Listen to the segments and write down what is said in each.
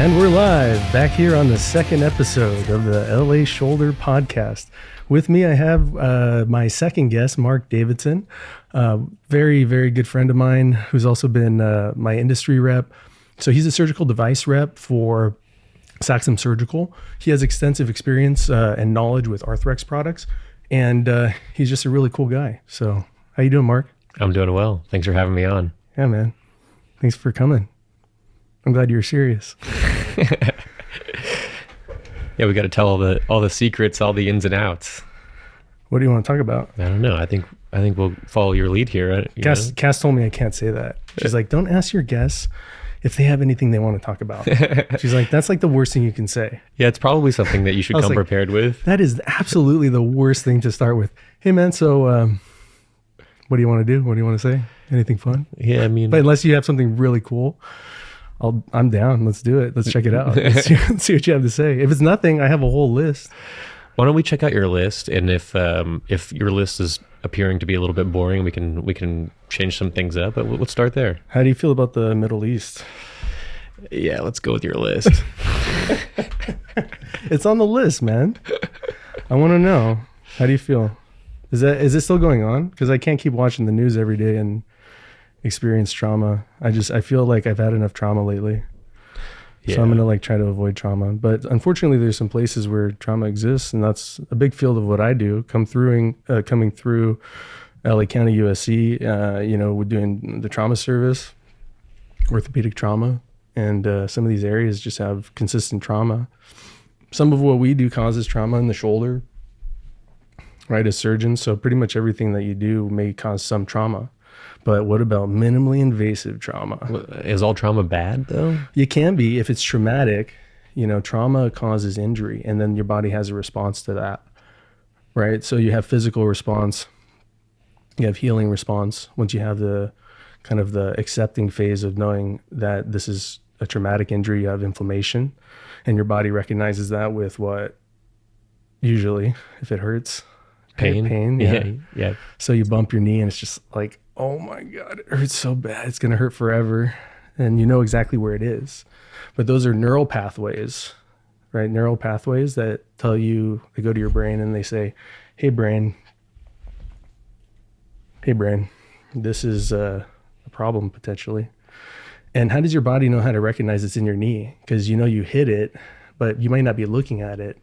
And we're live back here on the second episode of the LA Shoulder Podcast. With me, I have my second guest, Mark Davidson, very, very good friend of mine who's also been my industry rep. So he's a surgical device rep for Saxum Surgical. He has extensive experience and knowledge with Arthrex products, and he's just a really cool guy. So how you doing, Mark? I'm doing well. Thanks for having me on. Yeah, man. Thanks for coming. I'm glad you were serious. Yeah, we got to tell all the secrets, all the ins and outs. What do you want to talk about? I don't know. I think we'll follow your lead here. Cass told me I can't say that. She's like, don't ask your guests if they have anything they want to talk about. She's like, that's like the worst thing you can say. Yeah, it's probably something that you should come prepared with. That is absolutely the worst thing to start with. Hey, man, so what do you want to do? What do you want to say? Anything fun? Yeah, I mean... But unless you have something really cool, I'm down. Let's do it. Let's check it out. Let's see what you have to say. If it's nothing, I have a whole list. Why don't we check out your list? And if your list is appearing to be a little bit boring, we can change some things up. But let's start there. How do you feel about the Middle East? Yeah, let's go with your list. It's on the list, man. I want to know. How do you feel? Is it still going on? Because I can't keep watching the news every day and experience trauma. I feel like I've had enough trauma lately. Yeah. So I'm going to try to avoid trauma. But unfortunately, there's some places where trauma exists, and that's a big field of what I do. Coming through LA County USC, we're doing the trauma service, orthopedic trauma, and some of these areas just have consistent trauma. Some of what we do causes trauma in the shoulder, right, as surgeons. So pretty much everything that you do may cause some trauma. But what about minimally invasive trauma? Is all trauma bad, though? You can be if it's traumatic. Trauma causes injury, and then your body has a response to that, right? So you have physical response, you have healing response. Once you have the kind of the accepting phase of knowing that this is a traumatic injury, you have inflammation, and your body recognizes that with what? Usually, if it hurts, pain. Yeah. So you bump your knee, and it's just like, oh my God, it hurts so bad. It's going to hurt forever. And you know exactly where it is. But those are neural pathways, right? Neural pathways that tell you, they go to your brain and they say, hey brain, this is a problem potentially. And how does your body know how to recognize it's in your knee? Because you hit it, but you might not be looking at it,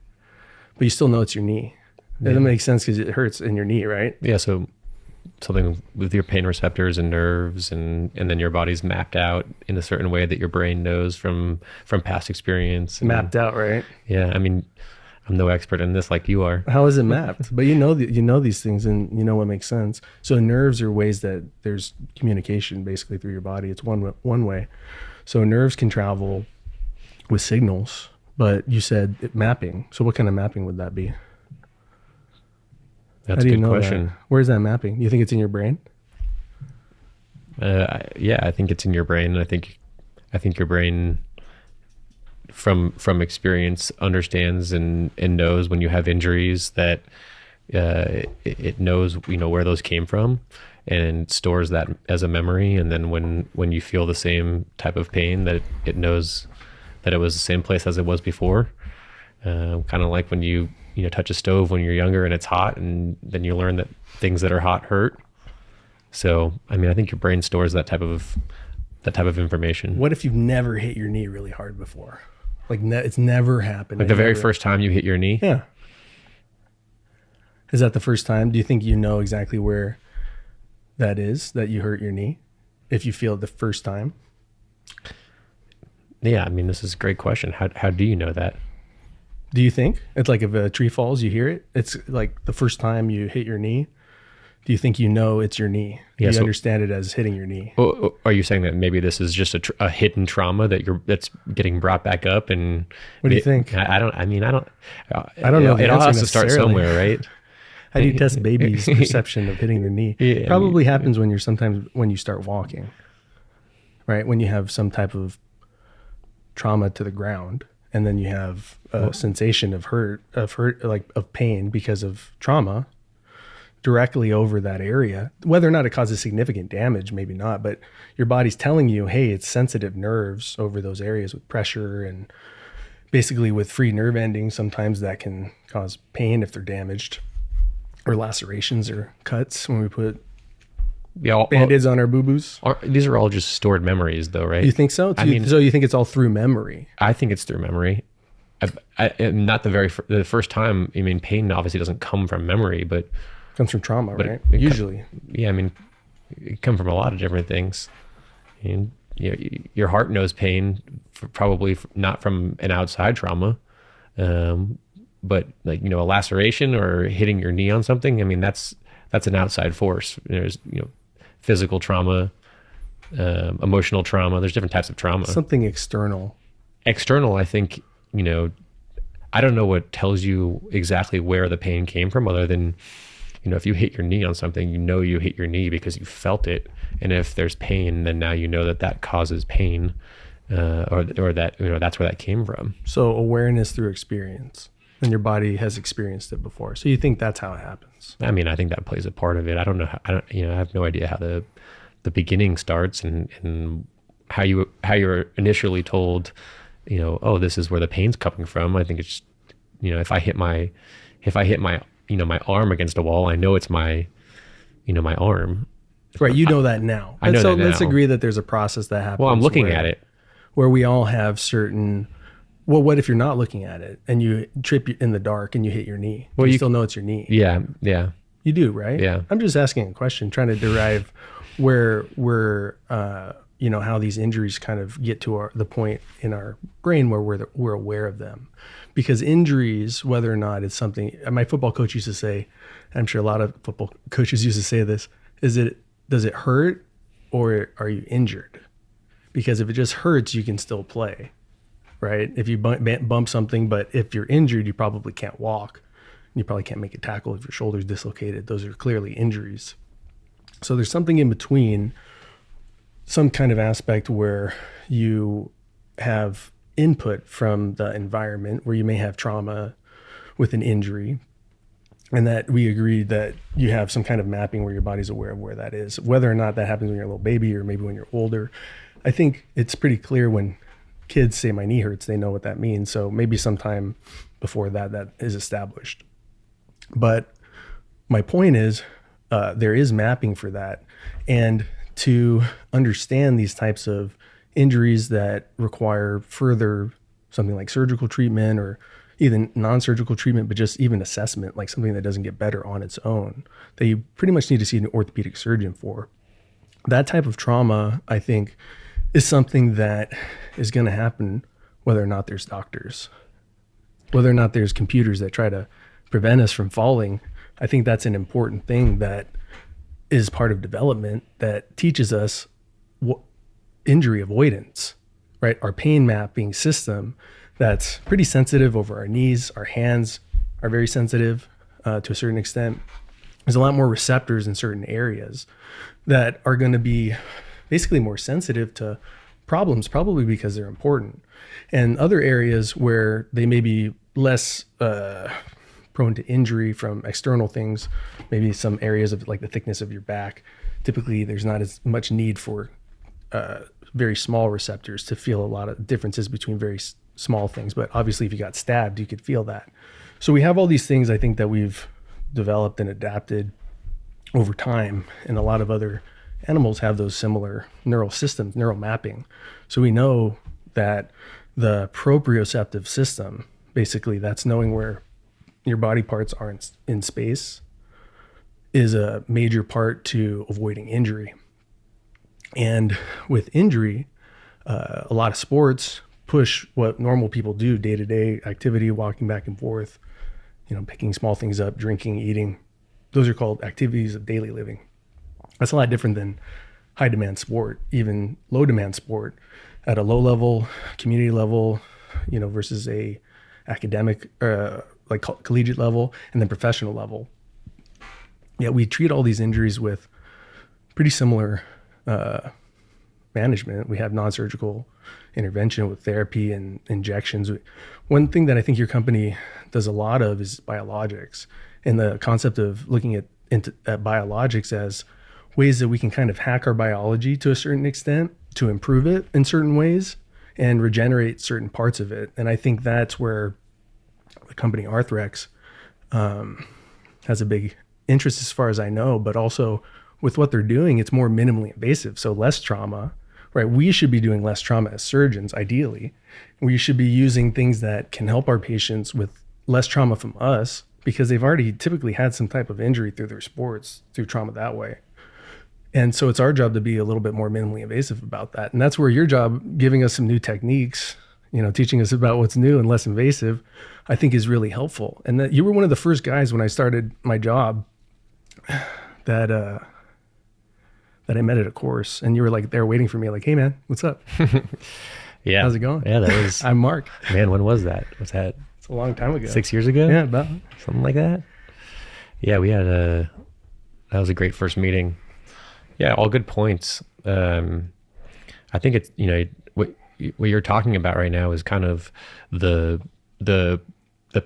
but you still know it's your knee. Yeah. That makes sense because it hurts in your knee, right? Yeah, so something with your pain receptors and nerves, and then your body's mapped out in a certain way that your brain knows from past experience. Mapped out, right? Yeah, I mean, I'm no expert in this like you are. How is it mapped? But you know these things, and you know what makes sense. So nerves are ways that there's communication basically through your body. It's one way. So nerves can travel with signals, but you said mapping. So what kind of mapping would that be? That's a good question. That? Where's that mapping? You think it's in your brain? Yeah, I think it's in your brain. I think your brain, from experience, understands and knows when you have injuries that it knows where those came from, and stores that as a memory. And then when you feel the same type of pain, that it knows that it was the same place as it was before. Kind of like when you touch a stove when you're younger and it's hot, and then you learn that things that are hot hurt. So, I mean, I think your brain stores that type of information. What if you've never hit your knee really hard before? It's never happened. Like the very first time you hit your knee? Yeah. Is that the first time? Do you think you know exactly where that is, that you hurt your knee? If you feel it the first time? Yeah, I mean, this is a great question. How do you know that? Do you think it's like if a tree falls, you hear it? It's like the first time you hit your knee. Do you think it's your knee? Do you understand it as hitting your knee? Well, are you saying that maybe this is just a hidden trauma that's getting brought back up? And what do you think? I don't know. It all has to start somewhere, right? How do you test babies' perception of hitting their knee? Yeah, Probably happens when you start walking, right? When you have some type of trauma to the ground. And then you have a sensation of hurt, like of pain because of trauma. directly over that area. Whether or not it causes significant damage, maybe not, but your body's telling you, hey, it's sensitive nerves over those areas with pressure, and basically with free nerve endings, sometimes that can cause pain if they're damaged, or lacerations or cuts when we put Band-Aids on our boo-boos. These are all just stored memories though, right? You think so? So you think it's all through memory? I think it's through memory. Not the first time. I mean, pain obviously doesn't come from memory, but comes from trauma, right? Usually. I mean, it come from a lot of different things. And your heart knows pain, probably not from an outside trauma, but like, a laceration or hitting your knee on something. I mean, that's an outside force. There's, physical trauma, emotional trauma. There's different types of trauma. Something external. External, I think, I don't know what tells you exactly where the pain came from, other than, if you hit your knee on something, you hit your knee because you felt it. And if there's pain, then now that causes pain, or that, that's where that came from. So awareness through experience, and your body has experienced it before. So you think that's how it happens? I mean, I think that plays a part of it. I don't know. I have no idea how the beginning starts, and how you were initially told, oh, this is where the pain's coming from. I think it's, if I hit my my arm against a wall, I know it's my arm. Right. You know that now. I know that now. Let's agree that there's a process that happens. Well, I'm looking at it. Where we all have certain, well, what if you're not looking at it and you trip in the dark and you hit your knee? Well, you still know it's your knee. Yeah. Yeah. You do, right? Yeah. I'm just asking a question, trying to derive where we're, how these injuries kind of get to the point in our brain where we're aware of them. Because injuries, whether or not it's something, my football coach used to say, I'm sure a lot of football coaches used to say this, does it hurt or are you injured? Because if it just hurts, you can still play, right? If you bump something, but if you're injured, you probably can't walk. You probably can't make a tackle if your shoulder's dislocated. Those are clearly injuries. So there's something in between, some kind of aspect where you have input from the environment, where you may have trauma with an injury, and that we agreed that you have some kind of mapping where your body's aware of where that is. Whether or not that happens when you're a little baby or maybe when you're older, I think it's pretty clear when kids say my knee hurts, they know what that means. So maybe sometime before that is established. But my point is, there is mapping for that. And to understand these types of injuries that require further something like surgical treatment or even non-surgical treatment, but just even assessment, like something that doesn't get better on its own, that you pretty much need to see an orthopedic surgeon for. That type of trauma, I think, is something that is going to happen whether or not there's doctors, whether or not there's computers that try to prevent us from falling. I think that's an important thing that is part of development that teaches us injury avoidance, right? Our pain mapping system that's pretty sensitive over our knees, our hands are very sensitive to a certain extent. There's a lot more receptors in certain areas that are going to be basically more sensitive to problems, probably because they're important. And other areas where they may be less prone to injury from external things, maybe some areas of like the thickness of your back, typically there's not as much need for very small receptors to feel a lot of differences between very small things. But obviously if you got stabbed, you could feel that. So we have all these things, I think, that we've developed and adapted over time, and a lot of other animals have those similar neural systems, neural mapping. So we know that the proprioceptive system, basically that's knowing where your body parts are in space, is a major part to avoiding injury. And with injury, a lot of sports push what normal people do, day-to-day activity, walking back and forth, picking small things up, drinking, eating. Those are called activities of daily living. That's a lot different than high demand sport, even low demand sport at a low level, community level, versus a academic, like collegiate level, and then professional level. Yet we treat all these injuries with pretty similar management. We have non-surgical intervention with therapy and injections. One thing that I think your company does a lot of is biologics, and the concept of looking at at biologics as ways that we can kind of hack our biology to a certain extent to improve it in certain ways and regenerate certain parts of it. And I think that's where the company Arthrex has a big interest as far as I know, but also with what they're doing, it's more minimally invasive. So less trauma, right? We should be doing less trauma as surgeons, ideally. We should be using things that can help our patients with less trauma from us because they've already typically had some type of injury through their sports, through trauma that way. And so it's our job to be a little bit more minimally invasive about that. And that's where your job, giving us some new techniques, teaching us about what's new and less invasive, I think is really helpful. And that you were one of the first guys when I started my job that I met at a course, and you were like there waiting for me, like, "Hey man, what's up?" Yeah. How's it going? Yeah, that was. I'm Mark. Man, when was that? Was that? It's a long time ago. 6 years ago? Yeah, about something like that. Yeah, we had that was a great first meeting. Yeah, all good points. I think it's what you're talking about right now is kind of the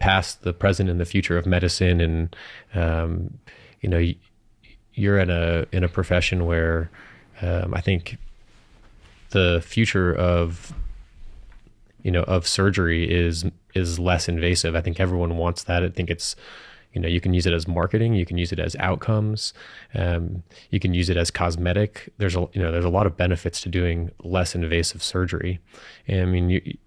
past, the present, and the future of medicine, and you're in a profession where I think the future of surgery is less invasive. I think everyone wants that. I think it's you can use it as marketing, you can use it as outcomes, you can use it as cosmetic. There's a lot of benefits to doing less invasive surgery. And I mean,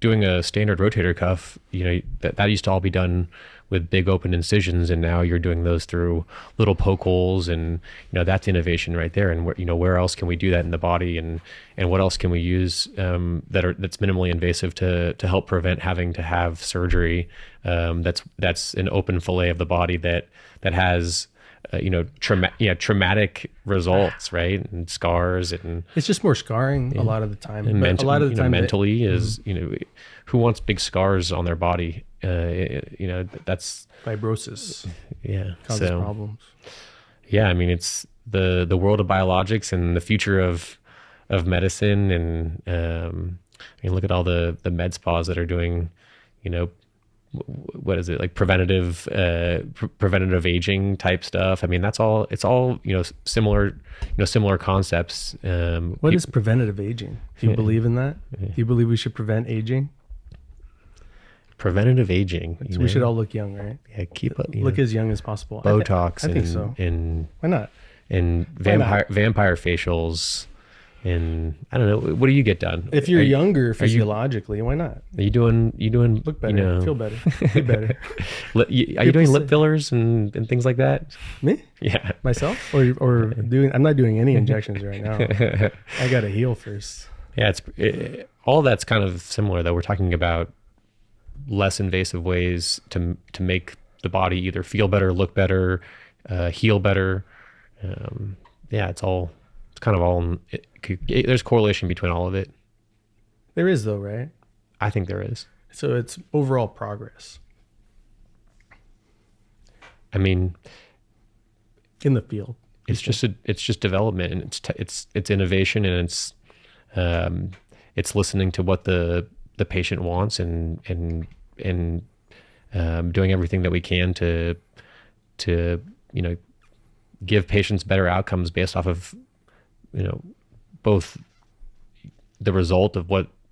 doing a standard rotator cuff, that used to all be done with big open incisions, and now you're doing those through little poke holes, and that's innovation right there. And where else can we do that in the body, and what else can we use that's minimally invasive to help prevent having to have surgery? That's an open fillet of the body that has traumatic results, right? And scars, and it's just more scarring a lot of the time. And a lot of the time, mentally is who wants big scars on their body? That's fibrosis. Yeah, causes problems. Yeah, I mean, it's the world of biologics and the future of medicine, and look at all the med spas that are doing, what is it, like preventative aging type stuff. I mean, it's all similar concepts. What is preventative aging? Do you believe in that? Do you believe we should prevent aging? Preventative aging. So we should all look young, right? Yeah, look as young as possible. Botox. I think so. And why not? And vampire facials. And I don't know. What do you get done? If you're younger physiologically, why not? Are you doing look better, feel better, be better? Are you doing lip fillers and things like that? Me? Yeah. Myself? Or doing? I'm not doing any injections right now. I got to heal first. Yeah, all that's kind of similar, though. We're talking about less invasive ways to make the body either feel better, look better, heal better. It's kind of all. There's correlation between all of it. There is, though, right? I think there is. So it's overall progress. I mean, in the field, it's just development, and it's innovation, and it's listening to what the patient wants, and doing everything that we can to give patients better outcomes based off of both the result of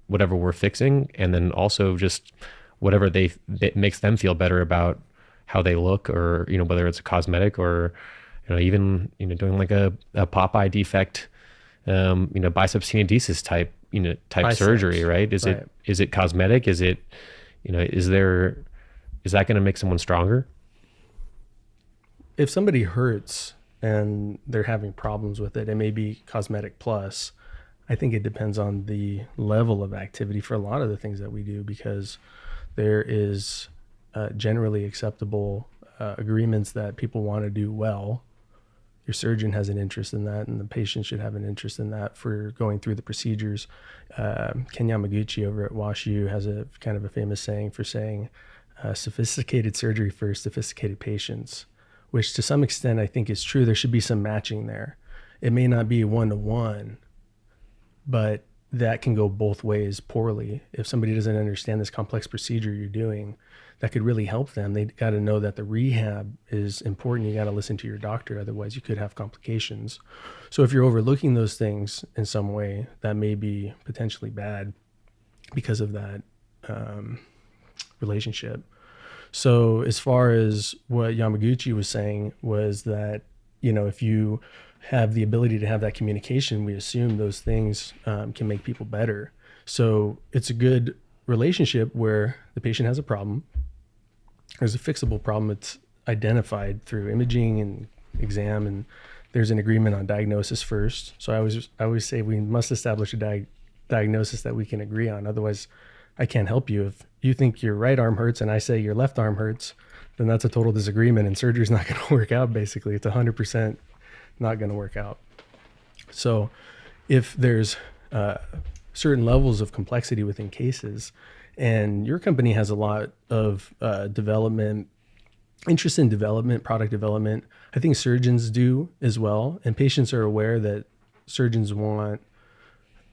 whatever we're fixing, and then also just whatever that makes them feel better about how they look, or whether it's a cosmetic or even doing like a Popeye defect, biceps tenodesis type biceps. Surgery, right? Is it cosmetic? Is it is that going to make someone stronger? If somebody hurts and they're having problems with it, it may be cosmetic plus. I think it depends on the level of activity for a lot of the things that we do, because there is generally acceptable agreements that people want to do well. Your surgeon has an interest in that, and the patient should have an interest in that for going through the procedures. Ken Yamaguchi over at WashU has a kind of a famous saying for saying sophisticated surgery for sophisticated patients, which to some extent I think is true. There should be some matching there. It may not be one-to-one, but that can go both ways poorly. If somebody doesn't understand this complex procedure you're doing, that could really help them. They got to know that the rehab is important. You got to listen to your doctor. Otherwise, you could have complications. So if you're overlooking those things in some way, that may be potentially bad because of that relationship. So as far as what Yamaguchi was saying was that, if you have the ability to have that communication, we assume those things can make people better. So it's a good relationship where the patient has a problem. There's a fixable problem. It's identified through imaging and exam, and there's an agreement on diagnosis first. So I always say we must establish a diagnosis that we can agree on. Otherwise, I can't help you. If you think your right arm hurts and I say your left arm hurts, then that's a total disagreement, and surgery is not going to work out. Basically, it's 100% not going to work out. So if there's certain levels of complexity within cases, and your company has a lot of development, interest in development, product development, I think surgeons do as well. And patients are aware that surgeons want,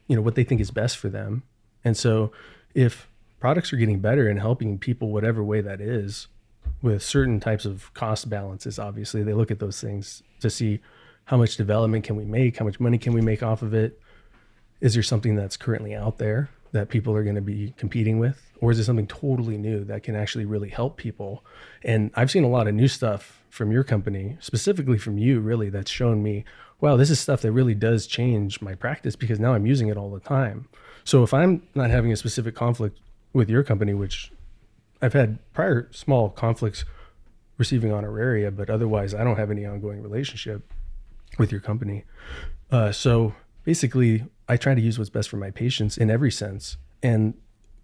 what they think is best for them. And so if products are getting better and helping people, whatever way that is, with certain types of cost balances, obviously, they look at those things to see how much development can we make, how much money can we make off of it? Is there something that's currently out there that people are going to be competing with? Or is it something totally new that can actually really help people? And I've seen a lot of new stuff from your company, specifically from you, really, that's shown me, wow, this is stuff that really does change my practice because now I'm using it all the time. So if I'm not having a specific conflict with your company, which I've had prior small conflicts receiving honoraria, but otherwise I don't have any ongoing relationship with your company. So basically, I try to use what's best for my patients in every sense. And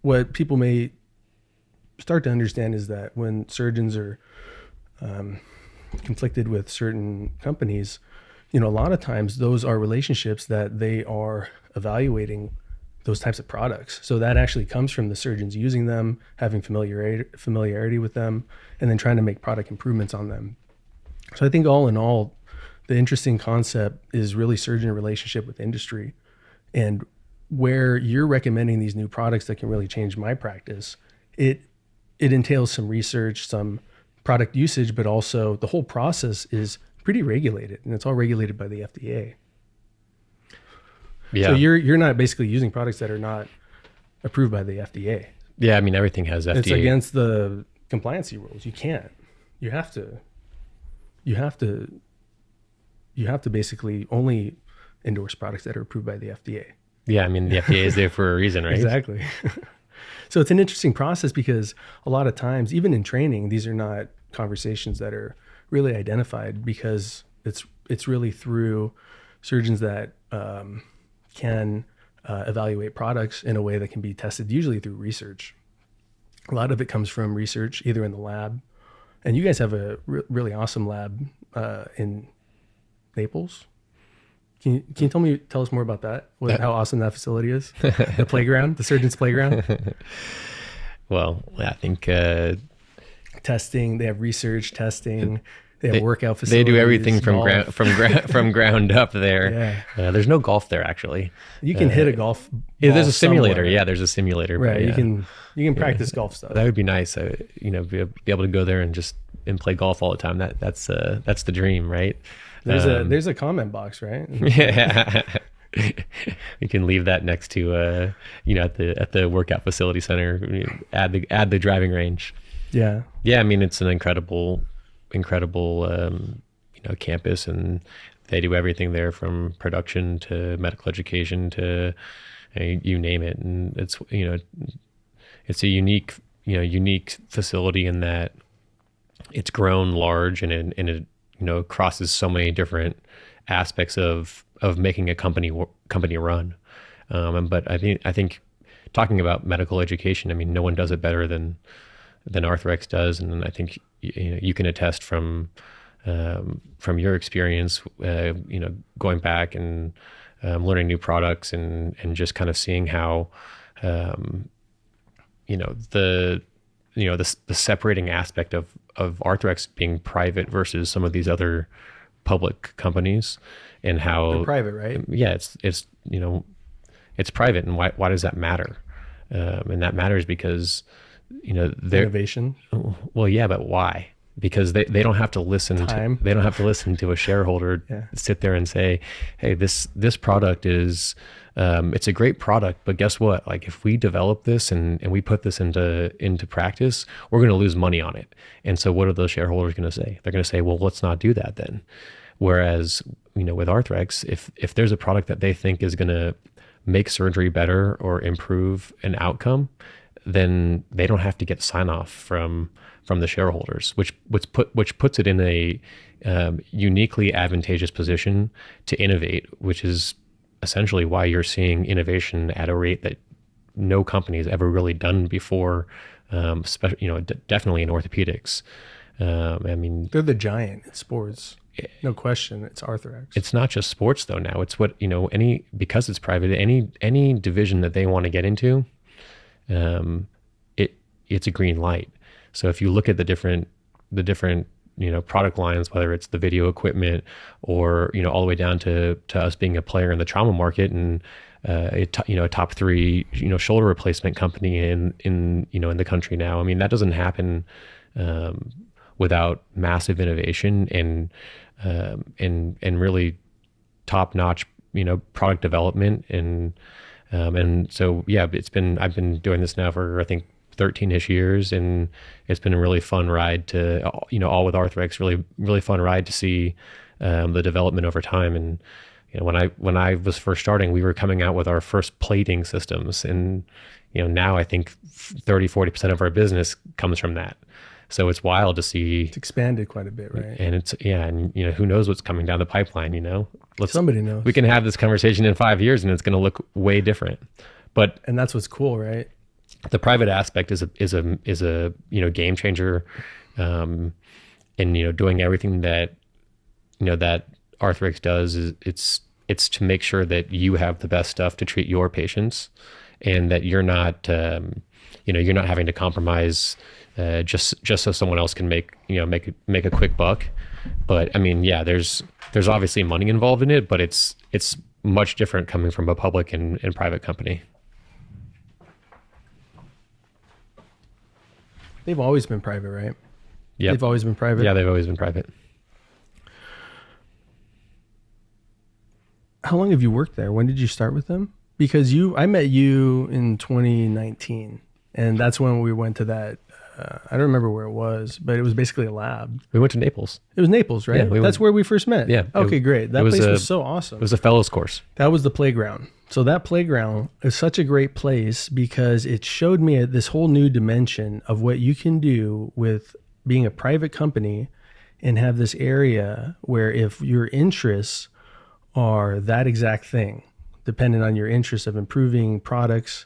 what people may start to understand is that when surgeons are conflicted with certain companies, a lot of times those are relationships that they are evaluating those types of products. So that actually comes from the surgeons using them, having familiarity with them, and then trying to make product improvements on them. So I think all in all, the interesting concept is really surgeon relationship with industry, and where you're recommending these new products that can really change my practice. It entails some research, some product usage, but also the whole process is pretty regulated, and it's all regulated by the FDA. Yeah. So you're not basically using products that are not approved by the FDA. Yeah, I mean, everything has FDA. It's against the compliancy rules. You can't. You have to basically only endorse products that are approved by the FDA. Yeah, I mean, the FDA is there for a reason, right? Exactly. So it's an interesting process because a lot of times, even in training, these are not conversations that are really identified because it's really through surgeons that can evaluate products in a way that can be tested, usually through research. A lot of it comes from research, either in the lab, and you guys have a really awesome lab in Naples. Can you tell us more about that? How awesome that facility is? The playground, the surgeon's playground. Well, I think testing. They have research testing. They have workout facilities. They do everything from ground up there. Yeah. There's no golf there actually. You can hit a golf ball. Yeah, there's a simulator. Somewhere. Yeah, there's a simulator. Right. Yeah. You can practice golf stuff. That would be nice. Be able to go there and play golf all the time. That's the dream, right? There's a comment box, right? Yeah. We can leave that next to at the workout facility center. Add the driving range. Yeah. Yeah, I mean, it's an incredible campus, and they do everything there from production to medical education to you name it. And it's a unique facility in that it's grown large and it crosses so many different aspects of making a company run. But I think talking about medical education, I mean, no one does it better than Arthrex does, and I think you can attest from your experience, going back and learning new products and just kind of seeing how the separating aspect of Arthrex being private versus some of these other public companies, and how they're private, right? Yeah, it's private, and why does that matter? And that matters because, they're Innovation. well, yeah, but why? Because they don't have to listen Time. they don't have to listen to a shareholder sit there and say, hey, this product is it's a great product, but guess what? Like, if we develop this and we put this into practice, we're going to lose money on it. And so what are those shareholders going to say? They're going to say, well, let's not do that then. Whereas, with Arthrex, if there's a product that they think is going to make surgery better or improve an outcome, then they don't have to get sign off from the shareholders, which puts it in a uniquely advantageous position to innovate, which is essentially why you're seeing innovation at a rate that no company has ever really done before. Definitely in orthopedics. I mean, They're the giant in sports. No question, it's Arthrex. it's not just sports though. Now it's what because it's private. Any division that they want to get into, it's a green light. So if you look at the different product lines, whether it's the video equipment or all the way down to us being a player in the trauma market and a top 3 shoulder replacement company in the country now. I mean, that doesn't happen without massive innovation and really top notch product development and so yeah, I've been doing this now for I think 13-ish years, and it's been a really fun ride to all with Arthrex, really fun ride to see the development over time. And when I was first starting, we were coming out with our first plating systems, and now I think 30-40% of our business comes from that. So it's wild to see. It's expanded quite a bit, right? And who knows what's coming down the pipeline, Somebody knows. We can have this conversation in 5 years and it's going to look way different. And that's what's cool, right? The private aspect is a game changer, and doing everything that that Arthrex does is it's to make sure that you have the best stuff to treat your patients, and that you're not you're not having to compromise just so someone else can make a quick buck. But I mean, yeah, there's obviously money involved in it, but it's much different coming from a public and private company. They've always been private, right? Yeah, They've always been private. Yeah, they've always been private. How long have you worked there? When did you start with them? Because I met you in 2019, and that's when we went to that. I don't remember where it was, but it was basically a lab. We went to Naples. It was Naples, right? Yeah, that's where we first met. Yeah. Okay, great. That place was so awesome. It was a fellows course. That was the playground. So that playground is such a great place because it showed me this whole new dimension of what you can do with being a private company and have this area where if your interests are that exact thing, dependent on your interests of improving products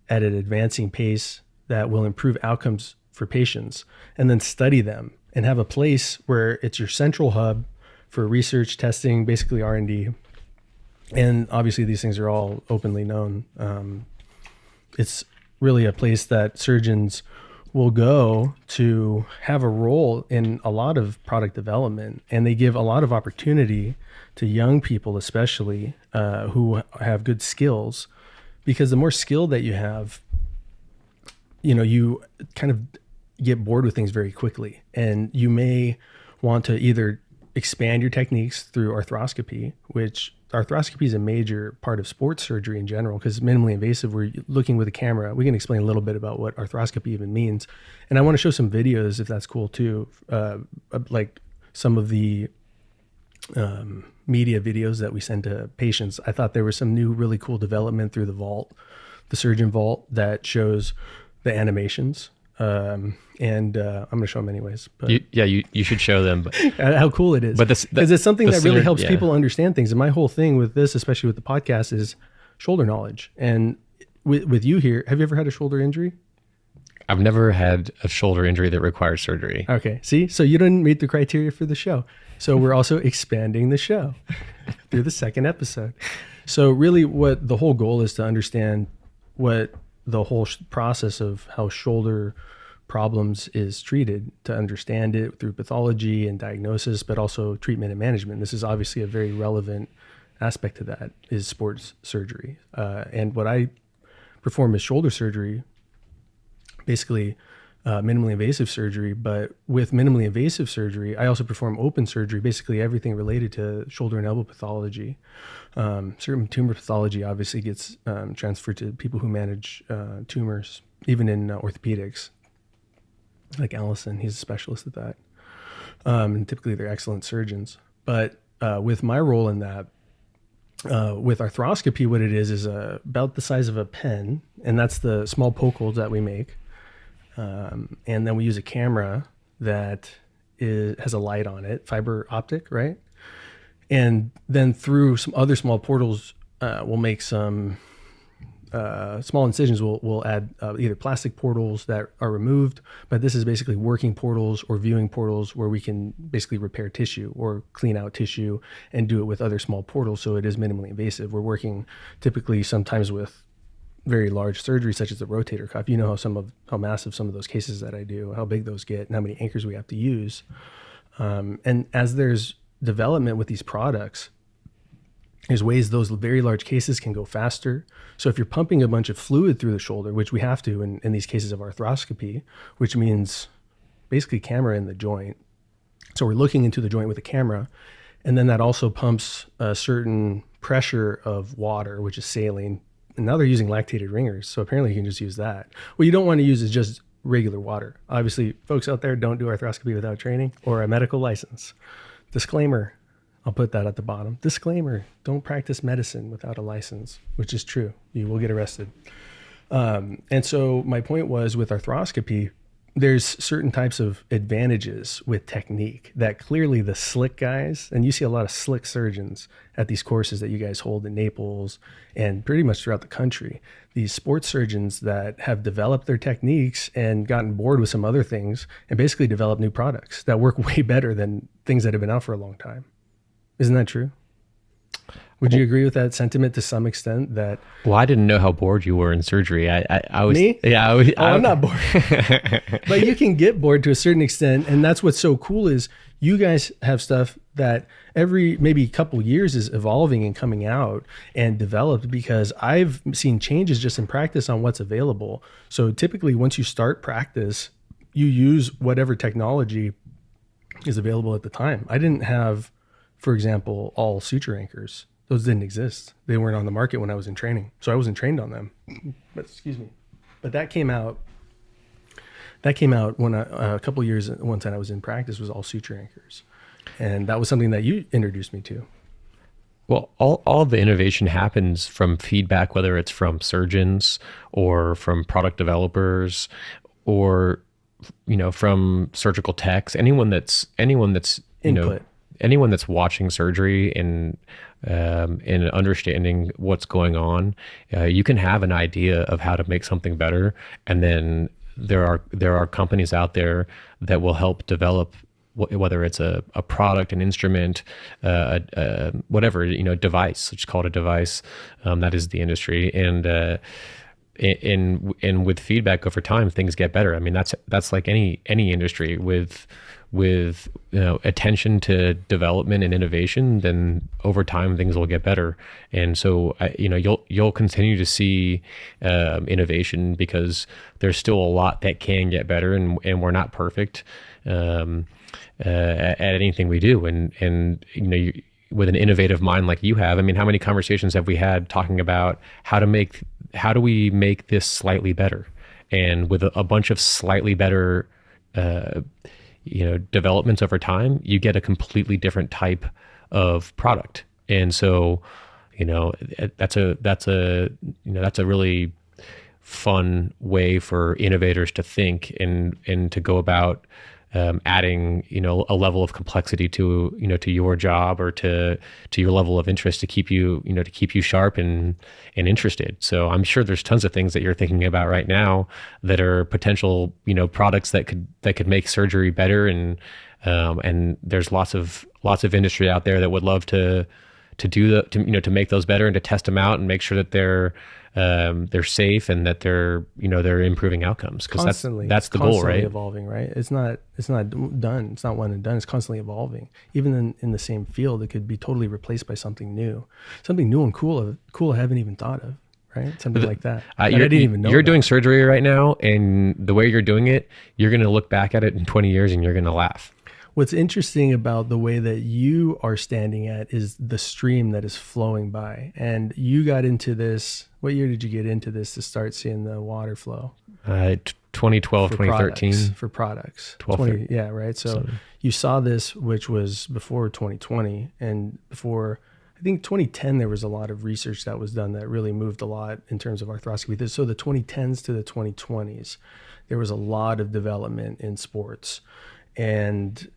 at an advancing pace that will improve outcomes for patients, and then study them and have a place where it's your central hub for research, testing, basically R&D. And obviously these things are all openly known. It's really a place that surgeons will go to have a role in a lot of product development, and they give a lot of opportunity to young people, especially who have good skills, because the more skill that you have, you kind of get bored with things very quickly, and you may want to either expand your techniques through arthroscopy, which arthroscopy is a major part of sports surgery in general, because minimally invasive, we're looking with a camera. We can explain a little bit about what arthroscopy even means. And I want to show some videos, if that's cool too, like some of the media videos that we send to patients. I thought there was some new really cool development through the vault, the surgeon vault, that shows the animations. And I'm going to show them anyways. But you should show them. But how cool it is. But because it's something that really helps people understand things. And my whole thing with this, especially with the podcast, is shoulder knowledge. And with you here, have you ever had a shoulder injury? I've never had a shoulder injury that requires surgery. Okay. See, so you didn't meet the criteria for the show. So we're also expanding the show through the second episode. So really what the whole goal is to understand what the whole process of how shoulder problems is treated, to understand it through pathology and diagnosis, but also treatment and management. This is obviously a very relevant aspect to that is sports surgery. And what I perform is shoulder surgery, basically minimally invasive surgery. But with minimally invasive surgery, I also perform open surgery, basically everything related to shoulder and elbow pathology. Certain tumor pathology obviously gets transferred to people who manage tumors, even in orthopedics, like Allison. He's a specialist at that. And typically they're excellent surgeons. But with my role in that, with arthroscopy, what it is about the size of a pen, and that's the small poke holes that we make. And then we use a camera that has a light on it, fiber optic, right? And then through some other small portals, we'll make some small incisions. We'll add either plastic portals that are removed, but this is basically working portals or viewing portals where we can basically repair tissue or clean out tissue and do it with other small portals. So it is minimally invasive. We're working typically sometimes with very large surgery, such as the rotator cuff. You know how massive some of those cases that I do, how big those get, and how many anchors we have to use. And as there's development with these products, there's ways those very large cases can go faster. So if you're pumping a bunch of fluid through the shoulder, which we have to in these cases of arthroscopy, which means basically camera in the joint. So we're looking into the joint with a camera, and then that also pumps a certain pressure of water, which is saline. And now they're using lactated ringers, so apparently you can just use that. What you don't want to use is just regular water. Obviously, folks out there, don't do arthroscopy without training or a medical license. Disclaimer, I'll put that at the bottom. Disclaimer, don't practice medicine without a license, which is true. You will get arrested. And so my point was, with arthroscopy, there's certain types of advantages with technique that clearly the slick guys, and you see a lot of slick surgeons at these courses that you guys hold in Naples and pretty much throughout the country, these sports surgeons that have developed their techniques and gotten bored with some other things and basically developed new products that work way better than things that have been out for a long time. Isn't that true? Would you agree with that sentiment to some extent? That Well, I didn't know how bored you were in surgery. I was me? Yeah, I'm not bored, but you can get bored to a certain extent, and that's what's so cool is you guys have stuff that every maybe couple years is evolving and coming out and developed, because I've seen changes just in practice on what's available. So typically, once you start practice, you use whatever technology is available at the time. I didn't have, for example, all suture anchors. Those didn't exist. They weren't on the market when I was in training. So I wasn't trained on them. But excuse me. But that came out when a couple years, one time I was in practice, was all suture anchors. And that was something that you introduced me to. Well, all the innovation happens from feedback, whether it's from surgeons or from product developers or, from surgical techs, anyone that's Input. Anyone that's watching surgery and understanding what's going on, you can have an idea of how to make something better, and then there are companies out there that will help develop, whether it's a product, an instrument, whatever, device. Let's call it a device. That is the industry, and with feedback over time, things get better. I mean, that's like any industry with attention to development and innovation, then over time things will get better. And so you'll continue to see innovation, because there's still a lot that can get better, and we're not perfect at anything we do. And with an innovative mind like you have, I mean, how many conversations have we had talking about how do we make this slightly better? And with a bunch of slightly better developments over time, you get a completely different type of product. And so, that's a really fun way for innovators to think and to go about adding, a level of complexity to your job or to your level of interest to keep you sharp and interested. So I'm sure there's tons of things that you're thinking about right now that are potential, products that could make surgery better. And there's lots of industry out there that would love to make those better and to test them out and make sure that they're they're safe and that they're improving outcomes, because that's the goal, right? Evolving, right? It's not done. It's not one and done. It's constantly evolving. Even in the same field, it could be totally replaced by something new and cool I haven't even thought of, right? Something like that. I didn't even know. You're doing surgery right now, and the way you're doing it, you're going to look back at it in 20 years and you're going to laugh. What's interesting about the way that you are standing at is the stream that is flowing by. And you got into this, what year did you get into this to start seeing the water flow? 2012, 2013. For products. 20, yeah, right. So you saw this, which was before 2020, and before, I think 2010, there was a lot of research that was done that really moved a lot in terms of arthroscopy. So the 2010s to the 2020s, there was a lot of development in sports. And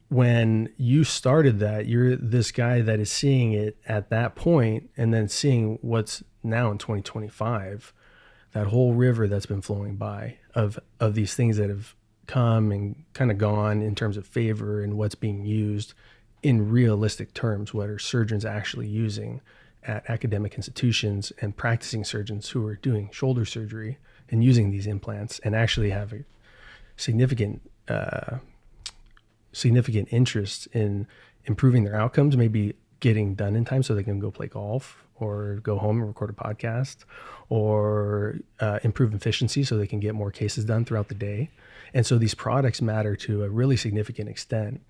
when you started that, you're this guy that is seeing it at that point and then seeing what's now in 2025, that whole river that's been flowing by of these things that have come and kind of gone in terms of favor and what's being used in realistic terms, what are surgeons actually using at academic institutions and practicing surgeons who are doing shoulder surgery and using these implants and actually have a significant interest in improving their outcomes, maybe getting done in time so they can go play golf or go home and record a podcast, or improve efficiency so they can get more cases done throughout the day. And so these products matter to a really significant extent,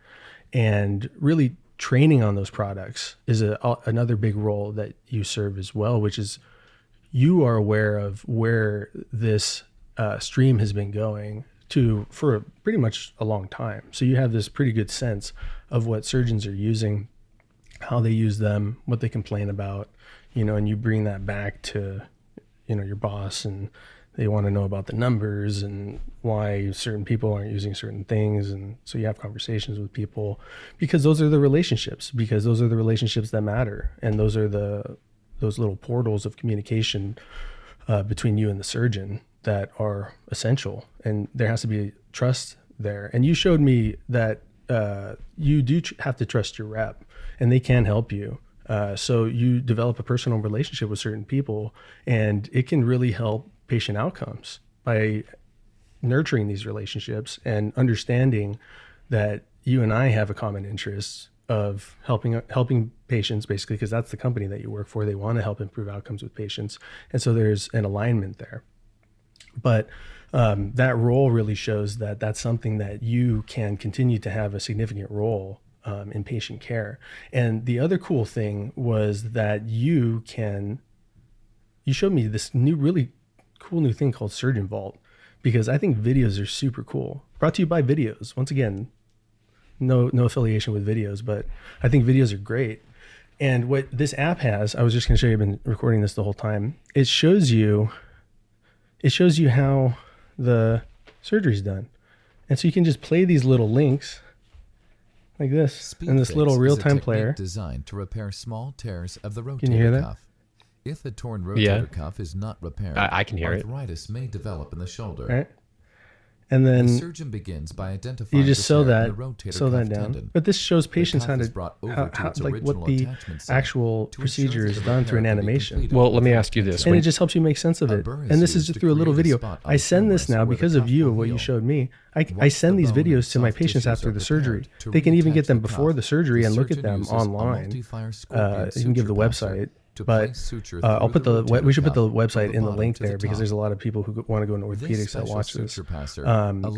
and really training on those products is another big role that you serve as well, which is you are aware of where this stream has been going for pretty much a long time. So you have this pretty good sense of what surgeons are using, how they use them, what they complain about, and you bring that back to, your boss, and they want to know about the numbers and why certain people aren't using certain things. And so you have conversations with people because those are the relationships that matter. And those are those little portals of communication between you and the surgeon that are essential, and there has to be trust there. And you showed me that you do have to trust your rep, and they can help you. So you develop a personal relationship with certain people, and it can really help patient outcomes by nurturing these relationships and understanding that you and I have a common interest of helping patients, basically, because that's the company that you work for. They want to help improve outcomes with patients, and so there's an alignment there. But that role really shows that that's something that you can continue to have a significant role in patient care. And the other cool thing was that you showed me this really cool new thing called Surgeon Vault, because I think videos are super cool. Brought to you by Videos. Once again, no affiliation with Videos, but I think videos are great. And what this app has, I was just going to show you, I've been recording this the whole time. It shows you how the surgery is done. And so you can just play these little links like this, and this little real-time player designed to repair small tears of the rotator Can you hear that? cuff. If the torn rotator cuff is not repaired, I can hear arthritis may develop in the shoulder. Right? And then the surgeon begins by identifying you just sew that down. down. But this shows patients what the actual procedure is done through an animation. Well, let me ask you this. And it just helps you make sense of it. And this is just through a little video. I send this now because of you, what you showed me. I send these videos to my patients after the surgery. They can even get them before the surgery and look at them online. You can give the website. But we should put the website in the link there, because there's a lot of people who want to go into orthopedics that watch this.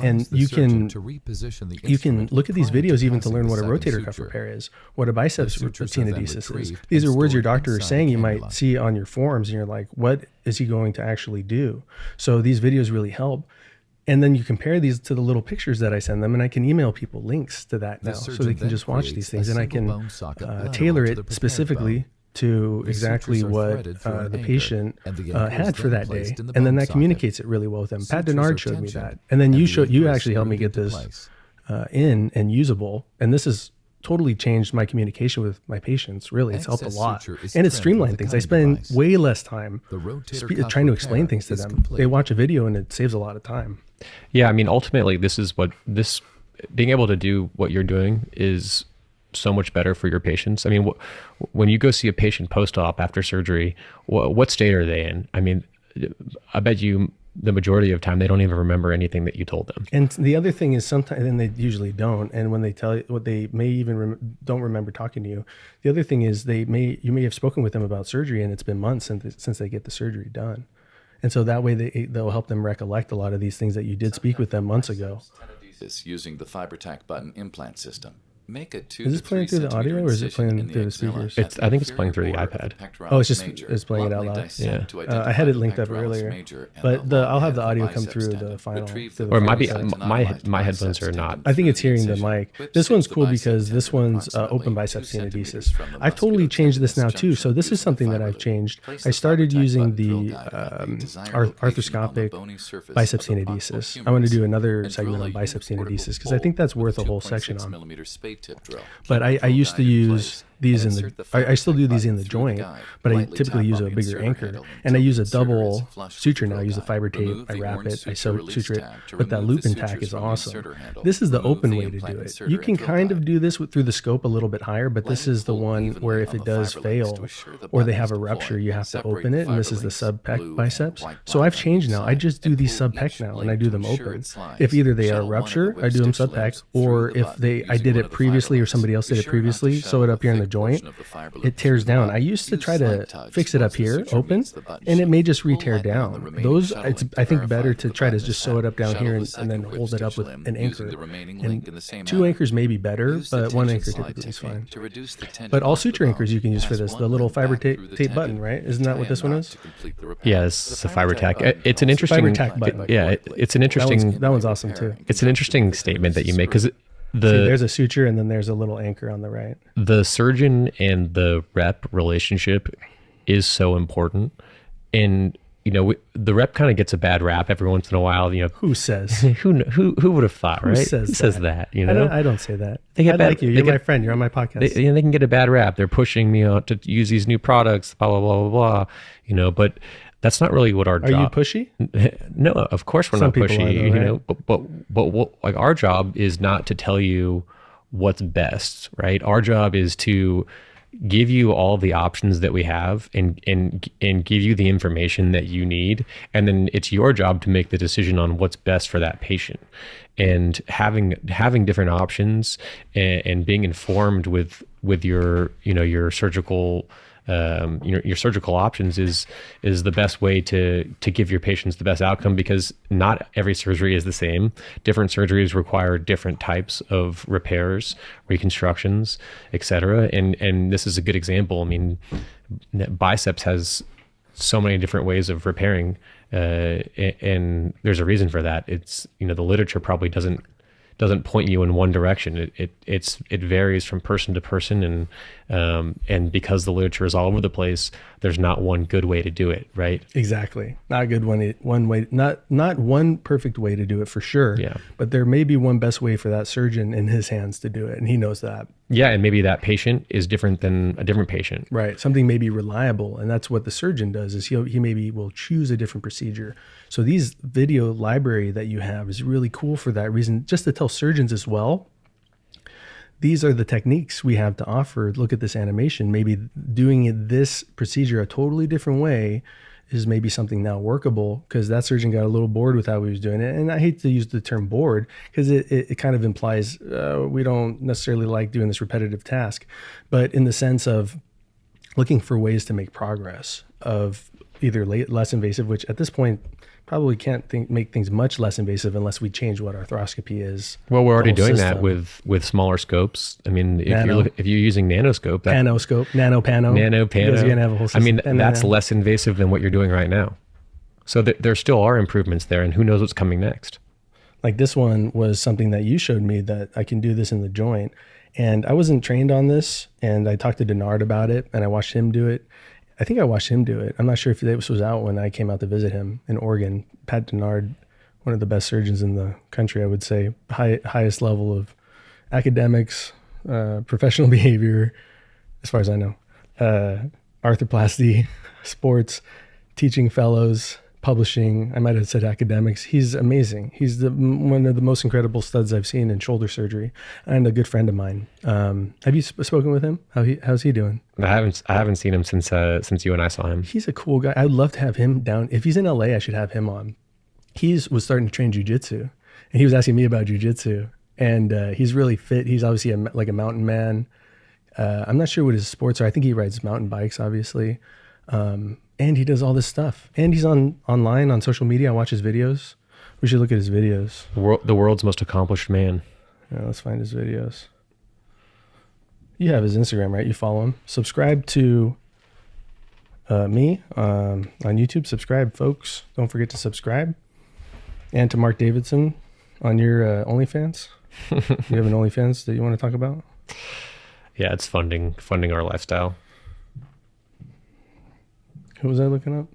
And you can look at these videos even to learn what a rotator cuff repair is, what a biceps tenodesis is. These are words your doctor is saying you might see on your forms, and you're like, what is he going to actually do? So these videos really help. And then you compare these to the little pictures that I send them, and I can email people links to that now, so they can just watch these things, and I can tailor it specifically to exactly what the patient had for that day, and then that communicates it really well with them. Pat Denard showed me that, and then you actually helped me get this in and usable, and this has totally changed my communication with my patients. Really, it's helped a lot, and it's streamlined things. I spend way less time trying to explain things to them. They watch a video, and it saves a lot of time. Yeah, I mean, ultimately, being able to do what you're doing so much better for your patients. I mean, when you go see a patient post-op after surgery, what state are they in? I mean, I bet you the majority of time they don't even remember anything that you told them. And the other thing is sometimes, and they usually don't, and when they tell you what, they may even don't remember talking to you. The other thing is you may have spoken with them about surgery, and it's been months since they get the surgery done. And so that way they'll help them recollect a lot of these things that you did speak with them months ago. Using the FiberTac button implant system. Make a 2 Is this to 3 playing through the centimeter audio, or is it incision playing in through the axilla speakers? at I think it's the playing through the inferior iPad. border of Oh, it's just pectoralis it's playing it out bluntly loud. dissect to I identify had it the linked up pectoralis earlier, major and but the I'll have the long audio head come of through biceps the final. Retrieve through the the Or it might be final side. my headphones are not. I think it's hearing the incision. mic. Whip This one's sits the cool bicep because this tendon one's open approximately biceps 2 centimeters tenodesis. from the I've totally changed this now muscular too. So this junction is something that using I've the changed. Place I the started FiberTac using button the drill guide at the desired location on the arthroscopic bony surface biceps of the postural tenodesis. humerus I want to do another and segment drill on a biceps unicortical tenodesis because I think that's hole worth a with whole section 2.6 on. millimeter spade tip drill. But Keep the I used to drill guide in use place these and in the, insert the I still do these FiberTac in the button through joint, guide. but I Lightly typically tap use on a the bigger inserter anchor. handle And I until use the a inserter double is flush with suture the now. I drill use a guide. fiber tape, Remove I the wrap orange it, I suture release suture it. tab to But that remove loop the and tack sutures is from the awesome. inserter handle. This is the Remove open the way to do implant it. inserter You and can drill kind guide. of do this through the scope a little bit higher, but this Lightly is the pull one evenly where if on it the does fiber links to fail assure the or they button have is a deployed. rupture, you have to Separate open it, and this fiber is the links, sub-pec blue and biceps. white So I've bond on changed each now. I side, just do and these pull sub-pec each now, and I blade do to them ensure open. it slides. If either they are Shuttle one of the rupture, whip I do them stitch sub-pec, limbs through or the if button I using did one it of the previously fiber or somebody else links. did Be it sure not to previously, sew shuttle it the up here in the thick joint, portion of the fiber it lip tears through the down. I button. used to Use try to slight touch fix it once up the here, suture open, meets the button and it may shape. just Pull re-tear lightly on the down. remaining Those, shuttle it's link to I think verify better that to the try to button is just sew it set. up down Shuttle here the and second then whip hold it stitch up with limb an using anchor. the remaining And link in the same 2 manner. anchors may be better, Use the but 1 tension anchor slide typically is technique fine. to reduce the tension But all onto the suture anchors bone. you can use for Pass this. The one little limb fiber back through the tape tendon button, right? and Isn't that tie what a this one knot is? to complete the repair. Yeah, it's a fiber tack. button It's can an also interesting. be Tack implanted button. Yeah, correctly. it's an That interesting. one's awesome too. It's an interesting statement that you make because See, there's a suture and then there's a little anchor on the right. the surgeon and the rep relationship is so important, and the rep kind of gets a bad rap every once in a while. Who says? Who would have thought, right? Who says that? I don't say that. They get I bad- like you. they You're get- my friend. You're on my podcast. they can get a bad rap. They're pushing me out to use these new products, blah blah blah blah blah. But that's not really what our Are job. you pushy? No, of course we're Some not people pushy. are though, right? But what, like our job is not to tell you what's best, right? Our job is to give you all the options that we have and give you the information that you need, and then it's your job to make the decision on what's best for that patient. And having different options and being informed with your your surgical your surgical options is the best way to give your patients the best outcome, because not every surgery is the same. Different surgeries require different types of repairs, reconstructions, etc. And this is a good example. I mean, biceps has so many different ways of repairing, and there's a reason for that. It's the literature probably doesn't point you in one direction. It varies from person to person, and because the literature is all over the place, there's not one good way to do it, right? Exactly. Not a good one way. Not one perfect way to do it for sure. Yeah. But there may be one best way for that surgeon in his hands to do it, and he knows that. Yeah, and maybe that patient is different than a different patient. Right. Something may be reliable, and that's what the surgeon does. Is he maybe will choose a different procedure. So these video library that you have is really cool for that reason, just to tell surgeons as well. These are the techniques we have to offer. Look at this animation. Maybe doing this procedure a totally different way is maybe something now workable, because that surgeon got a little bored with how he was doing it. And I hate to use the term bored because it kind of implies we don't necessarily like doing this repetitive task, but in the sense of looking for ways to make progress of either less invasive, which at this point probably can't make things much less invasive unless we change what arthroscopy is. Well, we're already The whole doing system. that with smaller scopes. I mean, Nano. if you're using nanoscope, Panoscope, nano. nano, You guys are gonna have a whole I mean, system. that's less invasive than what you're doing right now. So there still are improvements there, and who knows what's coming next. Like this one was something that you showed me that I can do this in the joint. And I wasn't trained on this, and I talked to Denard about it, and I watched him do it. I think I watched him do it. I'm not sure if this was out when I came out to visit him in Oregon. Pat Denard, one of the best surgeons in the country, I would say, highest level of academics, professional behavior, as far as I know, arthroplasty, sports, teaching fellows, publishing. I might have said academics. He's amazing. He's one of the most incredible studs I've seen in shoulder surgery, and a good friend of mine. Have you spoken with him? How's he doing? I haven't seen him since you and I saw him. He's a cool guy. I'd love to have him down. If he's in LA, I should have him on. Was starting to train jujitsu, and he was asking me about jujitsu. And he's really fit. He's obviously like a mountain man. I'm not sure what his sports are. I think he rides mountain bikes, obviously. And he does all this stuff. And he's online on social media. I watch his videos. We should look at his videos. The world's most accomplished man. Yeah, let's find his videos. You have his Instagram, right? You follow him. Subscribe to me on YouTube. Subscribe, folks. Don't forget to subscribe. And to Mark Davidson on your OnlyFans. You have an OnlyFans that you want to talk about? Yeah, it's funding our lifestyle. Who was I looking up?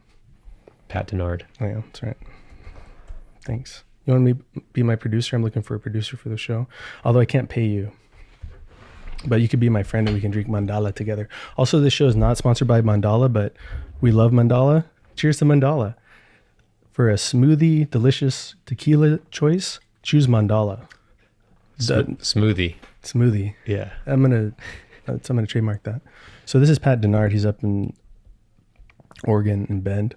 Pat Denard. Oh, yeah, that's right. Thanks. You want me to be my producer? I'm looking for a producer for the show. Although I can't pay you. But you could be my friend and we can drink Mandala together. Also, this show is not sponsored by Mandala, but we love Mandala. Cheers to Mandala. For a smoothie, delicious tequila choice, choose Mandala. Smoothie. Smoothie. Yeah. I'm gonna trademark that. So this is Pat Denard. He's up in Oregon in Bend,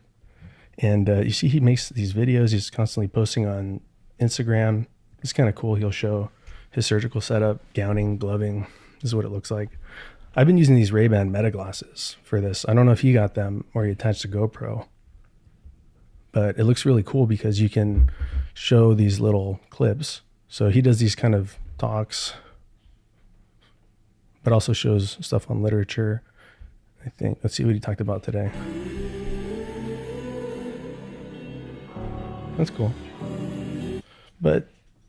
and you see he makes these videos. He's constantly posting on Instagram. It's kind of cool. He'll show his surgical setup, gowning, gloving. This is what it looks like. I've been using these Ray-Ban Meta glasses for this. I don't know if he got them or he attached a GoPro, but it looks really cool because you can show these little clips. So he does these kind of talks, but also shows stuff on literature. I think. Let's see what he talked about today. That's cool. But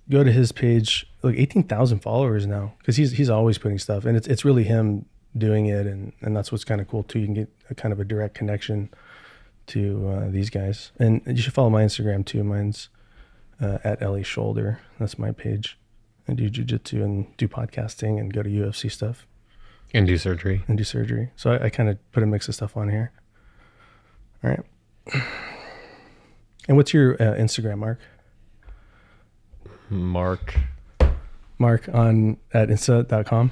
go to his page. Look, 18,000 followers now, because he's always putting stuff, and it's really him doing it, and that's what's kind of cool too. You can get a kind of a direct connection to these guys, and you should follow my Instagram too. Mine's at Ellie Shoulder. That's my page. I do jiu-jitsu and do podcasting and go to UFC stuff. And do surgery. So I kind of put a mix of stuff on here. All right. And what's your Instagram, Mark? Mark on at insta.com.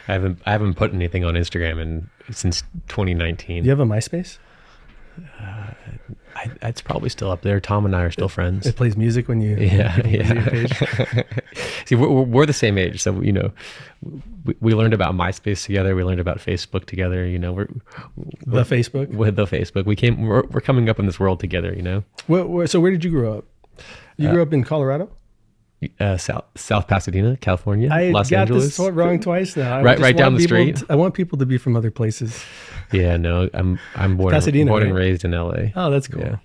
I haven't put anything on Instagram since 2019. Do you have a MySpace? It's probably still up there. Tom and I are still friends. It plays music when you yeah. your page. See, we're the same age, so we learned about MySpace together. We learned about Facebook together. We're Facebook. With the Facebook, we're coming up in this world together. So where did you grow up? You grew up in Colorado? South Pasadena, California, Los got Angeles. this wrong twice now. Right down the street. I want people to be from other places. Yeah, no, I'm born Pasadena, born right? and raised in LA. Oh, that's cool. Yeah.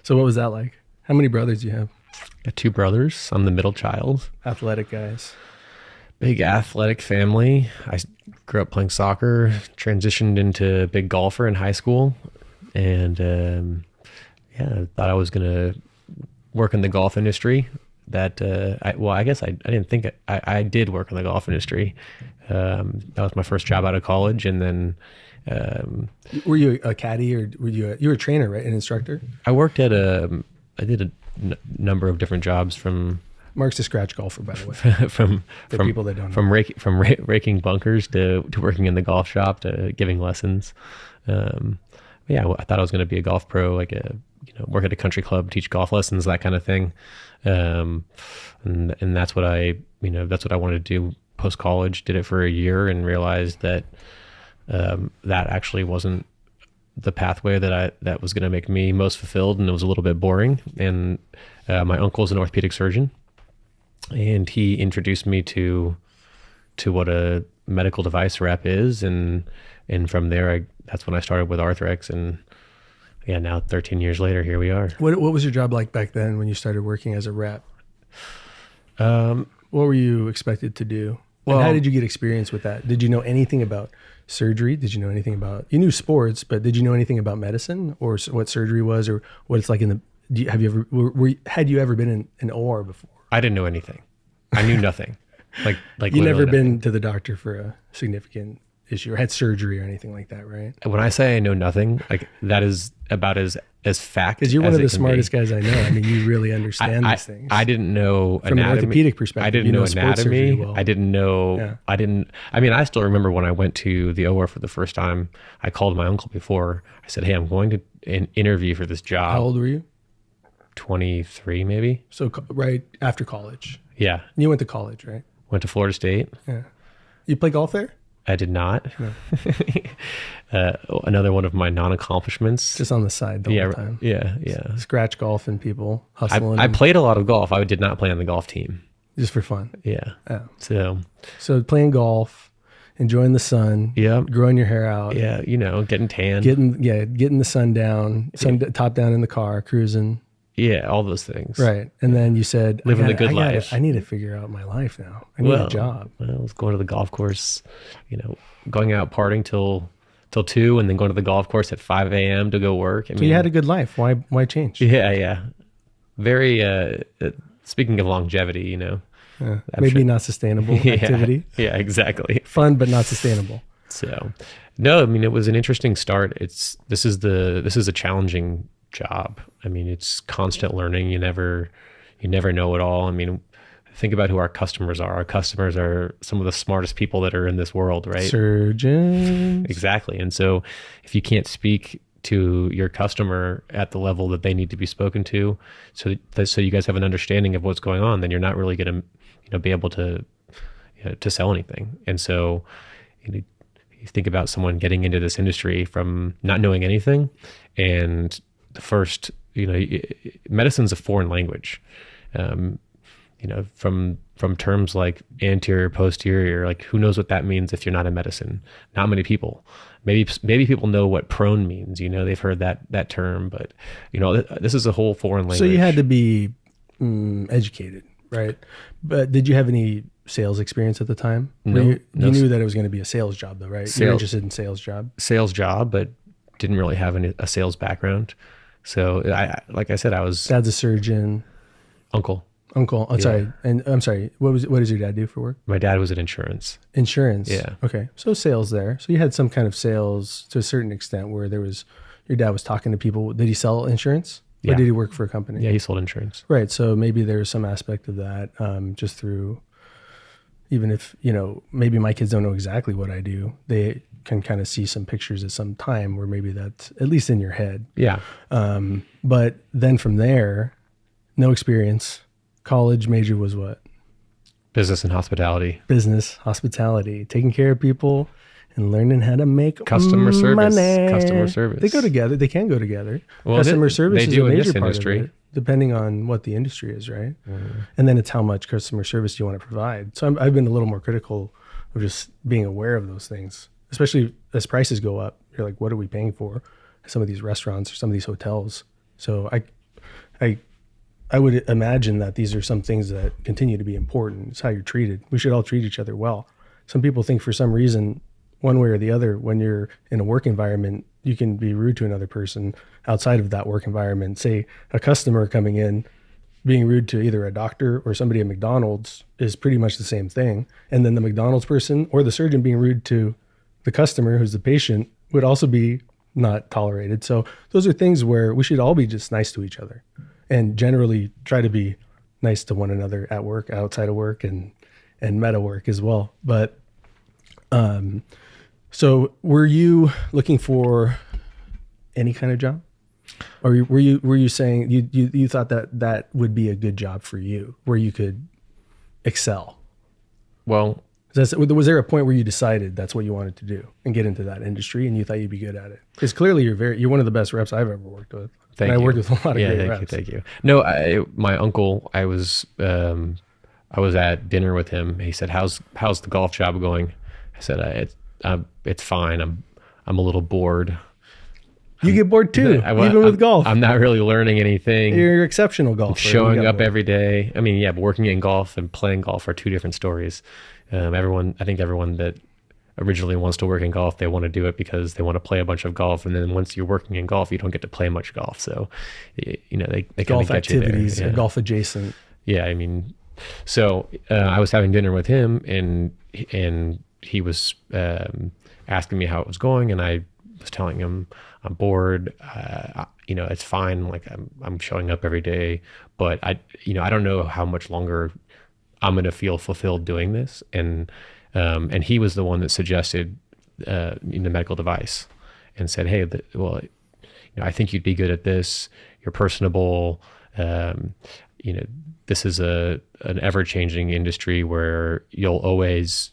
So what was that like? How many brothers do you have? Got 2 brothers. I'm the middle child. Athletic guys. Big athletic family. I grew up playing soccer, transitioned into a big golfer in high school, and I thought I was gonna work in the golf industry. I guess I didn't think I did work in the golf industry. That was my first job out of college, and then were you a caddy or were you were a trainer, right? An instructor? I worked at I did a number of different jobs from. Mark's a scratch golfer, by the way. from people that don't know. From raking bunkers to working in the golf shop to giving lessons. I thought I was going to be a golf pro, like work at a country club, teach golf lessons, that kind of thing. And that's what that's what I wanted to do post college. Did it for a year and realized that that actually wasn't the pathway that was going to make me most fulfilled, and it was a little bit boring. And my uncle's an orthopedic surgeon, and he introduced me to what a medical device rep is, and from there that's when I started with Arthrex, and now 13 years later, here we are. What was your job like back then when you started working as a rep? What were you expected to do? Well, and how did you get experience with that? Did you know anything about surgery? Did you know anything about, you knew sports, but did you know anything about medicine or what surgery was or what it's like in the, had you ever been in an OR before? I didn't know anything. I knew nothing. Like you never been to the doctor for a significant issue or had surgery or anything like that, right? When I say I know nothing, like that is about as fact. Because you're one as of it the can be. smartest guys I know. I mean, you really understand these things. I didn't know From anatomy. an orthopedic perspective, I didn't you know know sports surgery anatomy. well. I didn't know. Yeah. I mean, I still remember when I went to the OR for the first time. I called my uncle before. I said, "Hey, I'm going to an interview for this job." How old were you? 23, maybe. So right after college. Yeah, You went to college, right? went to Florida State. Yeah. You play golf there? I did not. Another one of my non-accomplishments. Just on the side the whole time. Yeah. Scratch golfing people, hustling. I played a lot of golf. I did not play on the golf team. just for fun. Yeah. Yeah. So playing golf, enjoying the sun. Yeah. Growing your hair out. yeah, getting tan. Getting the sun down, top down in the car, cruising. Yeah, all those things. Right. And then you said, Living the good life. I need to figure out my life now. I need a job. Well, I was going to the golf course, going out partying till 2 and then going to the golf course at 5 a.m. to go work. So you had a good life. Why change? Yeah. Very, speaking of longevity, Maybe not sustainable activity. Yeah, exactly. Fun, but not sustainable. So, no, I mean, it was an interesting start. This is a challenging job. I mean, it's constant learning. You never know it all. I mean, think about who our customers are. Our customers are some of the smartest people that are in this world, right? Surgeons. Exactly. And so if you can't speak to your customer at the level that they need to be spoken to, so you guys have an understanding of what's going on, then you're not really going to be able to sell anything. And so you think about someone getting into this industry from not knowing anything, and the first, medicine's a foreign language. From terms like anterior, posterior, like who knows what that means if you're not in medicine? Not many people. Maybe people know what prone means. They've heard that term, but this is a whole foreign language. So you had to be educated, right? But did you have any sales experience at the time? No. You knew that it was going to be a sales job, though, right? You're interested in sales job, but didn't really have a sales background. So like I said, I was dad's a surgeon. Uncle. Oh, Yeah. sorry. And I'm sorry. What does your dad do for work? My dad was in insurance. Insurance. Yeah. Okay. So sales there. So you had some kind of sales to a certain extent where your dad was talking to people. Did he sell insurance? Yeah. Or did he work for a company? Yeah, he sold insurance. Right. So maybe there's some aspect of that, just through, even if, maybe my kids don't know exactly what I do, they can kind of see some pictures at some time where maybe that's at least in your head. Yeah. But then from there, no experience. College major was what? Business and hospitality. Business, hospitality, taking care of people and learning how to make Customer service. money. Customer service. They go together. They can go together. Well, Customer service they is do a in major this part industry. of it, depending on what the industry is, right? And then it's how much customer service you want to provide. So I've been a little more critical of just being aware of those things, especially as prices go up. You're like, what are we paying for some of these restaurants or some of these hotels? So I would imagine that these are some things that continue to be important. It's how you're treated. We should all treat each other well. Some people think for some reason, one way or the other, when you're in a work environment, you can be rude to another person outside of that work environment. Say a customer coming in, being rude to either a doctor or somebody at McDonald's is pretty much the same thing. And then the McDonald's person or the surgeon being rude to the customer, who's the patient, would also be not tolerated. So those are things where we should all be just nice to each other and generally try to be nice to one another at work, outside of work, and meta work as well. But so were you looking for any kind of job? Or were you saying you thought that would be a good job for you, where you could excel? Well, Was there a point where you decided that's what you wanted to do and get into that industry, and you thought you'd be good at it? Because clearly you're one of the best reps I've ever worked with. Thank and you. I worked with a lot of great reps. Thank you. No, my uncle, I was at dinner with him. He said, "How's the golf job going?" I said, "It's fine. I'm a little bored." You get bored too, even with golf. I'm not really learning anything. You're exceptional golfer. Showing up every day. I mean, yeah, but working in golf and playing golf are two different stories. I think everyone that originally wants to work in golf, they want to do it because they want to play a bunch of golf. And then once you're working in golf, you don't get to play much golf. So, they golf kind of get activities, you there. Yeah. golf adjacent. Yeah, I mean, so I was having dinner with him, and he was asking me how it was going, and I was telling him I'm bored. It's fine. Like I'm showing up every day, but I don't know how much longer I'm going to feel fulfilled doing this. And he was the one that suggested the medical device and said, hey, I think you'd be good at this. You're personable. This is an ever-changing industry where you'll always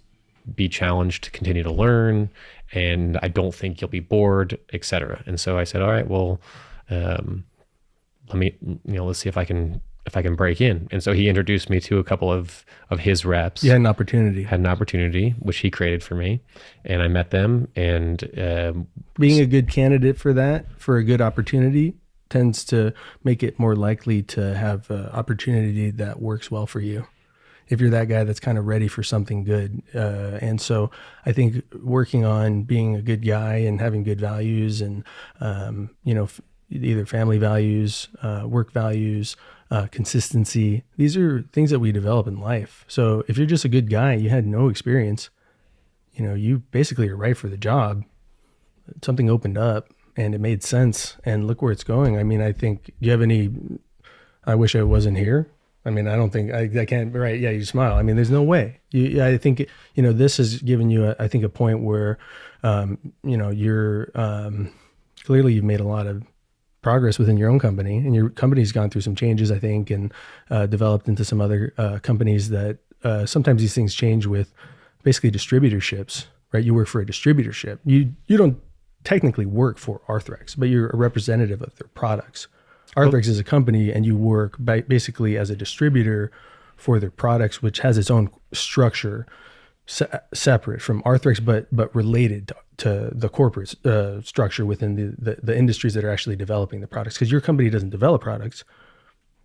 be challenged to continue to learn, and I don't think you'll be bored, et cetera. And so I said, all right, well, let's see if I can break in. And so he introduced me to a couple of his reps. You had an opportunity. Had an opportunity, which he created for me, and I met them. And being a good candidate for that, for a good opportunity, tends to make it more likely to have an opportunity that works well for you, if you're that guy that's kind of ready for something good. And so I think working on being a good guy and having good values and, either family values, work values, consistency, these are things that we develop in life. So if you're just a good guy, you had no experience, you basically are right for the job. Something opened up and it made sense, and look where it's going. I mean, I think, do you have any, I wish I wasn't here? I mean, I don't think I can't, right? Yeah. You smile. I mean, there's no way. I think, this has given you, I think, a point where, you're, clearly you've made a lot of progress within your own company, and your company's gone through some changes, I think, and developed into some other companies that sometimes these things change with basically distributorships, right? You work for a distributorship. You don't technically work for Arthrex, but you're a representative of their products. Arthrex is a company, and you work basically as a distributor for their products, which has its own structure separate from Arthrex, but related to the corporate structure within the industries that are actually developing the products. Because your company doesn't develop products,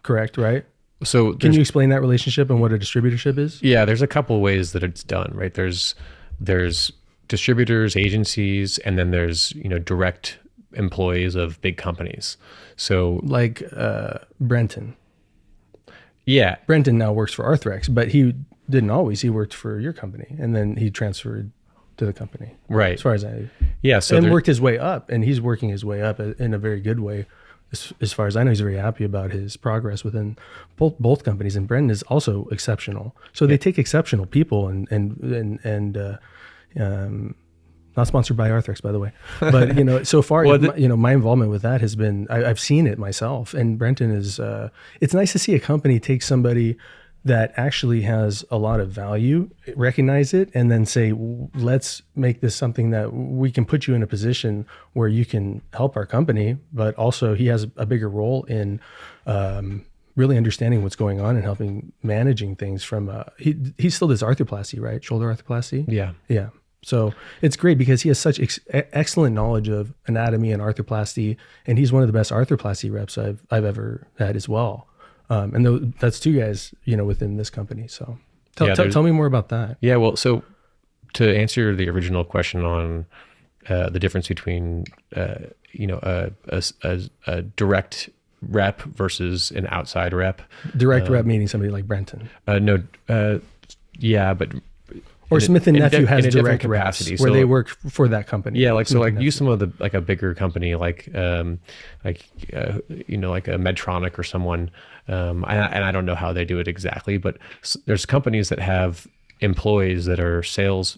correct? Right? So can you explain that relationship and what a distributorship is? Yeah, there's a couple of ways that it's done, right? There's distributors, agencies, and then there's direct employees of big companies. So like Brenton. Yeah. Brenton now works for Arthrex, but he didn't always. He worked for your company, and then he transferred to the company. Right. As far as I... Yeah. So and worked his way up, and he's working his way up in a very good way. As far as I know, he's very happy about his progress within both companies, and Brenton is also exceptional. So they take exceptional people and not sponsored by Arthrex, by the way, but so far, my involvement with that has been, I've seen it myself, and Brenton is, it's nice to see a company take somebody that actually has a lot of value, recognize it, and then say, let's make this something that we can put you in a position where you can help our company, but also he has a bigger role in, really understanding what's going on and helping managing things from, he still does arthroplasty, right? Shoulder arthroplasty. Yeah. Yeah. So it's great because he has such excellent knowledge of anatomy and arthroplasty, and he's one of the best arthroplasty reps I've ever had as well. And that's two guys, within this company. So tell me more about that. Yeah. Well, so to answer the original question on the difference between a direct rep versus an outside rep. Direct rep meaning somebody like Brenton. No. Yeah, but. Or Smith and Nephew has direct reps where they work for that company. Yeah, use some of the a bigger company like a Medtronic or someone, and I don't know how they do it exactly, but there's companies that have employees that are sales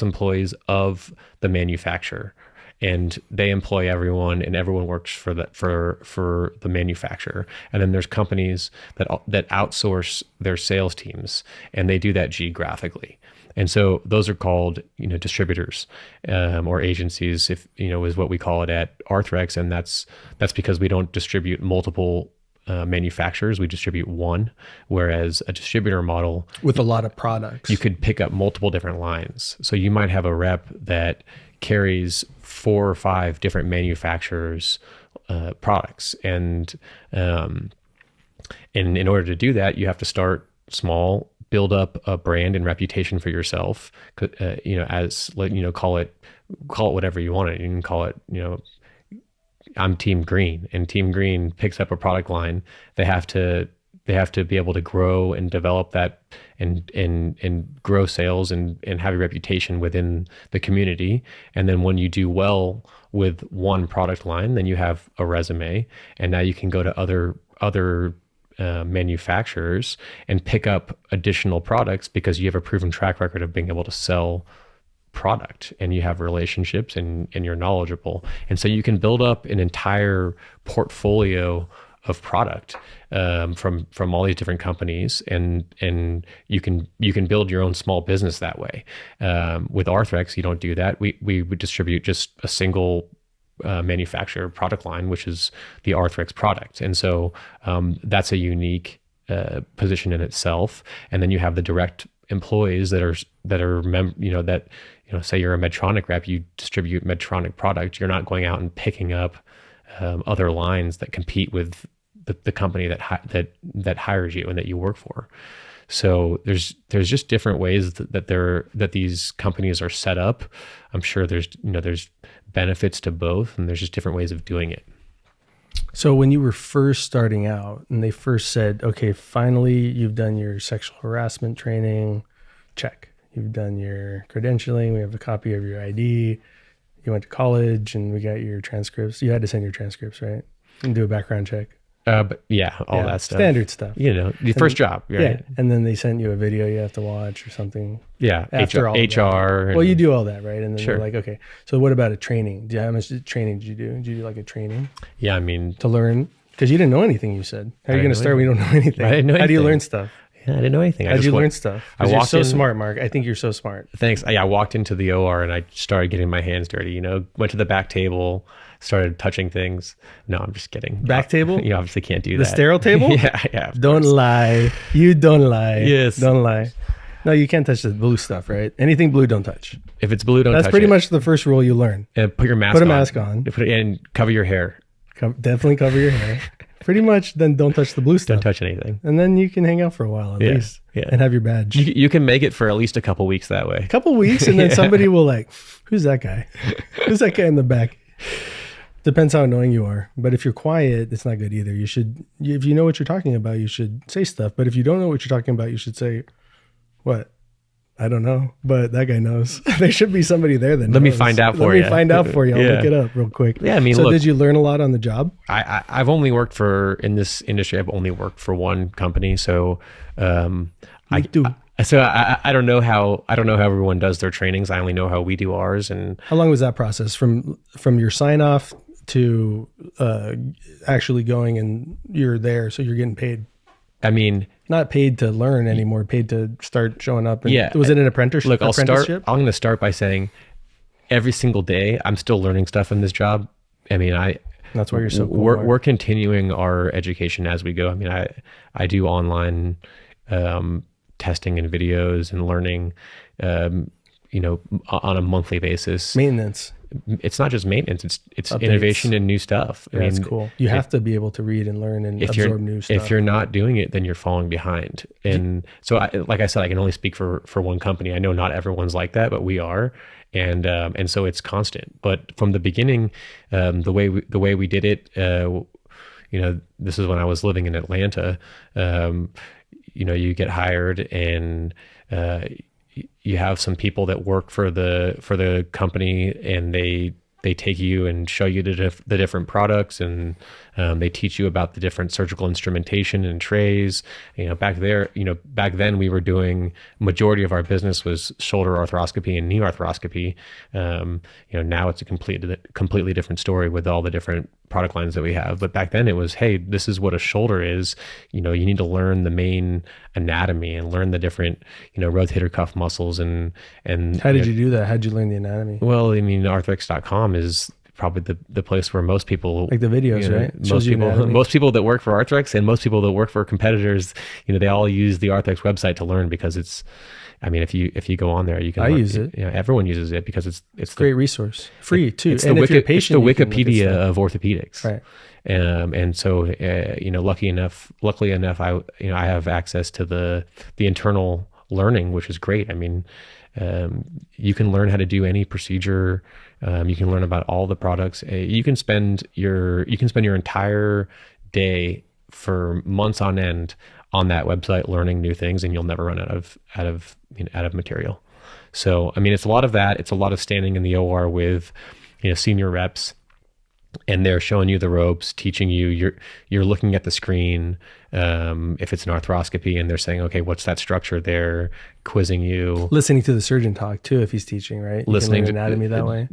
employees of the manufacturer, and they employ everyone, and everyone works for the manufacturer. And then there's companies that outsource their sales teams, and they do that geographically. And so those are called, distributors or agencies, is what we call it at Arthrex. And that's because we don't distribute multiple manufacturers. We distribute one, whereas a distributor model with a lot of products, you could pick up multiple different lines. So you might have a rep that carries 4 or 5 different manufacturers' products, and in order to do that, you have to start small, build up a brand and reputation for yourself. Call it whatever you want. You can call it, I'm Team Green, and Team Green picks up a product line. They have to they have to be able to grow and develop that and grow sales and have a reputation within the community. And then when you do well with one product line, then you have a resume, and now you can go to other manufacturers and pick up additional products because you have a proven track record of being able to sell product, and you have relationships, and you're knowledgeable. And so you can build up an entire portfolio of product from all these different companies, and you can build your own small business that way. With Arthrex, you don't do that. We would distribute just a single manufacturer product line, which is the Arthrex product. And so that's a unique position in itself. And then you have the direct employees that are say you're a Medtronic rep, you distribute Medtronic product. You're not going out and picking up other lines that compete with the company that hires you and that you work for. So there's just different ways that these companies are set up. I'm sure there's benefits to both, and there's just different ways of doing it. So when you were first starting out and they first said, okay, finally you've done your sexual harassment training, check. You've done your credentialing, we have a copy of your ID, you went to college and we got your transcripts. You had to send your transcripts, right? And do a background check. But all that stuff. Standard stuff. The first job, right? Yeah. And then they sent you a video you have to watch or something. Yeah. After HR. Well, you do all that, right? And then Sure. they're like, okay, so what about a training? How much training did you do? Did you do like a training Yeah, I mean, to learn? Because you didn't know anything, you said. How are you going to start when you don't know anything? I didn't know How do you anything. learn stuff? yeah, I didn't know anything. How did you learn stuff? I You're walked so in- smart, Mark. I think you're so smart. Thanks. I walked into the OR and I started getting my hands dirty, went to the back table, started touching things. No, I'm just kidding. Back table? You obviously can't do The that. sterile table? Yeah. of Don't course. lie. You don't lie. Yes. Don't lie. No, you can't touch the blue stuff, right? Anything blue, don't touch. If it's blue, don't That's touch pretty it. much the first rule you learn. And put your mask Put on. a mask on. Put it and cover your hair. Definitely cover your hair. Pretty much, then don't touch the blue stuff. Don't touch anything. And then you can hang out for a while at Yeah, least yeah. and have your badge. You can make it for at least a couple weeks that way. A couple weeks, and then Yeah. somebody will like, who's that guy? Who's that guy in the back? Depends how annoying you are. But if you're quiet, it's not good either. You should, if you know what you're talking about, you should say stuff. But if you don't know what you're talking about, you should say, what? I don't know, but that guy knows. There should be somebody there that knows. Let me find out for you. Let me find out for you. I'll Yeah. look it up real quick. Yeah, I mean, so look- did you learn a lot on the job? I've only worked in this industry. I've only worked for one company. So, I don't know how everyone does their trainings. I only know how we do ours. And How long was that process from your sign off to actually going and you're there, so you're getting paid? I mean, Not paid to learn anymore, paid to start showing up. And, Yeah. Was it an apprenticeship? look, I'm apprenticeship? going to start by saying every single day I'm still learning stuff in this job. I mean, That's why you're so cool. we're Mark. continuing our education as we go. I mean, I do online testing and videos and learning, on a monthly basis. Maintenance. It's not just maintenance; it's Updates. innovation and new stuff. I That's mean, cool. You have to be able to read and learn and absorb new stuff. if you're not doing it, then you're falling behind. And so, like I said, I can only speak for one company. I know not everyone's like that, but we are. And so it's constant. But from the beginning, the way we did it, this is when I was living in Atlanta. You get hired and you have some people that work for the company, and they take you and show you the different products, and they teach you about the different surgical instrumentation and trays. Back then we were doing, majority of our business was shoulder arthroscopy and knee arthroscopy. Now it's a completely different story with all the different product lines that we have. But back then it was, hey, this is what a shoulder is. You need to learn the main anatomy and learn the different, rotator cuff muscles and How did you do that? How did you learn the anatomy? Well, I mean, Arthrex.com is probably the place where most people, Like the videos, right? Shows you anatomy. Most people that work for Arthrex and most people that work for competitors, they all use the Arthrex website to learn, because it's, I mean, if you go on there, you can. I use it. Everyone uses it because it's Great reresource. Free too. It's And the, if you're it's the patient, you can look at Wikipedia stuff. of orthopedics. Right. And so, luckily enough, I have access to the internal learning, which is great. I mean, you can learn how to do any procedure. You can learn about all the products. You can spend your entire day for months on end on that website learning new things, and you'll never run out of material. So I mean, it's a lot of that. It's a lot of standing in the OR with senior reps, and they're showing you the ropes, teaching you. You're looking at the screen. If it's an arthroscopy, and they're saying, okay, what's that structure there? Quizzing you, listening to the surgeon talk too, if he's teaching, right? You listening can learn anatomy that way.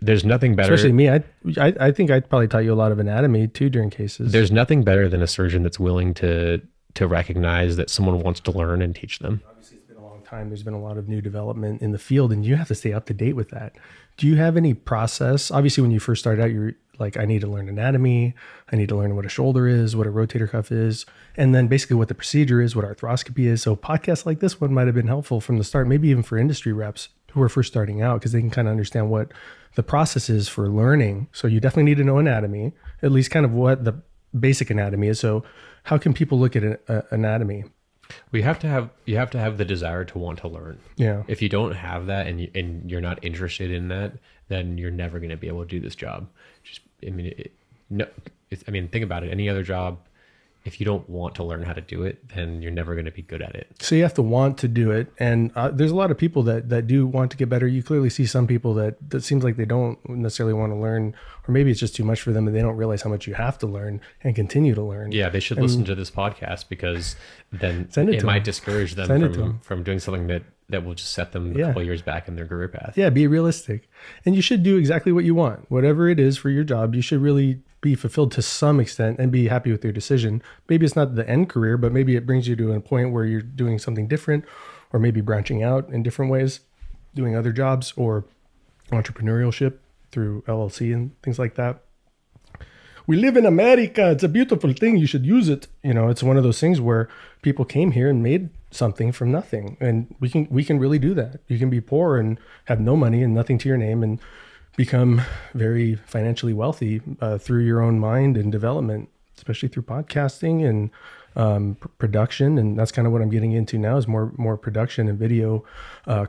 There's nothing better. Especially me, I think I probably taught you a lot of anatomy too during cases. There's nothing better than a surgeon that's willing to recognize that someone wants to learn and teach them. Obviously, it's been a long time. There's been a lot of new development in the field, and you have to stay up to date with that. Do you have any process? Obviously, when you first started out, you're like, I need to learn anatomy. I need to learn what a shoulder is, what a rotator cuff is, and then basically what the procedure is, what arthroscopy is. So podcasts like this one might have been helpful from the start, maybe even for industry reps who are first starting out, because they can kind of understand what the process is for learning. So you definitely need to know anatomy, at least kind of what the basic anatomy is. So how can people look at anatomy? You have to have the desire to want to learn. Yeah. If you don't have that, and you're not interested in that, then you're never going to be able to do this job. Think about it. Any other job, if you don't want to learn how to do it, then you're never going to be good at it. So you have to want to do it. And there's a lot of people that do want to get better. You clearly see some people that seems like they don't necessarily want to learn, or maybe it's just too much for them and they don't realize how much you have to learn and continue to learn. Yeah, they should listen to this podcast, because then it might discourage them from doing something that will just set them a couple years back in their career path. Yeah, be realistic. And you should do exactly what you want. Whatever it is for your job, you should really be fulfilled to some extent and be happy with your decision. Maybe it's not the end career, but maybe it brings you to a point where you're doing something different, or maybe branching out in different ways, doing other jobs, or entrepreneurship through LLC and things like that. We live in America. It's a beautiful thing. You should use it. It's one of those things where people came here and made something from nothing. And we can really do that. You can be poor and have no money and nothing to your name, and become very financially wealthy through your own mind and development, especially through podcasting and production. And that's kind of what I'm getting into now, is more production and video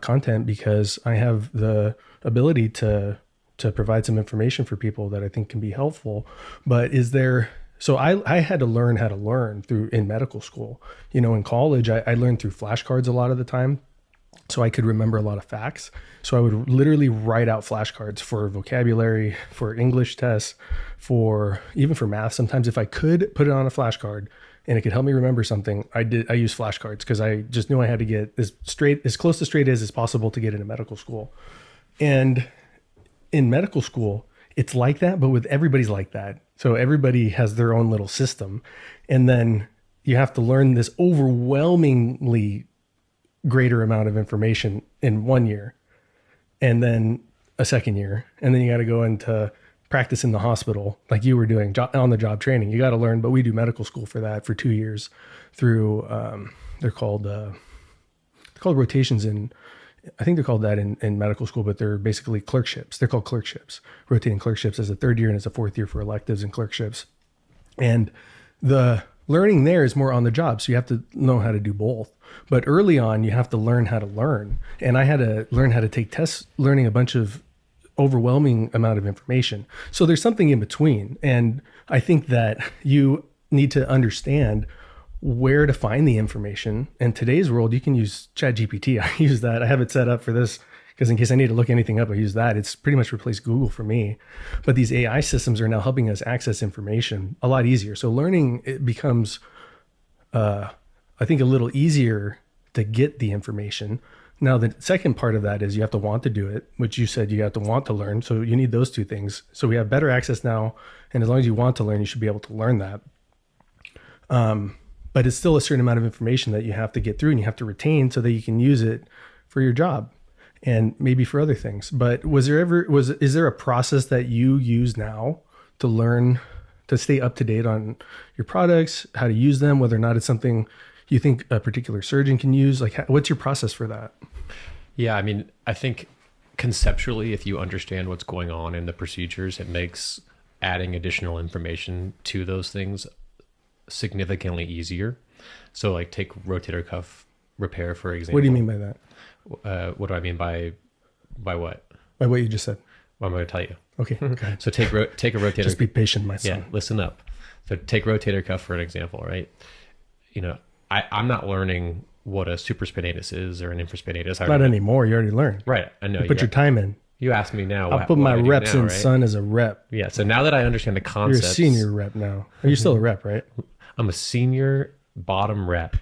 content, because I have the ability to provide some information for people that I think can be helpful. But so I had to learn how to learn in medical school. In college, I learned through flashcards a lot of the time, so I could remember a lot of facts. So I would literally write out flashcards for vocabulary, for English tests, even for math. Sometimes if I could put it on a flashcard and it could help me remember something, I used flashcards, because I just knew I had to get as close to straight as possible to get into medical school. And in medical school, it's like that, but with everybody's like that. So everybody has their own little system. And then you have to learn this overwhelmingly greater amount of information in 1 year, and then a second year. And then you got to go into practice in the hospital, like you were doing on the job training. You got to learn, but we do medical school for that for 2 years through, they're called rotations I think they're called that in medical school, but they're basically clerkships. They're called clerkships, rotating clerkships as a third year and as a fourth year for electives and clerkships. And the learning there is more on the job. So you have to know how to do both. But early on, you have to learn how to learn. And I had to learn how to take tests, learning a bunch of overwhelming amount of information. So there's something in between. And I think that you need to understand where to find the information. In today's world, you can use ChatGPT. I use that. I have it set up for this because in case I need to look anything up, I use that. It's pretty much replaced Google for me. But these AI systems are now helping us access information a lot easier. So learning, it becomes, I think, a little easier to get the information. Now, the second part of that is you have to want to do it, which you said you have to want to learn. So you need those two things. So we have better access now. And as long as you want to learn, you should be able to learn that. But it's still a certain amount of information that you have to get through and you have to retain so that you can use it for your job and maybe for other things. But is there a process that you use now to learn, to stay up to date on your products, how to use them, whether or not it's something you think a particular surgeon can use? Like, what's your process for that? Yeah, I mean, I think conceptually, if you understand what's going on in the procedures, it makes adding additional information to those things significantly easier. So like take rotator cuff repair, for example. What do you mean by that? What do I mean by what? By what you just said. Well, I'm going to tell you. Okay. So take a rotator. Just be patient, my son. Yeah, listen up. So take rotator cuff for an example, right? You know, I'm not learning what a supraspinatus is or an infraspinatus. Not anymore. You already learned. Right. I know. You put your time in. You ask me now. I'll put my reps in, right? Son, as a rep. Yeah. So now that I understand the concepts. You're a senior rep now. You're still a rep, right? I'm a senior bottom rep.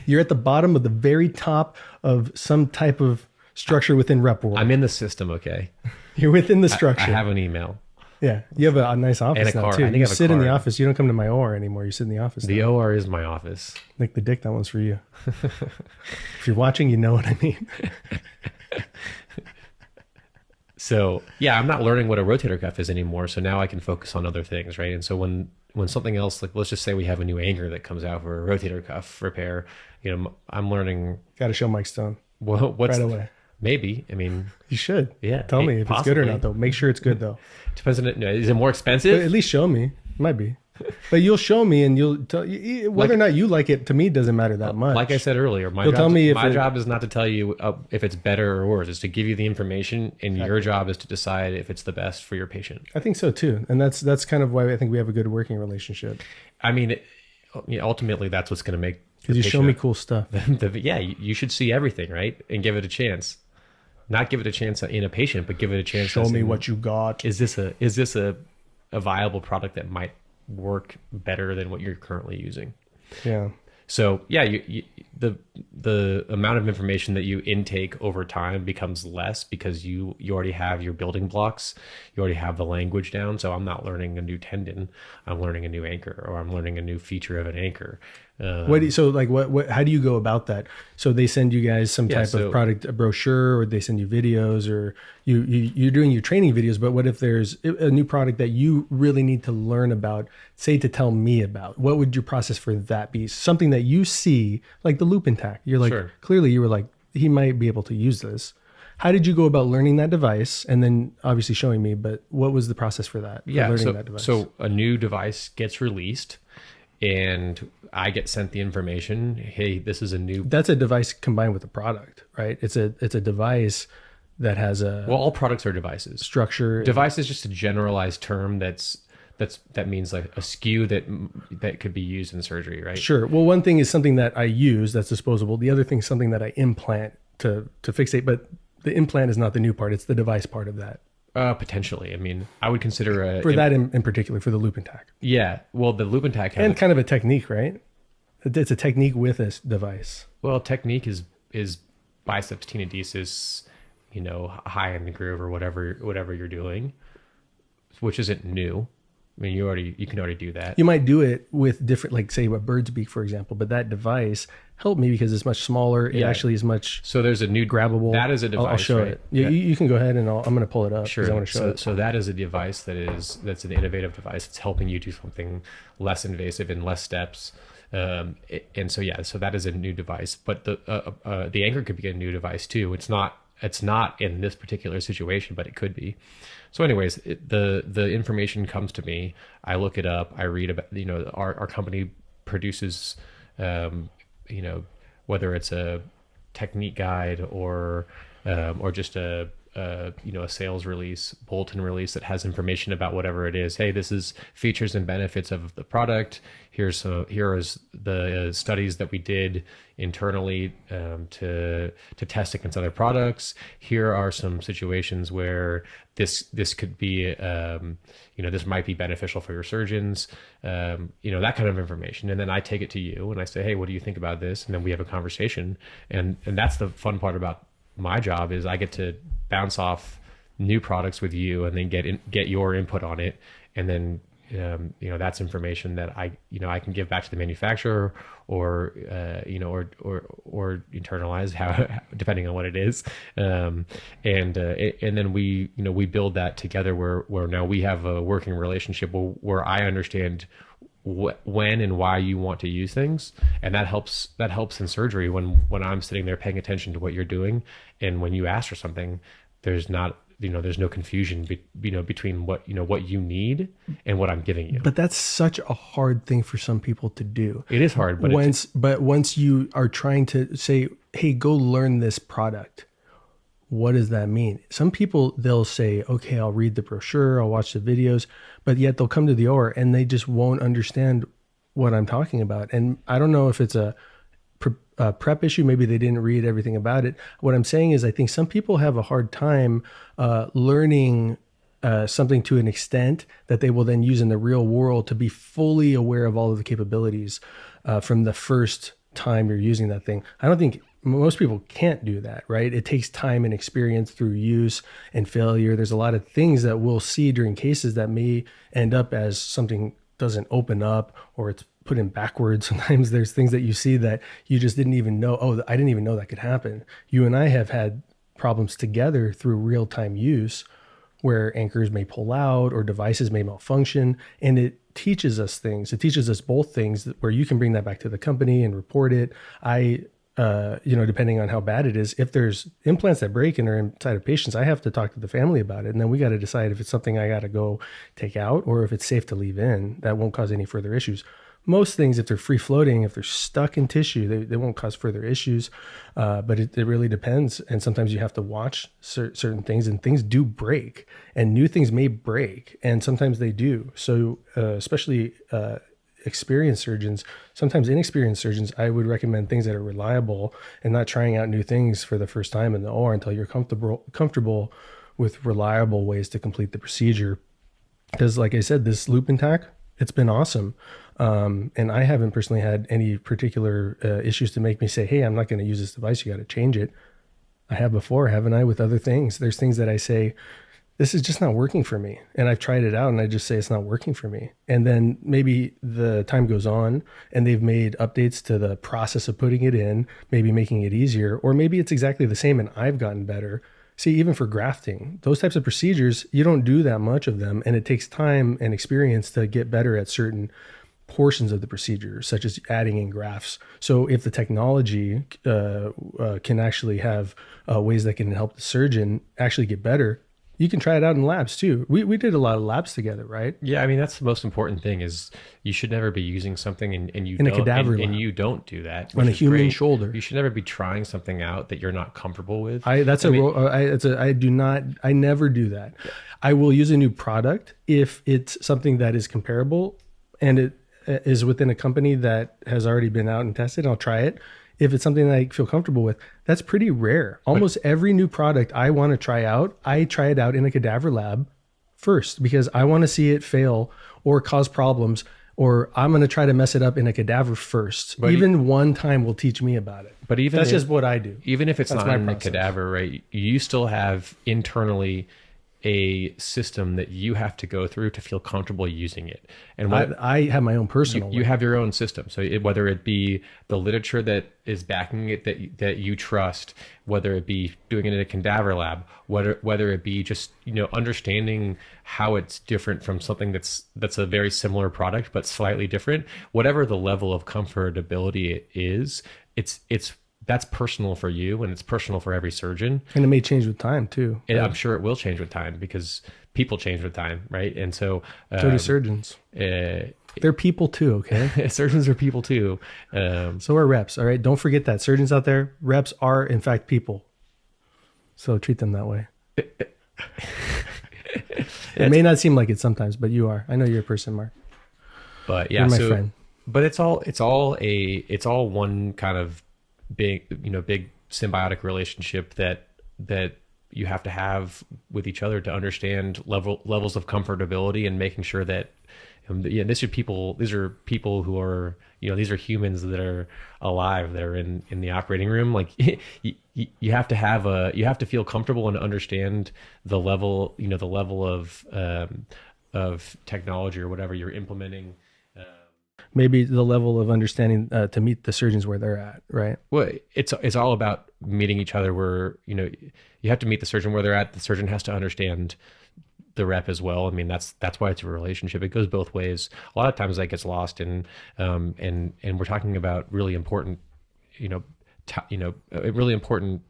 You're at the bottom of the very top of some type of structure within rep world. I'm in the system, okay? You're within the structure. I have an email. Yeah. You have a nice office And a now, car. too. I think I You have a sit in the car. office. You don't come to my OR anymore. You sit in the office The now. OR is my office. Like the dick, that one's for you. If you're watching, you know what I mean. So yeah, I'm not learning what a rotator cuff is anymore. So now I can focus on other things, right? And so when something else, like let's just say we have a new anchor that comes out for a rotator cuff repair, you know, I'm learning. Got to show Mike Stone. Well, what's right away. Maybe. I mean, You should. Yeah, Tell me if it's good or possibly. not, though. Make sure it's good, though. depends on it. Is it more But expensive? at least show me. It might be. But you'll show me, and you'll tell whether or not you like it. To me, doesn't matter that much. Like I said earlier, my You'll job, tell me if my it- job is not to tell you if it's better or worse. It's to give you the information, and your job is to decide if it's the best for your patient. I think so too, and that's kind of why I think we have a good working relationship. I mean, ultimately, that's what's going to make. Because you show me cool stuff. Yeah, you should see everything, right, and give it a chance. Not give it a chance in a patient, but give it a chance. Show me what you got. Is this a viable product that might work better than what you're currently using? Yeah. So yeah, the amount of information that you intake over time becomes less because you already have your building blocks, you already have the language down. So I'm not learning a new tendon, I'm learning a new anchor, or I'm learning a new feature of an anchor. What how do you go about that? So they send you guys some type of product, a brochure, or they send you videos, or you're doing your training videos. But what if there's a new product that you really need to learn about, say to tell me about? What would your process for that be? Something that you see, like the loop intact. You're like, Sure. Clearly you were like, he might be able to use this. How did you go about learning that device? And then obviously showing me, but what was the process for that? Yeah, learning that device? so a new device gets released, and I get sent the information. Hey, this is a new. That's a device combined with a product, right? It's a device that has a Well, all products are devices. structure. Device is just a generalized term that means like a SKU that could be used in surgery, right? Sure. Well, one thing is something that I use that's disposable. The other thing is something that I implant to fixate. But the implant is not the new part. It's the device part of that. Potentially. I mean, I would consider For that in particular, for the loop intact. Yeah. Well, the loop intact has And kind of a technique, right? It's a technique with this device. well, technique is biceps tenodesis, you know, high in the groove or whatever you're doing, which isn't new. I mean, you can already do that. You might do it with different, like say a bird's beak, for example, but that device helped me because it's much smaller. It Yeah. actually is much So there's a new grabbable. That is a device. I'll show right? it. You can go ahead and I'm going to pull it up because Sure. I want to show it. So that is a device that's an innovative device. It's helping you do something less invasive in less steps. So that is a new device. But the anchor could be a new device too. It's not in this particular situation, but it could be. So anyways, the information comes to me. I look it up. I read about, you know, our company produces, you know, whether it's a technique guide or just a sales release, bulletin release that has information about whatever it is. Hey, this is features and benefits of the product. Here is the studies that we did internally to test against other products. Here are some situations where this could be, this might be beneficial for your surgeons. That kind of information. And then I take it to you and I say, hey, what do you think about this? And then we have a conversation. And that's the fun part about my job is I get to bounce off new products with you and then get your input on it. And then, that's information that I can give back to the manufacturer or internalize how, depending on what it is. And then we build that together where now we have a working relationship where I understand when and why you want to use things, and that helps in surgery when I'm sitting there paying attention to what you're doing, and when you ask for something, there's no confusion between what you need and what I'm giving you. But that's such a hard thing for some people to do. It is hard, but once you are trying to say, hey, go learn this product, what does that mean? Some people, they'll say, okay, I'll read the brochure, I'll watch the videos, but yet they'll come to the OR and they just won't understand what I'm talking about. And I don't know if it's a prep issue. Maybe they didn't read everything about it. What I'm saying is I think some people have a hard time learning something to an extent that they will then use in the real world to be fully aware of all of the capabilities from the first time you're using that thing. I don't think most people can't do that, right? It takes time and experience through use and failure. There's a lot of things that we'll see during cases that may end up as something doesn't open up or it's put in backwards. Sometimes there's things that you see that you just didn't even know. Oh, I didn't even know that could happen. You and I have had problems together through real-time use where anchors may pull out or devices may malfunction. And it teaches us things. It teaches us both things where you can bring that back to the company and report it. Depending on how bad it is, if there's implants that break and are inside of patients, I have to talk to the family about it. And then we got to decide if it's something I got to go take out or if it's safe to leave in that won't cause any further issues. Most things, if they're free floating, if they're stuck in tissue, they won't cause further issues. But it really depends. And sometimes you have to watch certain things, and things do break, and new things may break, and sometimes they do. So especially experienced surgeons, sometimes inexperienced surgeons, I would recommend things that are reliable and not trying out new things for the first time in the OR until you're comfortable with reliable ways to complete the procedure. Because like I said, this loop and tack, it's been awesome. And I haven't personally had any particular issues to make me say, hey, I'm not going to use this device. You got to change it. I have before, haven't I, with other things? There's things that I say, this is just not working for me. And I've tried it out and I just say it's not working for me. And then maybe the time goes on and they've made updates to the process of putting it in, maybe making it easier, or maybe it's exactly the same and I've gotten better. See, even for grafting, those types of procedures, you don't do that much of them. And it takes time and experience to get better at certain portions of the procedure, such as adding in grafts. So if the technology can actually have ways that can help the surgeon actually get better, you can try it out in labs too. We did a lot of labs together, right? Yeah, I mean, that's the most important thing is you should never be using something and you in don't, a cadaver and lab. you don't do that. On a human great. shoulder. You should never be trying something out that you're not comfortable with. I never do that. I will use a new product if it's something that is comparable and it is within a company that has already been out and tested. I'll try it. If it's something that I feel comfortable with, that's pretty rare. Almost every new product I want to try out, I try it out in a cadaver lab first because I want to see it fail or cause problems, or I'm going to try to mess it up in a cadaver first. But even one time will teach me about it. But even that's just what I do. Even if it's that's not in a cadaver, right? You still have internally a system that you have to go through to feel comfortable using it. And I have my own personal you have your own system. So whether it be the literature that is backing it that you trust, whether it be doing it in a cadaver lab, whether it be just understanding how it's different from something that's a very similar product but slightly different, whatever the level of comfortability it is, that's personal for you and it's personal for every surgeon. And it may change with time too. And I'm sure it will change with time because people change with time, right? And so do surgeons. They're people too, okay? Surgeons are people too. So are reps, all right? Don't forget that. Surgeons out there, reps are in fact people. So treat them that way. It may not seem like it sometimes, but you are. I know you're a person, Mark. But yeah, you're my friend. But it's all one kind of big symbiotic relationship that you have to have with each other to understand levels of comfortability and making sure that these are people who are these are humans that are alive, that are in the operating room. Like you have to feel comfortable and understand the level of technology or whatever you're implementing. Maybe the level of understanding to meet the surgeons where they're at, right? Well, it's all about meeting each other where, you have to meet the surgeon where they're at. The surgeon has to understand the rep as well. I mean, that's why it's a relationship. It goes both ways. A lot of times that gets lost and we're talking about really important, really important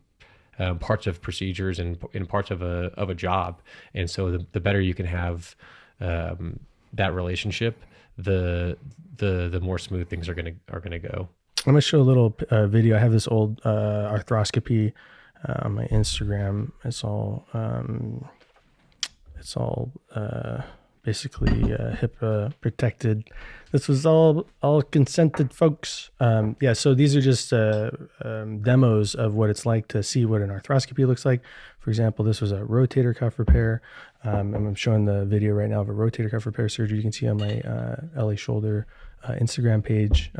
parts of procedures and in parts of a job. And so the better you can have that relationship, the more smooth things are gonna go. I'm gonna show a little video. I have this old arthroscopy on my Instagram. It's all basically HIPAA protected. This was all consented, folks. Yeah, so these are just demos of what it's like to see what an arthroscopy looks like. For example, this was a rotator cuff repair. And I'm showing the video right now of a rotator cuff repair surgery. You can see on my LA Shoulder Instagram page.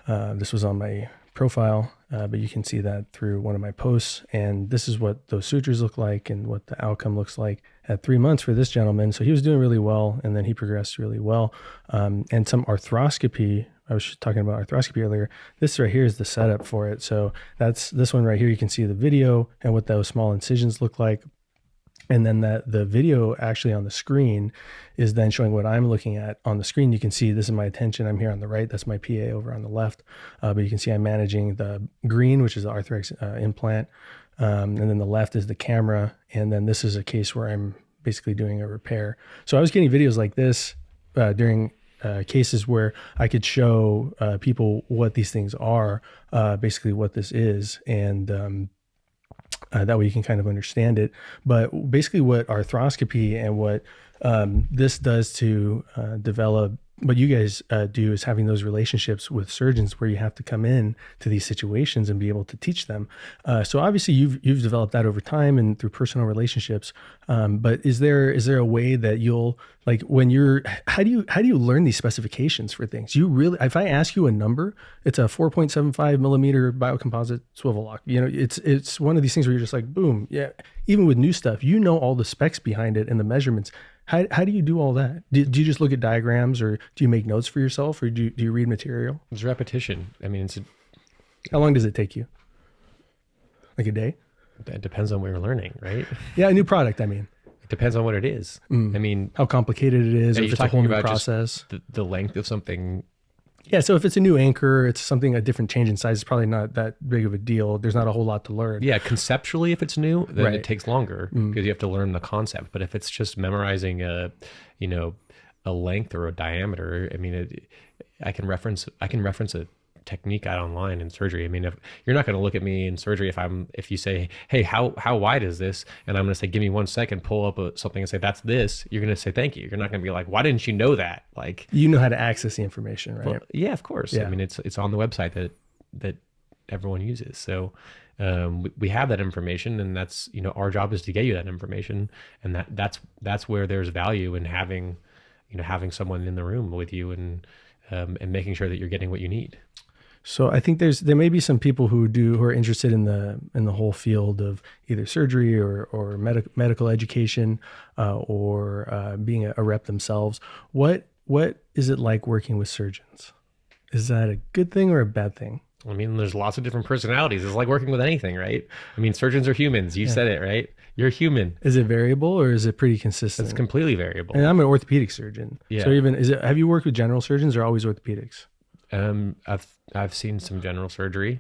This was on my profile, but you can see that through one of my posts. And this is what those sutures look like and what the outcome looks like at 3 months for this gentleman. So he was doing really well, and then he progressed really well. And some arthroscopy. I was talking about arthroscopy earlier. This right here is the setup for it. So that's this one right here. You can see the video and what those small incisions look like. And then the video actually on the screen is then showing what I'm looking at on the screen. You can see this is my attention. I'm here on the right. That's my PA over on the left. But you can see I'm managing the green, which is the Arthrex implant. And then the left is the camera. And then this is a case where I'm basically doing a repair. So I was getting videos like this during cases where I could show people what these things are, basically what this is. And that way you can kind of understand it. But basically what arthroscopy and what this does to develop, what you guys do is having those relationships with surgeons where you have to come in to these situations and be able to teach them. So obviously you've developed that over time and through personal relationships. But is there a way that you'll, like, when you're, how do you learn these specifications for things? You really, if I ask you a number, it's a 4.75 millimeter biocomposite swivel lock. You know, it's one of these things where you're just like, boom. Yeah. Even with new stuff, you know, all the specs behind it and the measurements. How do you do all that? Do you just look at diagrams, or do you make notes for yourself, or do you read material? It's repetition. I mean, How long does it take you? Like a day? It depends on what you're learning, right? Yeah, a new product, I mean. It depends on what it is. I mean, how complicated it is, are or you if it's a talking whole new about just process. the length of something? Yeah, so if it's a new anchor, it's something, a different change in size, it's probably not that big of a deal. There's not a whole lot to learn. Yeah, conceptually, if it's new, then Right. it takes longer because you have to learn the concept. But if it's just memorizing a length or a diameter, I mean, I can reference a technique out online in surgery. I mean, if you're not going to look at me in surgery if you say, hey, how wide is this, and I'm going to say, give me 1 second, pull up something and say, that's this, you're going to say thank you. You're not going to be like, why didn't you know that? Like, You know how to access the information, right? well, yeah, of course. Yeah. I mean, it's on the website that everyone uses. So we have that information, and that's, our job is to get you that information, and that's where there's value in having someone in the room with you and making sure that you're getting what you need. So I think there may be some people who are interested in the whole field of either surgery or medical education, or being a rep themselves. What is it like working with surgeons? Is that a good thing or a bad thing? I mean, there's lots of different personalities. It's like working with anything, right? I mean, surgeons are humans. You said it, right? You're human. Is it variable or is it pretty consistent? It's completely variable. And I'm an orthopedic surgeon. Yeah. So have you worked with general surgeons or always orthopedics? I've seen some general surgery,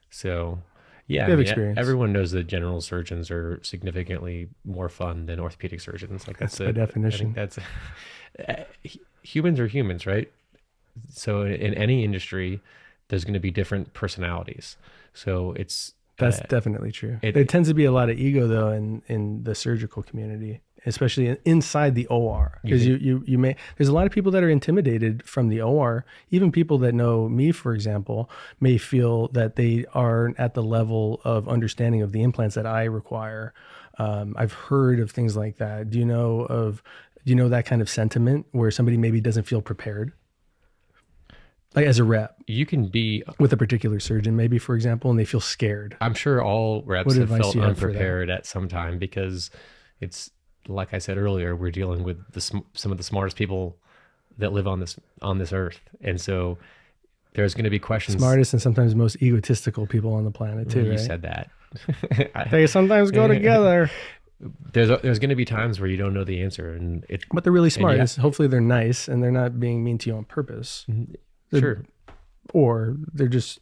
so yeah, You have experience. Everyone knows that general surgeons are significantly more fun than orthopedic surgeons. Like that's by definition. I think that's humans are humans, right? So in any industry, there's going to be different personalities. So That's definitely true. It There tends to be a lot of ego though in the surgical community, especially inside the OR, because you may, there's a lot of people that are intimidated from the OR. Even people that know me, for example, may feel that they aren't at the level of understanding of the implants that I require. I've heard of things like that. Do you know that kind of sentiment where somebody maybe doesn't feel prepared? Like as a rep, you can be with a particular surgeon, maybe, for example, and they feel scared. I'm sure all reps What have advice felt do you have for unprepared at some time, because it's, like I said earlier, we're dealing with some of the smartest people that live on this earth, and so there's going to be questions. Smartest and sometimes most egotistical people on the planet too. You right? said that. They sometimes go together, There's going to be times where you don't know the answer, and but they're really smart. yeah. Hopefully, they're nice and they're not being mean to you on purpose. Sure. Or they're just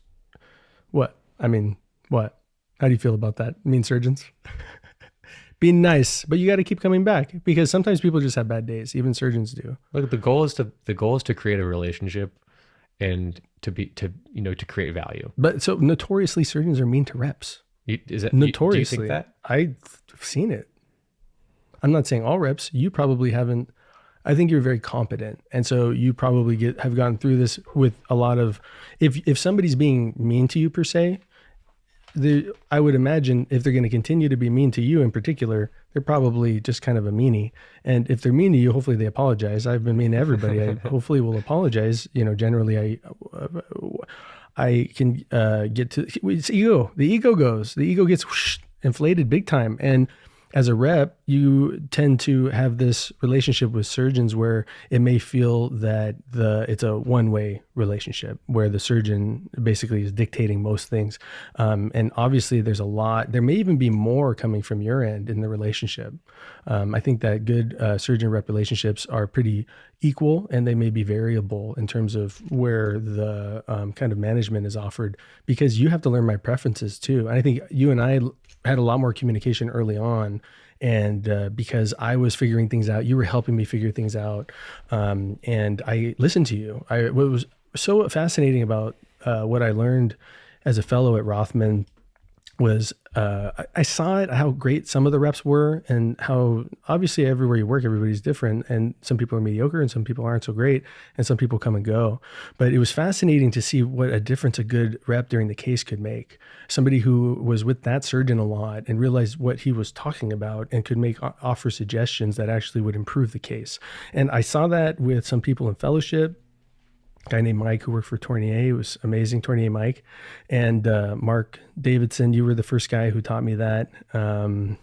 what? I mean, what? How do you feel about that? Mean surgeons? Being nice, but you got to keep coming back, because sometimes people just have bad days. Even surgeons do. Look, the goal is to create a relationship and to create value. But so notoriously, surgeons are mean to reps. Do you think that? I've seen it. I'm not saying all reps. You probably haven't. I think you're very competent, and so you probably have gone through this with a lot of. If somebody's being mean to you per se, I would imagine if they're going to continue to be mean to you in particular, they're probably just kind of a meanie. And if they're mean to you, hopefully they apologize. I've been mean to everybody. I hopefully will apologize. Generally I can get to it's ego. The ego gets inflated big time. And as a rep, you tend to have this relationship with surgeons where it may feel that it's a one-way relationship where the surgeon basically is dictating most things. And obviously there may even be more coming from your end in the relationship. I think that good surgeon rep relationships are pretty equal, and they may be variable in terms of where the kind of management is offered, because you have to learn my preferences too. And I think you and I had a lot more communication early on, and because I was figuring things out, you were helping me figure things out, and I listened to you. What was so fascinating about what I learned as a fellow at Rothman was I saw it, how great some of the reps were, and how obviously everywhere you work, everybody's different, and some people are mediocre and some people aren't so great, and some people come and go. But it was fascinating to see what a difference a good rep during the case could make. Somebody who was with that surgeon a lot and realized what he was talking about and could offer suggestions that actually would improve the case. And I saw that with some people in fellowship. Guy named Mike who worked for Tournier. It was amazing, Tournier Mike. And Mark Davidson, you were the first guy who taught me that when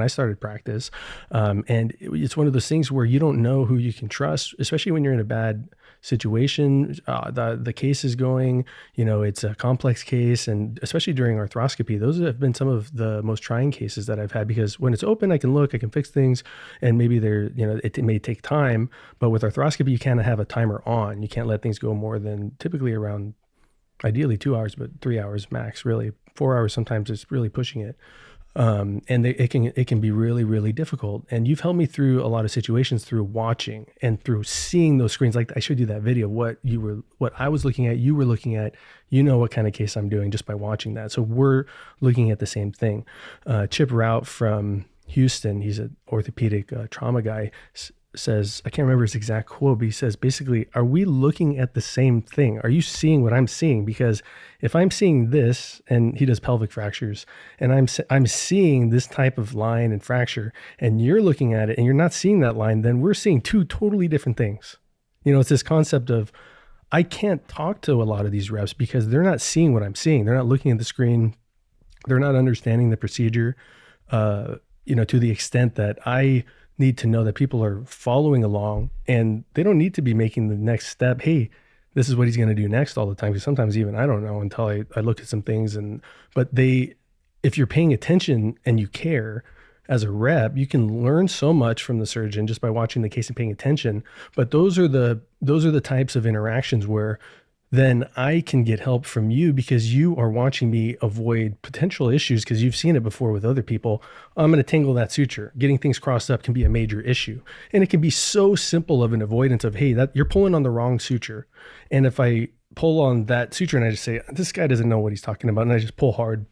I started practice. And it's one of those things where you don't know who you can trust, especially when you're in a bad situation. The case is going, it's a complex case, and especially during arthroscopy, those have been some of the most trying cases that I've had, because when it's open, I can look, I can fix things, and maybe it may take time, but with arthroscopy, you can't have a timer on. You can't let things go more than typically around, ideally 2 hours, but 3 hours max, really. 4 hours sometimes is really pushing it. And it can be really, really difficult. And you've helped me through a lot of situations through watching and through seeing those screens. Like I showed you that video, what I was looking at, you were looking at, what kind of case I'm doing just by watching that. So we're looking at the same thing. Chip Rout from Houston, he's an orthopedic trauma guy, says, I can't remember his exact quote, but he says, basically, are we looking at the same thing? Are you seeing what I'm seeing? Because if I'm seeing this, and he does pelvic fractures, and I'm seeing this type of line and fracture, and you're looking at it and you're not seeing that line, then we're seeing two totally different things. It's this concept of, I can't talk to a lot of these reps because they're not seeing what I'm seeing. They're not looking at the screen. They're not understanding the procedure, to the extent that I need to know that people are following along, and they don't need to be making the next step. Hey, this is what he's going to do next all the time. Because sometimes even I don't know until I look at some things. But if you're paying attention and you care as a rep, you can learn so much from the surgeon just by watching the case and paying attention. But those are the types of interactions where then I can get help from you, because you are watching me avoid potential issues because you've seen it before with other people. I'm going to tangle that suture. Getting things crossed up can be a major issue. And it can be so simple of an avoidance of, hey, that you're pulling on the wrong suture. And if I pull on that suture and I just say, this guy doesn't know what he's talking about, and I just pull hard,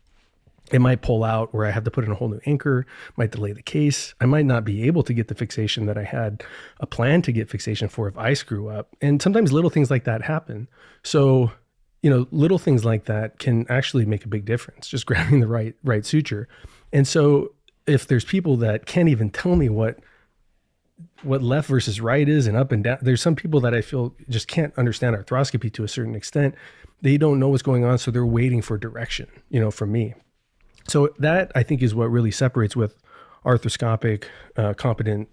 it might pull out where I have to put in a whole new anchor, might delay the case. I might not be able to get the fixation that I had a plan to get fixation for if I screw up. And sometimes little things like that happen. So, little things like that can actually make a big difference, just grabbing the right suture. And so if there's people that can't even tell me what left versus right is and up and down, there's some people that I feel just can't understand arthroscopy to a certain extent. They don't know what's going on, so they're waiting for direction, from me. So that, I think, is what really separates with arthroscopic competent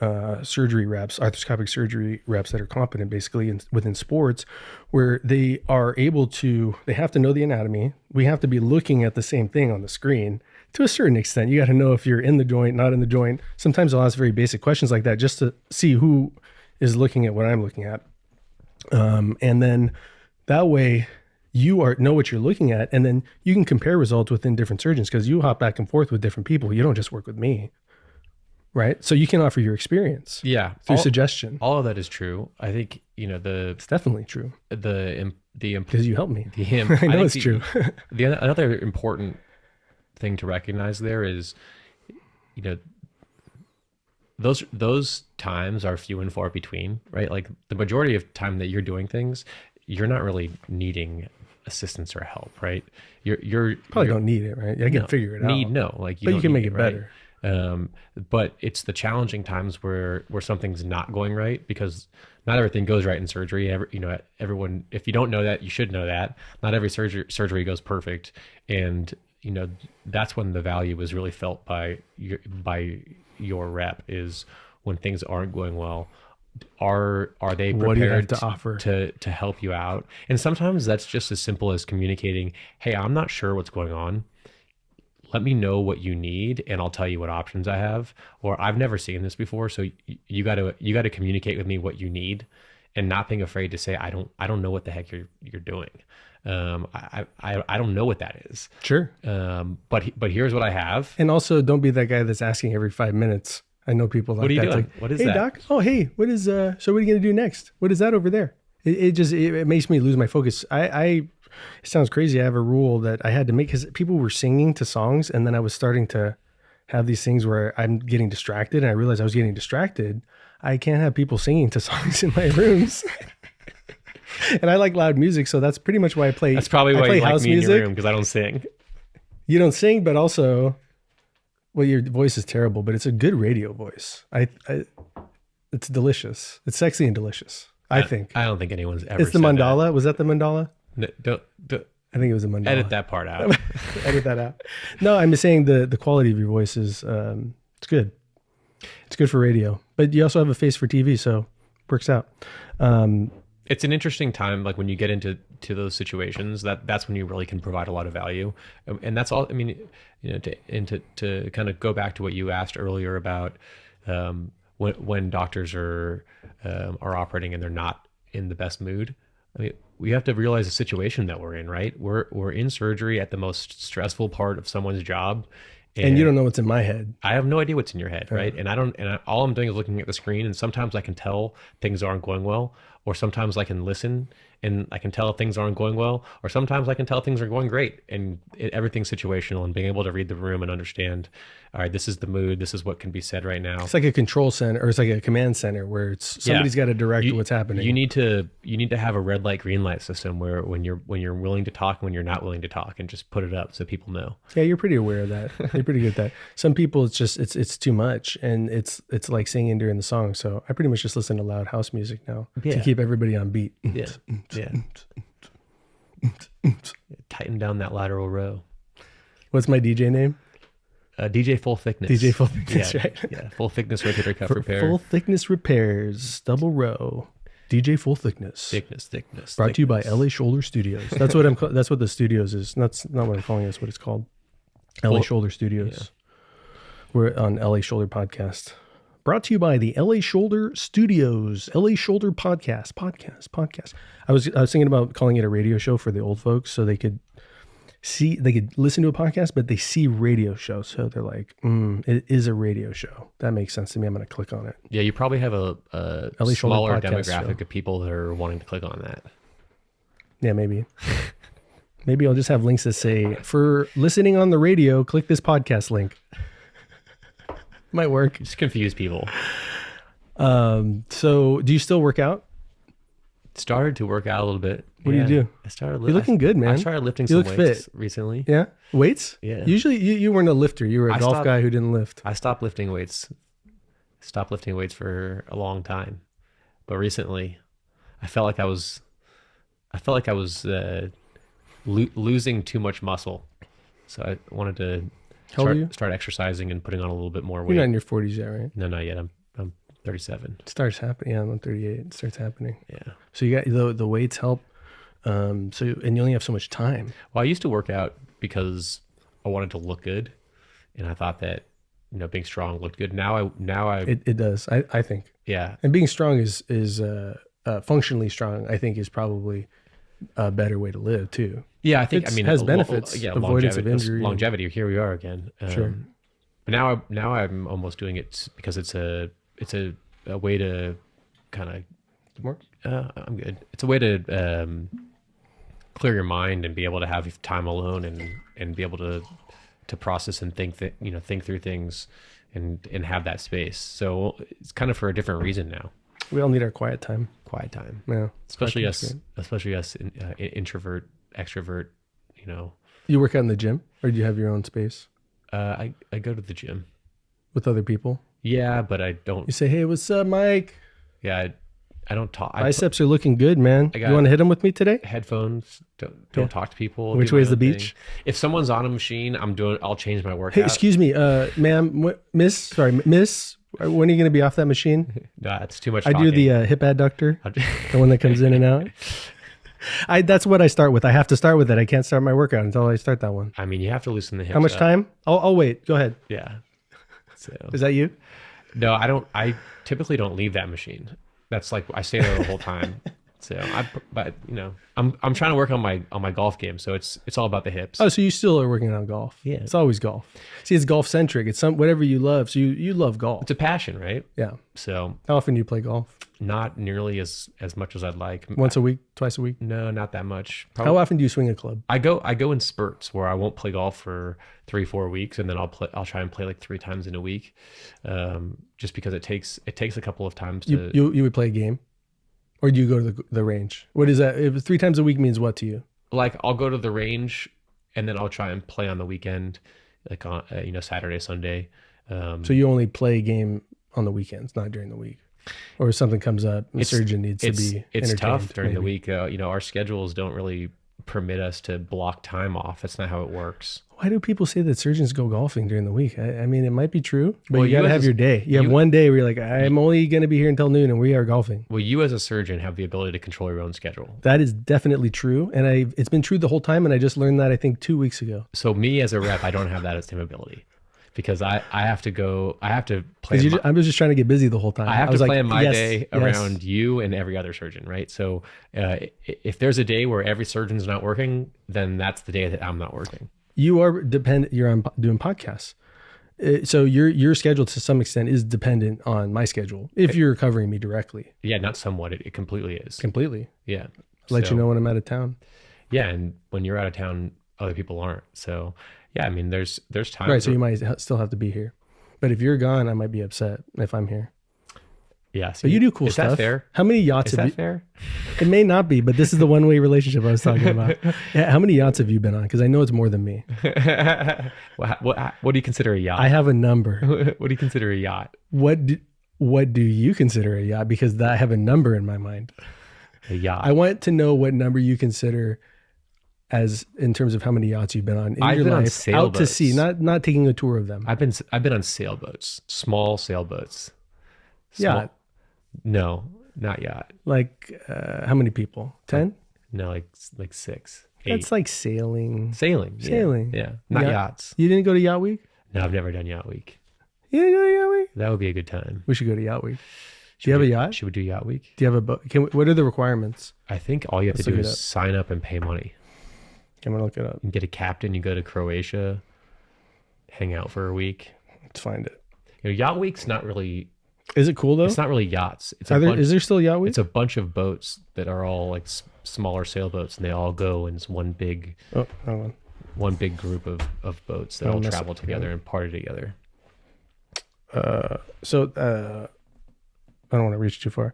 arthroscopic surgery reps that are competent basically within sports, where they are able to, they have to know the anatomy. We have to be looking at the same thing on the screen to a certain extent. You got to know if you're in the joint, not in the joint. Sometimes I'll ask very basic questions like that just to see who is looking at what I'm looking at. And then that way, you know what you're looking at, and then you can compare results within different surgeons, because you hop back and forth with different people. You don't just work with me. right? So you can offer your experience Yeah. through suggestion. All of that is true. I think, It's definitely true the because you helped me. I I know think it's true. another important thing to recognize there is, those times are few and far between, right? Like the majority of time that you're doing things, you're not really needing assistance or help, right? You're Probably don't need it, right? I can figure it out. Like But you can don't make need it better. Right? But it's the challenging times where something's not going right, because not everything goes right in surgery. Everyone, if you don't know that, you should know that. Not every surgery goes perfect, and that's when the value is really felt by your rep, is when things aren't going well. Are they prepared What do you have to offer to help you out? And sometimes that's just as simple as communicating, hey, I'm not sure what's going on. Let me know what you need and I'll tell you what options I have. Or I've never seen this before, so you got to communicate with me what you need, and not being afraid to say, I don't know what the heck you're doing. I don't know what that is. Sure. But here's what I have. And also, don't be that guy that's asking every 5 minutes. I know people like that. What are you It's doing? like, What is hey, that? doc. Oh, hey, what is, so what are you going to do next? What is that over there? It makes me lose my focus. It sounds crazy. I have a rule that I had to make because people were singing to songs, and then I was starting to have these things where I'm getting distracted, and I realized I was getting distracted. I can't have people singing to songs in my rooms. And I like loud music, so that's pretty much why I play. That's probably why play you like house me in music. your room, because I don't sing. You don't sing, but also, well, your voice is terrible, but it's a good radio voice. It's delicious. It's sexy and delicious. I think. I don't think anyone's ever. It's the said mandala. That. Was that the mandala? No, don't I think it was a mandala. edit that part out. Edit that out. No, I'm just saying the quality of your voice is it's good. It's good for radio, but you also have a face for TV, so works out. It's an interesting time, like when you get into those situations. That's when you really can provide a lot of value, and that's all. I mean, to kind of go back to what you asked earlier about when doctors are operating and they're not in the best mood. I mean, we have to realize the situation that we're in, right? We're in surgery at the most stressful part of someone's job. And you don't know what's in my head. I have no idea what's in your head, right? And all I'm doing is looking at the screen, and sometimes I can tell things aren't going well, or sometimes I can listen and I can tell if things aren't going well, or sometimes I can tell things are going great, and everything's situational, and being able to read the room and understand, all right, this is the mood, this is what can be said right now. It's like a control center, or it's like a command center where somebody's got to direct what's happening. You need to have a red light, green light system where when you're willing to talk and when you're not willing to talk, and just put it up so people know. Yeah, you're pretty aware of that. You're pretty good at that. Some people, it's just it's too much, and it's like singing during the song. So I pretty much just listen to loud house music now to keep everybody on beat. Yeah. Tighten down that lateral row. What's my DJ name? DJ Full Thickness. DJ Full Thickness, yeah, right? Yeah, Full Thickness rotator cuff For repair. full thickness repairs, double row. DJ Full Thickness. Thickness. Brought to you by LA Shoulder Studios. That's what that's what the studios is. That's not what I'm calling it. That's what it's called. LA Shoulder Studios. Yeah. We're on LA Shoulder Podcast. Brought to you by the LA Shoulder Studios. LA Shoulder Podcast. I was thinking about calling it a radio show for the old folks, so they could listen to a podcast, but they see radio shows. So they're like, it is a radio show. That makes sense to me. I'm going to click on it. Yeah, you probably have a LA smaller Shoulder Podcast demographic show. of people that are wanting to click on that. Yeah, maybe. Maybe I'll just have links that say, for listening on the radio, click this podcast link. Might work. Just confuse people. So do you still work out? Started to work out a little bit. What do you do? I started. You're looking good, man. I started lifting You some look weights fit. recently. Yeah. Weights? Yeah. Usually you weren't a lifter. You were a golf guy who didn't lift. I stopped lifting weights. Stopped lifting weights for a long time, but recently, I felt like I was losing too much muscle, so I wanted to How old are you? start exercising and putting on a little bit more weight. You're not in your 40s yet, right? No, not yet. I'm 37. It starts happening. Yeah, I'm 38. It starts happening. Yeah. So you got the weights help. And you only have so much time. Well, I used to work out because I wanted to look good, and I thought that being strong looked good. Now I It does. I think. yeah. And being strong is functionally strong. I think is probably a better way to live too. Yeah, I think Has benefits. Yeah, Avoidance of injury. Longevity. Here we are again. Sure. Now I'm almost doing it because it's a way to kind of More? I'm good. It's a way to clear your mind and be able to have time alone and be able to process and think think through things and have that space. So it's kind of for a different reason now. We all need our quiet time. Quiet time. Yeah. Especially That's us introvert, extrovert, You work out in the gym, or do you have your own space I go to the gym. with other people? Yeah, but I don't. You say, "Hey, what's up, Mike? Yeah, I don't talk. Biceps are looking good, man. got- You want to hit them with me today?" Headphones. Don't Yeah. talk to people. Which do my way is the own beach? thing. If someone's on a machine, I'll change my workout. Hey, excuse me, ma'am, miss. When are you going to be off that machine? Nah, it's too much. I do the hip adductor, the one that comes in and out. That's what I start with. I have to start with it. I can't start my workout until I start that one. I mean, you have to loosen the hips. How much up. time? I'll wait. Go ahead. Yeah. So Is that you? no, I don't. I typically don't leave that machine. That's like I stay there the whole time. So I'm trying to work on my golf game. So it's all about the hips. Oh, so you still are working on golf? Yeah. It's always golf. See, it's golf centric. It's whatever you love. So you love golf. It's a passion, right? Yeah. So How often do you play golf? not nearly as much as I'd like. Once a week? Twice a week? No, not that much. How often do you swing a club? I go in spurts where I won't play golf for 3-4 weeks, and then I'll try and play like 3 times in a week, just because it takes a couple of times to. You would play a game, or do you go to the range? What is that? If 3 times a week means what to you? Like I'll go to the range, and then I'll try and play on the weekend, like on Saturday, Sunday. So you only play a game on the weekends, not during the week, or if something comes up, the surgeon needs to be. It's tough entertained, during the maybe. week. Our schedules don't really permit us to block time off. That's not how it works. Why do people say that surgeons go golfing during the week? I mean, it might be true, but Well, you you got to as have a- your day. You have one day where you're like, I'm only going to be here until noon, and we are golfing. Well, you as a surgeon have the ability to control your own schedule. That is definitely true, and it's been true the whole time. And I just learned that I think 2 weeks ago. So me as a rep, I don't have that same ability because I have to play. Because I was just trying to get busy the whole time. I have was to like, plan my yes, day yes. around you and every other surgeon, right? So if there's a day where every surgeon's not working, then that's the day that I'm not working. You are dependent. You're on doing podcasts, so your schedule to some extent is dependent on my schedule. If you're covering me directly, Yeah, not somewhat. It completely is. completely, Yeah. let So- you know when I'm out of town. Yeah, and when you're out of town, other people aren't. So yeah, I mean, there's times. Right, so where- you might still have to be here, but if you're gone, I might be upset if I'm here. Yeah. So But you do cool is stuff. Is that fair? How many yachts Is have that you? fair? It may not be, but this is the one-way relationship I was talking about. Yeah, how many yachts have you been on? Because I know it's more than me. What do you consider a yacht? I have a number. What do you consider a yacht? What do you consider a yacht? Because I have a number in my mind. A yacht. I want to know what number you consider as in terms of how many yachts you've been on in I've your been on life, out to sailboats. sea, not taking a tour of them. I've been on sailboats, small sailboats. Yacht, No, not yacht. like how many people? 10? No, like 6, 8. That's like sailing. Sailing. Yeah. Sailing. Yeah. Not Yacht. yachts. You didn't go to Yacht Week? No, I've never done yacht week. You didn't go to Yacht Week? That would be a good time. We should go to Yacht Week. Do you have a yacht? Should we do yacht week? Do you have a boat? What are the requirements? I think all you have Let's to do look it is up. sign up and pay money. I'm gonna look it up. You get a captain. You go to Croatia, hang out for a week. Let's find it. Yacht week's not really. Is it cool though? It's not really yachts. It's Is there still Yacht Week? It's a bunch of boats that are all like smaller sailboats, and they all go in one big Oh, hold on. group of boats that Don't all mess travel up the together and party together. So I don't want to reach too far.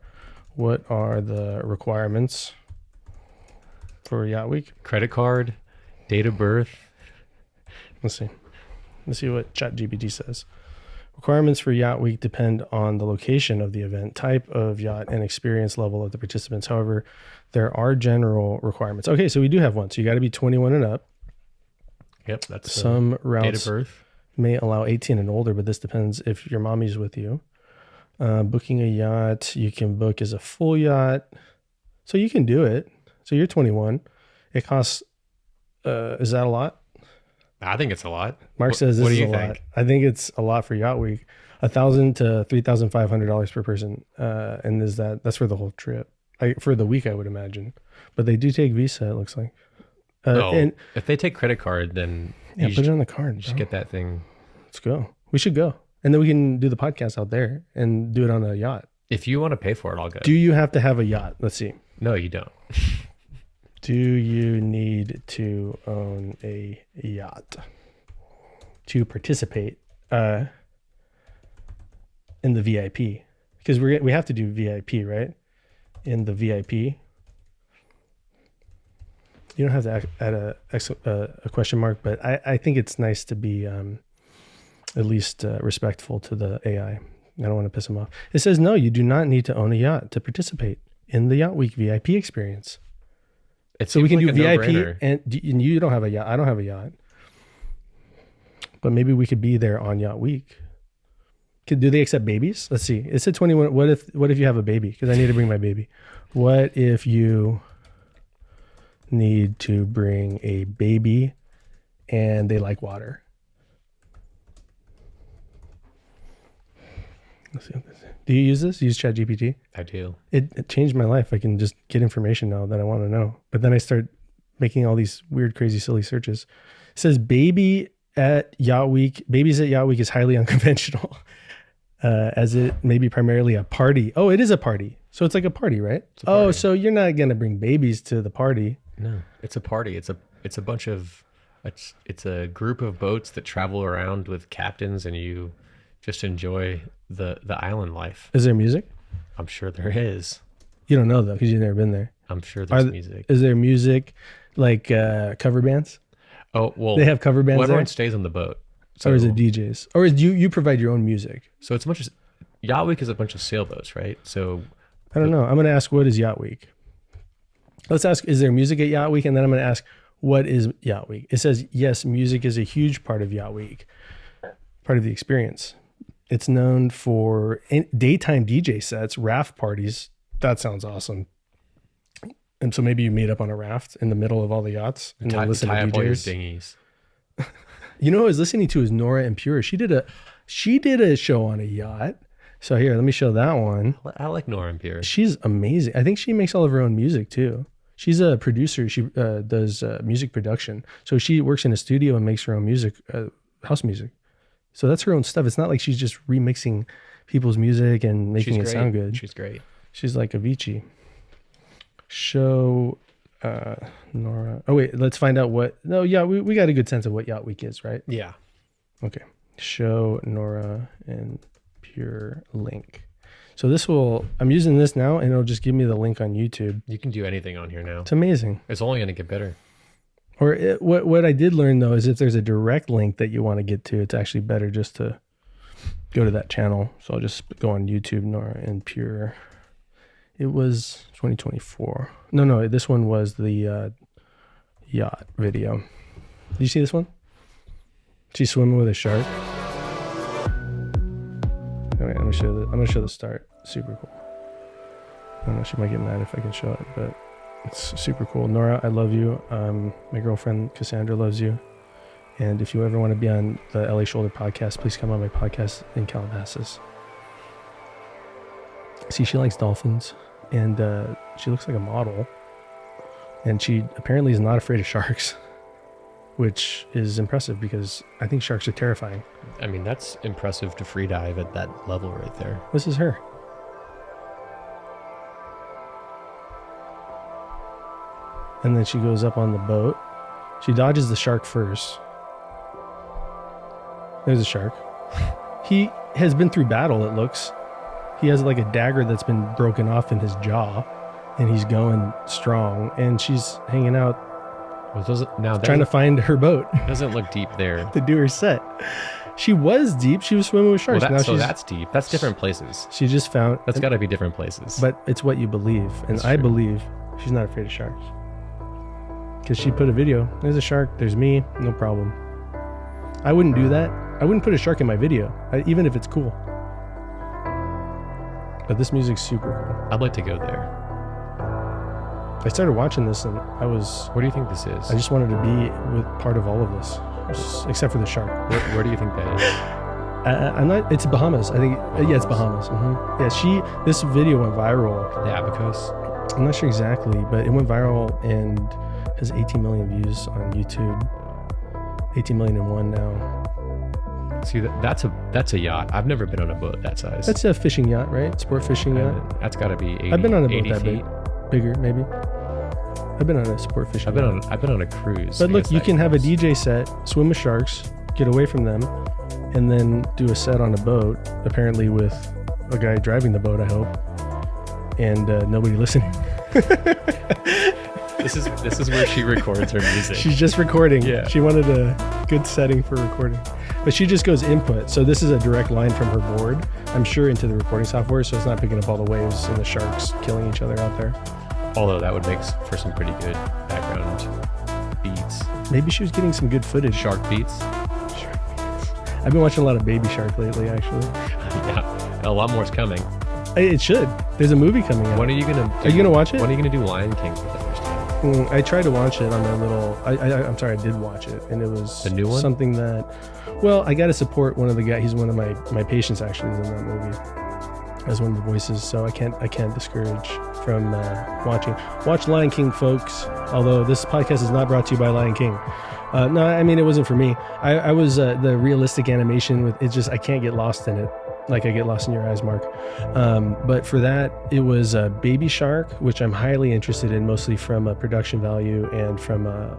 What are the requirements for Yacht Week? Credit card, date of birth. Let's see what ChatGPT says. Requirements for Yacht Week depend on the location of the event, type of yacht, and experience level of the participants. However, there are general requirements. Okay, so we do have one. So you got to be 21 and up. Yep, that's Some date of routes birth. may allow 18 and older, but this depends if your mommy's with you. Booking a yacht, you can book as a full yacht. So you can do it. So you're 21. It costs, is that a lot? I think it's a lot. Mark says this what do is you a think? lot. I think it's a lot for Yacht Week. $1,000 to $3,500 per person. And that's for the whole trip. For the week, I would imagine. But they do take Visa, it looks like. No, And if they take credit card, then yeah, you put should it on the card. just bro. get that thing. Let's go. We should go. And then we can do the podcast out there and do it on a yacht. If you want to pay for it, I'll go. Do you have to have a yacht? Let's see. No, you don't. Do you need to own a yacht to participate in the VIP? Because we have to do VIP, right? In the VIP, you don't have to add a question mark, but I think it's nice to be at least respectful to the AI. I don't want to piss them off. It says, no, you do not need to own a yacht to participate in the Yacht Week VIP experience. So we can do VIP and you don't have a yacht. I don't have a yacht. But maybe we could be there on Yacht Week. Do they accept babies? Let's see. It said 21. What if you have a baby? Because I need to bring my baby. What if you need to bring a baby and they like water? Let's see what this is. Do you use this? Use ChatGPT? I do. It changed my life. I can just get information now that I want to know. But then I start making all these weird, crazy, silly searches. It says babies at Yacht Week is highly unconventional. As it may be primarily a party. Oh, it is a party. So it's like a party, right? A party. Oh, so you're not going to bring babies to the party. No, it's a party. It's a bunch of, it's a group of boats that travel around with captains, and you just enjoy the island life. Is there music? I'm sure there is. You don't know though, because you've never been there. I'm sure there's music. Is there music like cover bands? Oh, well, they have cover bands. Well, everyone there? stays on the boat. So, or is it DJs? Or is you provide your own music? So it's a bunch of, Yacht Week is a bunch of sailboats, right? So I don't know. I'm going to ask, what is Yacht Week? Let's ask, is there music at Yacht Week? And then I'm going to ask, what is Yacht Week? It says, yes, music is a huge part of Yacht Week, part of the experience. It's known for daytime DJ sets, raft parties. That sounds awesome. And so maybe you meet up on a raft in the middle of all the yachts and then listen to DJs. All your dinghies. You know who I was listening to is Nora and Pure. She did a show on a yacht. So here, let me show that one. I like Nora and Pure. She's amazing. I think she makes all of her own music too. She's a producer. She does music production. So she works in a studio and makes her own music, house music. So that's her own stuff. It's not like she's just remixing people's music and making it sound good. She's great. She's like Avicii. Show Nora. Oh wait, let's find out what. No, yeah, we got a good sense of what Yacht Week is, right? Yeah. Okay. Show Nora and Pure link. So this I'm using this now, and it'll just give me the link on YouTube. You can do anything on here now. It's amazing. It's only going to get better. Or what I did learn though is if there's a direct link that you want to get to, it's actually better just to go to that channel. So I'll just go on YouTube, Nora and Pure. It was 2024. No, this one was the yacht video. Did you see this one? She's swimming with a shark. All right, I'm gonna show the start. Super cool. I don't know, she might get mad if I can show it, but it's super cool. Nora, I love you. My girlfriend Cassandra loves you. And if you ever want to be on the LA Shoulder podcast, please come on my podcast in Calabasas. See, she likes dolphins, and she looks like a model. And she apparently is not afraid of sharks, which is impressive because I think sharks are terrifying. I mean, that's impressive to free dive at that level right there. This is her. And then she goes up on the boat. She dodges the shark first. There's a shark. He has been through battle, it looks. He has like a dagger that's been broken off in his jaw, and he's going strong, and she's hanging out, trying to find her boat. Doesn't look deep there. To do her set. She was deep. She was swimming with sharks. Well, that's deep. That's different places. She just found... That's got to be different places. But it's what you believe, and I believe she's not afraid of sharks. Because she put a video. There's a shark. There's me. No problem. I wouldn't do that. I wouldn't put a shark in my video, even if it's cool. But this music's super cool. I'd like to go there. I started watching this and I was... What do you think this is? I just wanted to be part of all of this, except for the shark. Where do you think that is? I'm not... It's Bahamas. I think... Bahamas. Yeah, it's Bahamas. Mm-hmm. Yeah, this video went viral. The Abacos? I'm not sure exactly, but it went viral and has 18 million views on YouTube. 18 million and one now. See, that's a yacht. I've never been on a boat that size. That's a fishing yacht, right? Sport fishing yacht. That's got to be 80, I've been on a boat 80 that feet. big, bigger maybe. I've been on a sport fishing. I've been on a cruise. But I look, guess you that can have a counts. DJ set, swim with sharks, get away from them, and then do a set on a boat. Apparently with a guy driving the boat, I hope, and nobody listening. This is where she records her music. She's just recording. Yeah. She wanted a good setting for recording. But she just goes input. So this is a direct line from her board, I'm sure, into the recording software. So it's not picking up all the waves and the sharks killing each other out there. Although that would make for some pretty good background beats. Maybe she was getting some good footage. Shark beats. I've been watching a lot of Baby Shark lately, actually. Yeah, a lot more's coming. It should. There's a movie coming out. When are you gonna? Are you gonna watch it? When are you gonna do Lion King for the first time? I tried to watch it on my little. I'm sorry, I did watch it, and it was The new one? something that. Well, I got to support one of the guys. He's one of my patients actually is in that movie as one of the voices. So I can't discourage from watching. Watch Lion King, folks. Although this podcast is not brought to you by Lion King. No, I mean it wasn't for me. I was the realistic animation with it. Just I can't get lost in it. Like I get lost in your eyes, Mark. But for that, it was Baby Shark, which I'm highly interested in, mostly from a production value and from a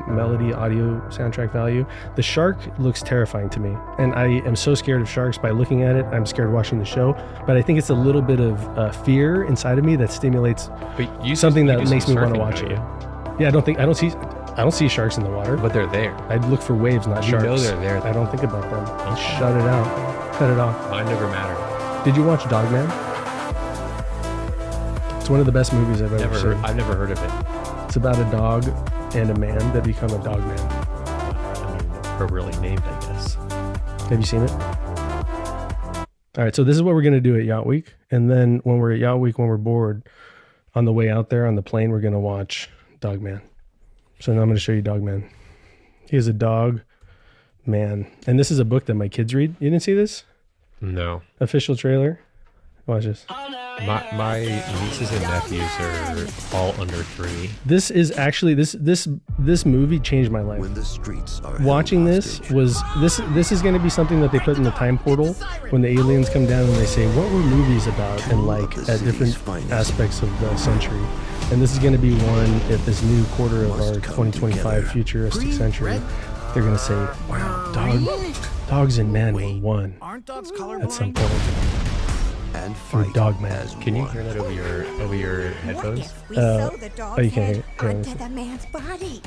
melody, audio, soundtrack value. The shark looks terrifying to me, and I am so scared of sharks by looking at it. I'm scared watching the show, but I think it's a little bit of fear inside of me that stimulates But you something you that do makes me some want to surfing, watch don't it. you? Yeah, I don't see sharks in the water. But they're there. I'd look for waves, not You sharks. know they're there. I don't think about them. Okay. Shut it out. Cut it off. Mind over matter. Did you watch Dogman? It's one of the best movies I've ever seen. I've never heard of it. It's about a dog and a man that become a dog man. I mean, appropriately named, I guess. Have you seen it? All right, so this is what we're going to do at Yacht Week. And then when we're at Yacht Week, when we're bored, on the way out there on the plane, we're going to watch Dogman. So now I'm going to show you Dogman. He is a dog man. And this is a book that my kids read. You didn't see this? No. Official trailer? Watch this. My nieces and nephews are all under 3. This is actually this movie changed my life. When the streets are Watching held this hostage, was this is going to be something that they put in the time portal when the aliens come down and they say what were movies about and like at different aspects of the century. And this is going to be one at this new quarter of our 2025 futuristic century. They're going to say, wow, dogs and man were one at some point. and Through fight Dogman. as Can you one. hear that over your headphones? We sew the dog's you can't head hear it. onto the man's body.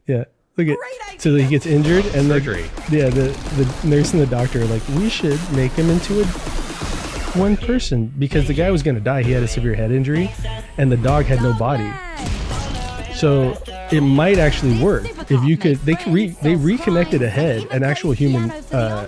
Yeah, look at Great so he gets injured and Surgery. the nurse and the doctor are like, we should make him into one person because the guy was going to die. He had a severe head injury and the dog had no body. So it might actually work if you could. They reconnected a head, an actual human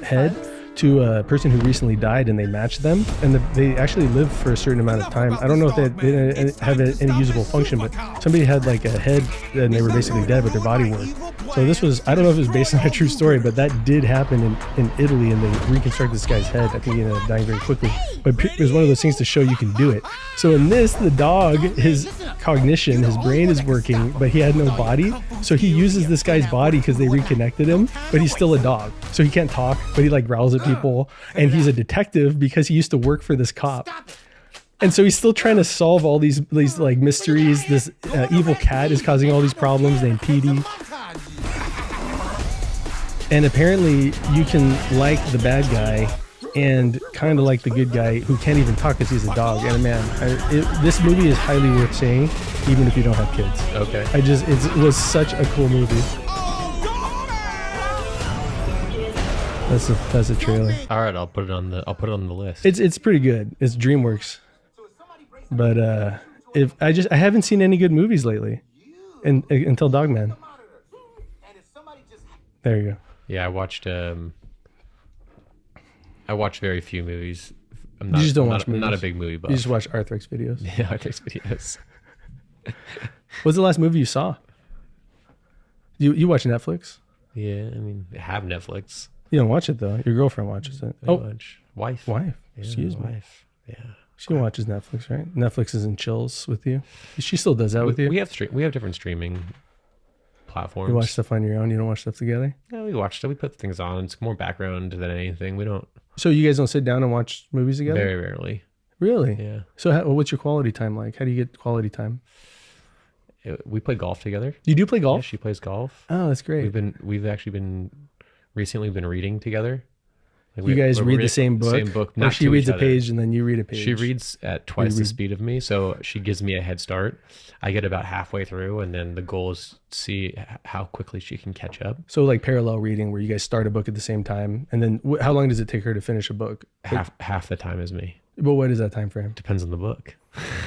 head, to a person who recently died, and they matched them, and they actually lived for a certain amount of time. I don't know if they didn't have any usable function, but somebody had like a head and they were basically dead, but their body worked. So this was, I don't know if it was based on a true story, but that did happen in Italy, and they reconstructed this guy's head. I think he ended up dying very quickly, but it was one of those things to show you can do it. So in this, the dog, his cognition, his brain is working, but he had no body. So he uses this guy's body because they reconnected him, but he's still a dog. So he can't talk, but he like growls at people. And he's a detective because he used to work for this cop. And so he's still trying to solve all these like mysteries. This evil cat is causing all these problems named Petey. And apparently you can like the bad guy and kind of like the good guy who can't even talk because he's a dog. And man, this movie is highly worth seeing, even if you don't have kids. Okay. It was such a cool movie. That's a trailer. All right, I'll put it on the list. It's pretty good. It's DreamWorks, but I haven't seen any good movies lately, until Dogman. There you go. Yeah, I watched very few movies. You just don't watch I'm movies. not a big movie buff. You just watch Arthrex videos. Yeah, Arthrex videos. What's the last movie you saw? You watch Netflix? Yeah, I mean, I have Netflix. You don't watch it though. Your girlfriend watches it. I watch Wife. Wife. Yeah, Excuse me. Wife. Yeah. She watches Netflix, right? Netflix is in chills with you. She still does that with you. We have different streaming platforms. You watch stuff on your own. You don't watch stuff together. Yeah, we watch stuff. We put things on. It's more background than anything. We don't. So you guys don't sit down and watch movies together? Very rarely. Really? Yeah. So what's your quality time like? How do you get quality time? We play golf together. You do play golf? Yeah, she plays golf. Oh, that's great. We've actually been recently been reading together. Like You guys we're read the same book? Same book. Or Not she to reads each a other. page and then you read a page? She reads at twice the speed of me, so she gives me a head start. I get about halfway through, and then the goal is to see how quickly she can catch up. So like parallel reading where you guys start a book at the same time. And then how long does it take her to finish a book? Half the time is me. But what is that time frame? Depends on the book.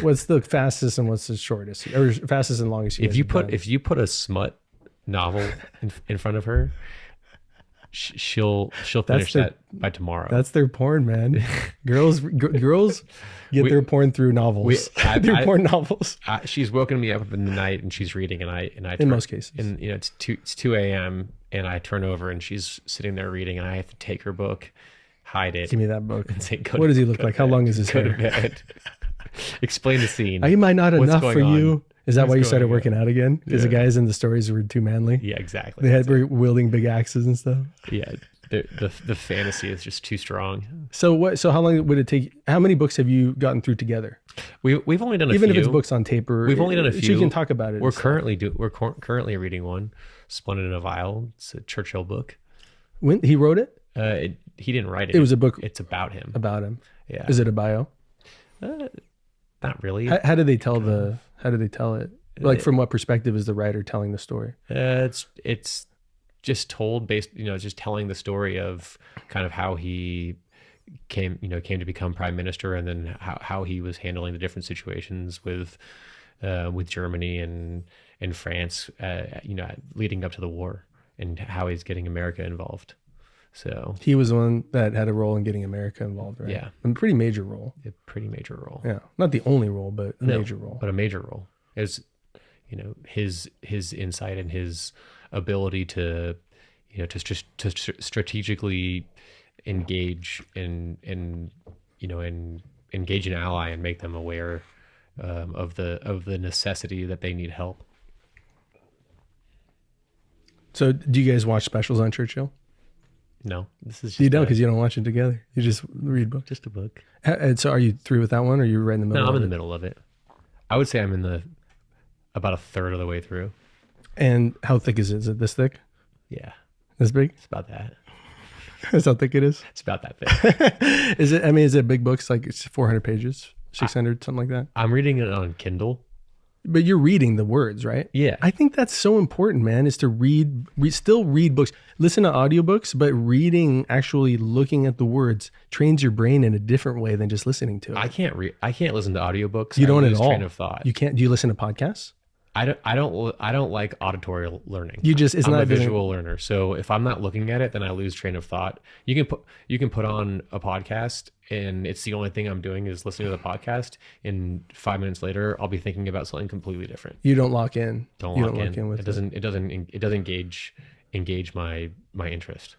What's the fastest and what's the shortest? Or fastest and longest you guys have done? If you put a smut novel in front of her, she'll finish that by tomorrow. That's their porn, man. Girls get their porn through novels. Porn novels. She's woken me up in the night and she's reading, and I in most cases, and it's 2 a.m. and I turn over and she's sitting there reading, and I have to take her book, hide it, give me that book. and say, what does he look like? How long is his go to hair? bed. Explain the scene. Am I not What's enough for going on? you? Is that What's why you going started on? working out again? Because the Yeah. guys in the stories were too manly. Yeah, exactly. They were wielding big axes and stuff. Yeah, the fantasy is just too strong. So how long would it take? How many books have you gotten through together? We've only done a Even few. if it's books on tape or We've only done a so few. you can talk about it. We're currently reading one, Splendid in a Vial. It's a Churchill book. When he wrote it He didn't write it. It was a book It's about him. about him. Yeah. Is it a bio? Not really. How did they tell How did they tell it? Like from what perspective is the writer telling the story? It's just told based, just telling the story of kind of how he came to become prime minister, and then how he was handling the different situations with Germany and France, leading up to the war, and how he's getting America involved. So He was the one that had a role in getting America involved, right? Yeah. A pretty major role. a pretty major role. Yeah. Not the only role, but a major role. But a major role is, his insight and his ability to strategically engage and engage an ally and make them aware of the necessity that they need help. So do you guys watch specials on Churchill? No, this is just You don't because you don't watch it together. You just read books. just a book. And so are you through with that one or are you right in the middle? No, I'm of in the it? middle of it. I would say I'm about a third of the way through. And how thick is it? Is it this thick? Yeah, This big? it's about that. That's how thick it is? It's about that big. Is it a big book? It's like it's 400 pages, 600, something like that? I'm reading it on Kindle. But you're reading the words, right? Yeah. I think that's so important, man, is to still read books. Listen to audiobooks, but reading, actually looking at the words, trains your brain in a different way than just listening to it. I can't listen to audiobooks. You I don't at lose all. Train of thought. You can't. Do you listen to podcasts? I don't like auditory learning. It's I'm not a visual learner. So if I'm not looking at it, then I lose train of thought. You can put on a podcast and it's the only thing I'm doing is listening to the podcast. And 5 minutes later, I'll be thinking about something completely different. You don't lock in. Don't You lock in. with It doesn't engage my interest.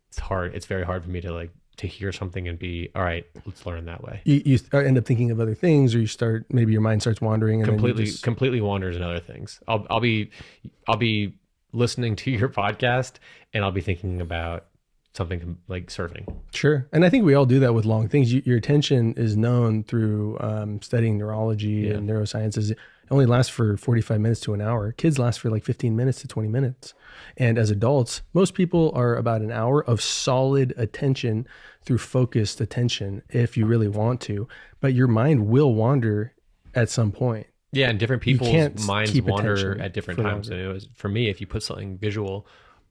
It's hard. It's very hard for me to hear something and be, all right, let's learn that way. You end up thinking of other things, or maybe your mind starts wandering and Completely wanders in other things. I'll be listening to your podcast and I'll be thinking about something like surfing. Sure. And I think we all do that with long things. Your attention is known through studying neurology and neurosciences. It only lasts for 45 minutes to an hour. Kids last for like 15 minutes to 20 minutes. And as adults, most people are about an hour of solid attention through focused attention if you really want to. But your mind will wander at some point. Yeah, and different can't people's minds keep wander attention at different for times. longer. And for me, if you put something visual,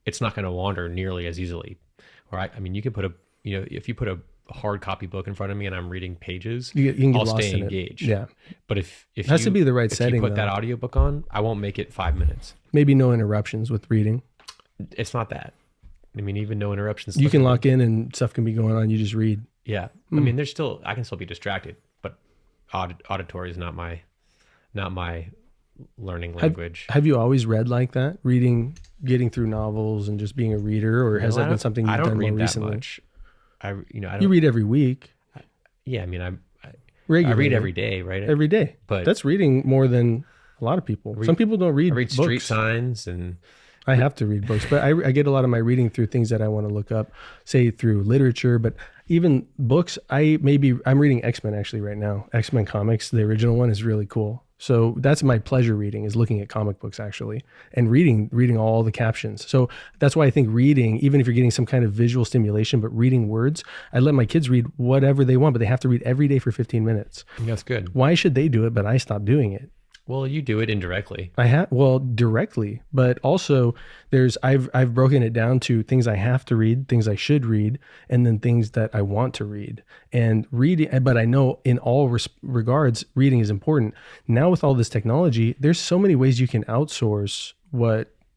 it's not going to wander nearly as easily. Or you can put if you put a hard copy book in front of me and I'm reading pages, You can get I'll lost stay in it. engaged. Yeah. But if It has to be the right if setting, you put though. that audiobook on, I won't make it 5 minutes. Maybe no interruptions with reading. It's not that. Even no interruptions. You can lock in and stuff can be going on. You just read. Yeah. I can still be distracted, but auditory is not my learning language. Have you always read like that? Reading, getting through novels and just being a reader, or has that been something you've done more recently? Much. I don't. You read every week. Yeah, I read Regularly. every day, right? Every day. But that's reading more than A lot of people. Some people don't read I read books. street signs and I have to read books, but I get a lot of my reading through things that I want to look up, say through literature, but even books. I'm reading X-Men actually right now. X-Men comics, the original one is really cool. So that's my pleasure reading, is looking at comic books actually and reading all the captions. So that's why I think reading, even if you're getting some kind of visual stimulation, but reading words, I let my kids read whatever they want, but they have to read every day for 15 minutes. that's good. Why should they do it, but I stopped doing it? Well, you do it indirectly. Directly, but also I've broken it down to things I have to read, things I should read, and then things that I want to read. And reading, but I know in all regards, reading is important. Now with all this technology, there's so many ways you can outsource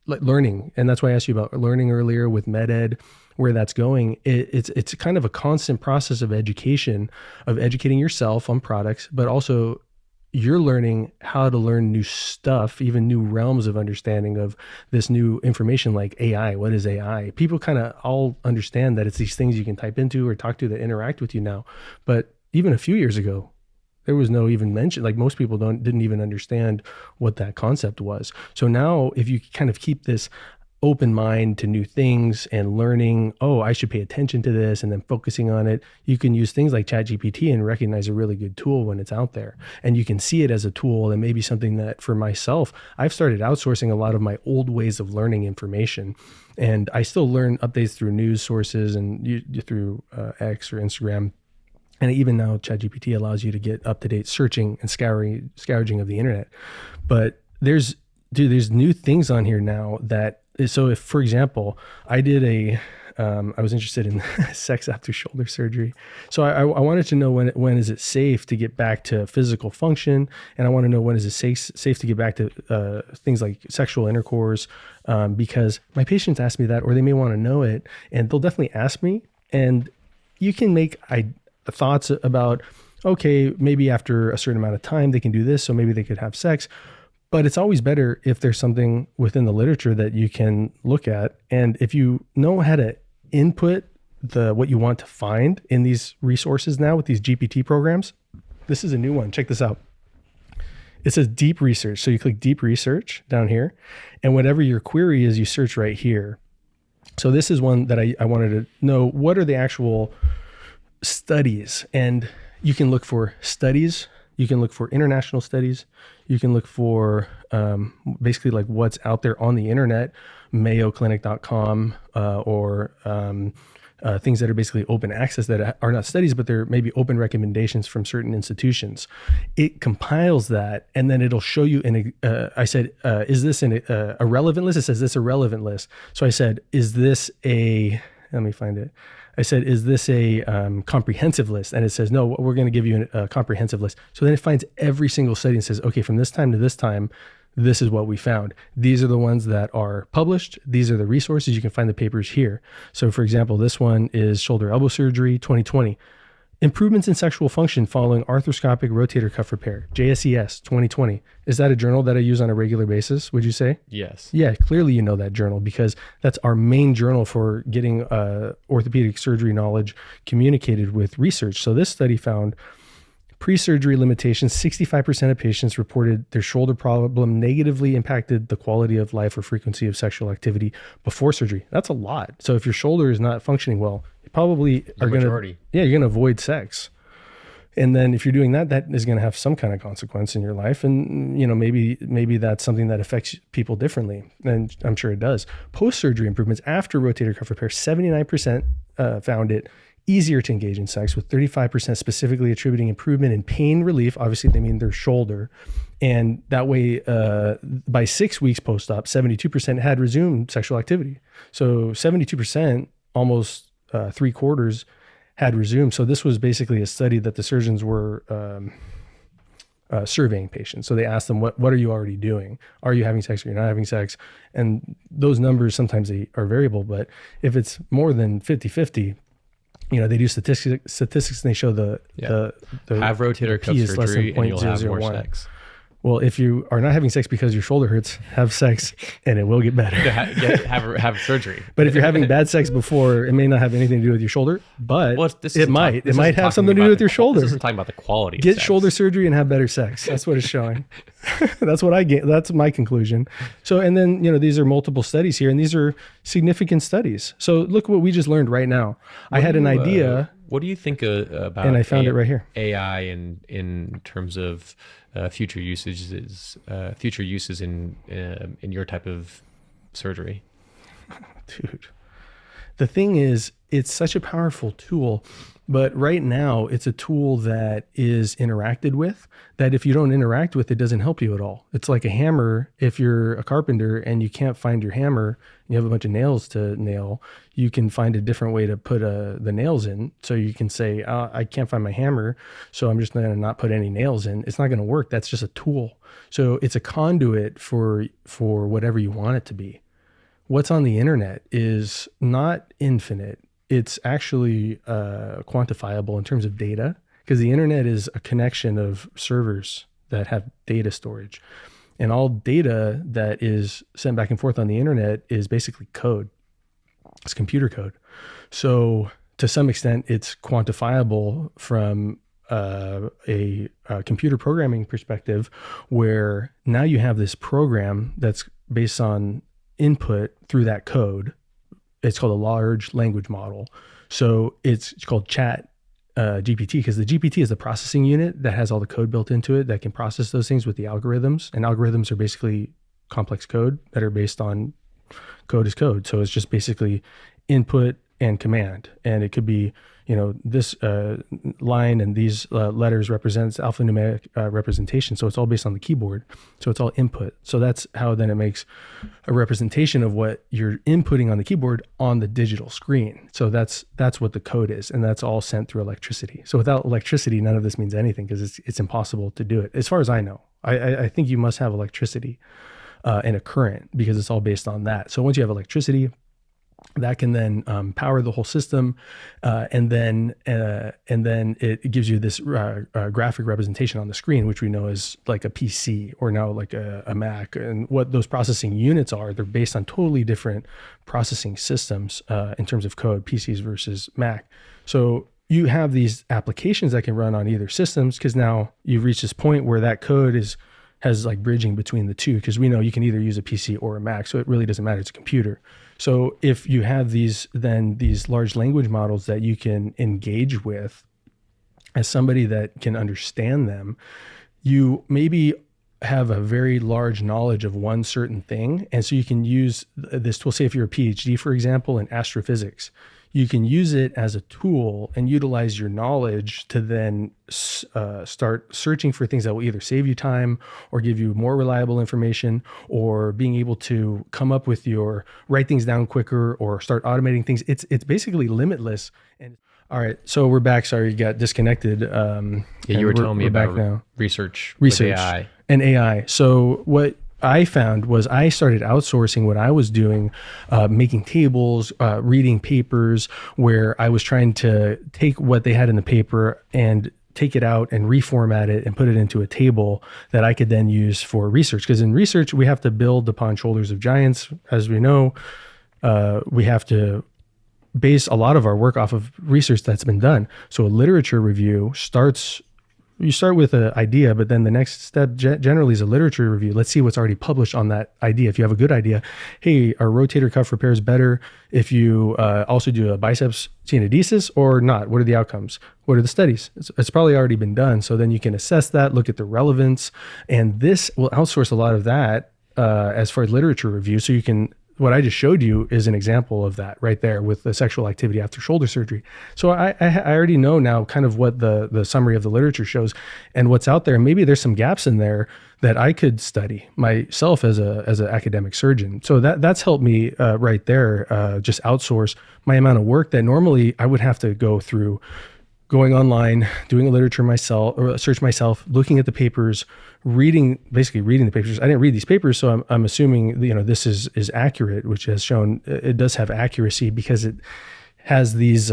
learning, and that's why I asked you about learning earlier with MedEd, where that's going. It's kind of a constant process of education, of educating yourself on products, but also you're learning how to learn new stuff, even new realms of understanding of this new information like AI. What is AI? People kind of all understand that it's these things you can type into or talk to that interact with you now. But even a few years ago, there was no even mention, like most people didn't even understand what that concept was. So now if you kind of keep this open mind to new things and learning, I should pay attention to this, and then focusing on it, you can use things like ChatGPT and recognize a really good tool when it's out there. And you can see it as a tool, and maybe something that for myself, I've started outsourcing a lot of my old ways of learning information. And I still learn updates through news sources and through X or Instagram. And even now ChatGPT allows you to get up-to-date searching and scourging of the internet. But there's new things on here now that, so if, for example, I did I was interested in sex after shoulder surgery. So I wanted to know when is it safe to get back to physical function, and I want to know when is it safe to get back to things like sexual intercourse, because my patients ask me that, or they may want to know it, and they'll definitely ask me, and you can make thoughts about, okay, maybe after a certain amount of time they can do this, so maybe they could have sex. But it's always better if there's something within the literature that you can look at. And if you know how to input what you want to find in these resources now with these GPT programs, this is a new one. Check this out. It says deep research. So you click deep research down here, and whatever your query is, you search right here. So this is one that I wanted to know, what are the actual studies? And you can look for studies. You can look for international studies. You can look for basically like what's out there on the internet, mayoclinic.com, or things that are basically open access that are not studies, but they're maybe open recommendations from certain institutions. It compiles that, and then it'll show you I said, is this a relevant list? It says this a relevant list. So I said, let me find it. I said, is this a comprehensive list? And it says, no, we're going to give you a comprehensive list. So then it finds every single study and says, okay, from this time to this time, this is what we found. These are the ones that are published. These are the resources. You can find the papers here. So for example, this one is shoulder elbow surgery 2020. Improvements in sexual function following arthroscopic rotator cuff repair, JSES 2020. Is that a journal that I use on a regular basis, would you say? Yes. Yeah, clearly you know that journal, because that's our main journal for getting orthopedic surgery knowledge communicated with research. So this study found pre-surgery limitations. 65% of patients reported their shoulder problem negatively impacted the quality of life or frequency of sexual activity before surgery. That's a lot. So if your shoulder is not functioning well, you probably are going to, you're going to avoid sex. And then if you're doing that, that is going to have some kind of consequence in your life. And, maybe that's something that affects people differently. And I'm sure it does. Post-surgery improvements after rotator cuff repair, 79% found it easier to engage in sex, with 35% specifically attributing improvement in pain relief. Obviously, they mean their shoulder. And that way, by 6 weeks post-op, 72% had resumed sexual activity. So 72%, almost 3/4, had resumed. So this was basically a study that the surgeons were surveying patients. So they asked them, what are you already doing? Are you having sex or you're not having sex? And those numbers, sometimes they are variable, but if it's more than 50-50, they do statistics and they show the have rotator cuff P is less than surgery and you'll have more 0.001. sex. Well, if you are not having sex because your shoulder hurts, have sex and it will get better. have surgery. But if you're having bad sex before, it may not have anything to do with your shoulder, but This it isn't might. talk- this It might isn't have talking something to about do with the your qual- shoulder. This isn't talking about the quality of Get sex. shoulder surgery and have better sex. That's what it's showing. That's what I get. That's my conclusion. So, and then, these are multiple studies here, and these are significant studies. So look what we just learned right now. I had an idea. What do you think about? And I found it right here. AI in terms of future uses in your type of surgery. Dude, the thing is, it's such a powerful tool, but right now it's a tool that is interacted with, that if you don't interact with, it doesn't help you at all. It's like a hammer. If you're a carpenter and you can't find your hammer, you have a bunch of nails to nail, you can find a different way to put the nails in. So you can say, I can't find my hammer, so I'm just going to not put any nails in. It's not going to work. That's just a tool. So it's a conduit for whatever you want it to be. What's on the internet is not infinite. It's actually quantifiable in terms of data, because the internet is a connection of servers that have data storage. And all data that is sent back and forth on the internet is basically code. It's computer code. So to some extent, it's quantifiable from a computer programming perspective, where now you have this program that's based on input through that code. It's called a large language model. So it's called Chat GPT, because the GPT is the processing unit that has all the code built into it that can process those things with the algorithms. And algorithms are basically complex code that are based on code is code. So it's just basically input and command. And it could be, this line and these letters represents alphanumeric representation. So it's all based on the keyboard. So it's all input. So that's how then it makes a representation of what you're inputting on the keyboard on the digital screen. So that's what the code is. And that's all sent through electricity. So without electricity, none of this means anything, because it's impossible to do it. As far as I know, I think you must have electricity and a current, because it's all based on that. So once you have electricity, that can then power the whole system, and then it gives you this graphic representation on the screen, which we know is like a PC or now like a Mac. And what those processing units are, they're based on totally different processing systems in terms of code, PCs versus Mac. So you have these applications that can run on either systems, because now you've reached this point where that code has like bridging between the two, because we know you can either use a PC or a Mac, so it really doesn't matter. It's a computer. So if you have these large language models that you can engage with as somebody that can understand them, you maybe have a very large knowledge of one certain thing. And so you can use this tool. Say if you're a PhD, for example, in astrophysics, you can use it as a tool and utilize your knowledge to then start searching for things that will either save you time or give you more reliable information, or being able to come up with write things down quicker or start automating things. It's basically limitless. And all right, so we're back. Sorry, you got disconnected. You were telling me about now. research Research with AI. and AI. So what I found was I started outsourcing what I was doing, making tables, reading papers, where I was trying to take what they had in the paper and take it out and reformat it and put it into a table that I could then use for research. Because in research, we have to build upon shoulders of giants. As we know, we have to base a lot of our work off of research that's been done. So a literature review you start with an idea, but then the next step generally is a literature review. Let's see what's already published on that idea. If you have a good idea, hey, are rotator cuff repairs better if you also do a biceps tenodesis or not? What are the outcomes? What are the studies? It's probably already been done. So then you can assess that, look at the relevance, and this will outsource a lot of that as far as literature review. So you can, what I just showed you is an example of that right there with the sexual activity after shoulder surgery. So I already know now kind of what the summary of the literature shows and what's out there. Maybe there's some gaps in there that I could study myself as an academic surgeon. So that's helped me right there, just outsource my amount of work that normally I would have to go through, going online, doing a literature myself or search myself, looking at the papers, reading the papers. I didn't read these papers, so I'm assuming this is accurate, which has shown it does have accuracy because has these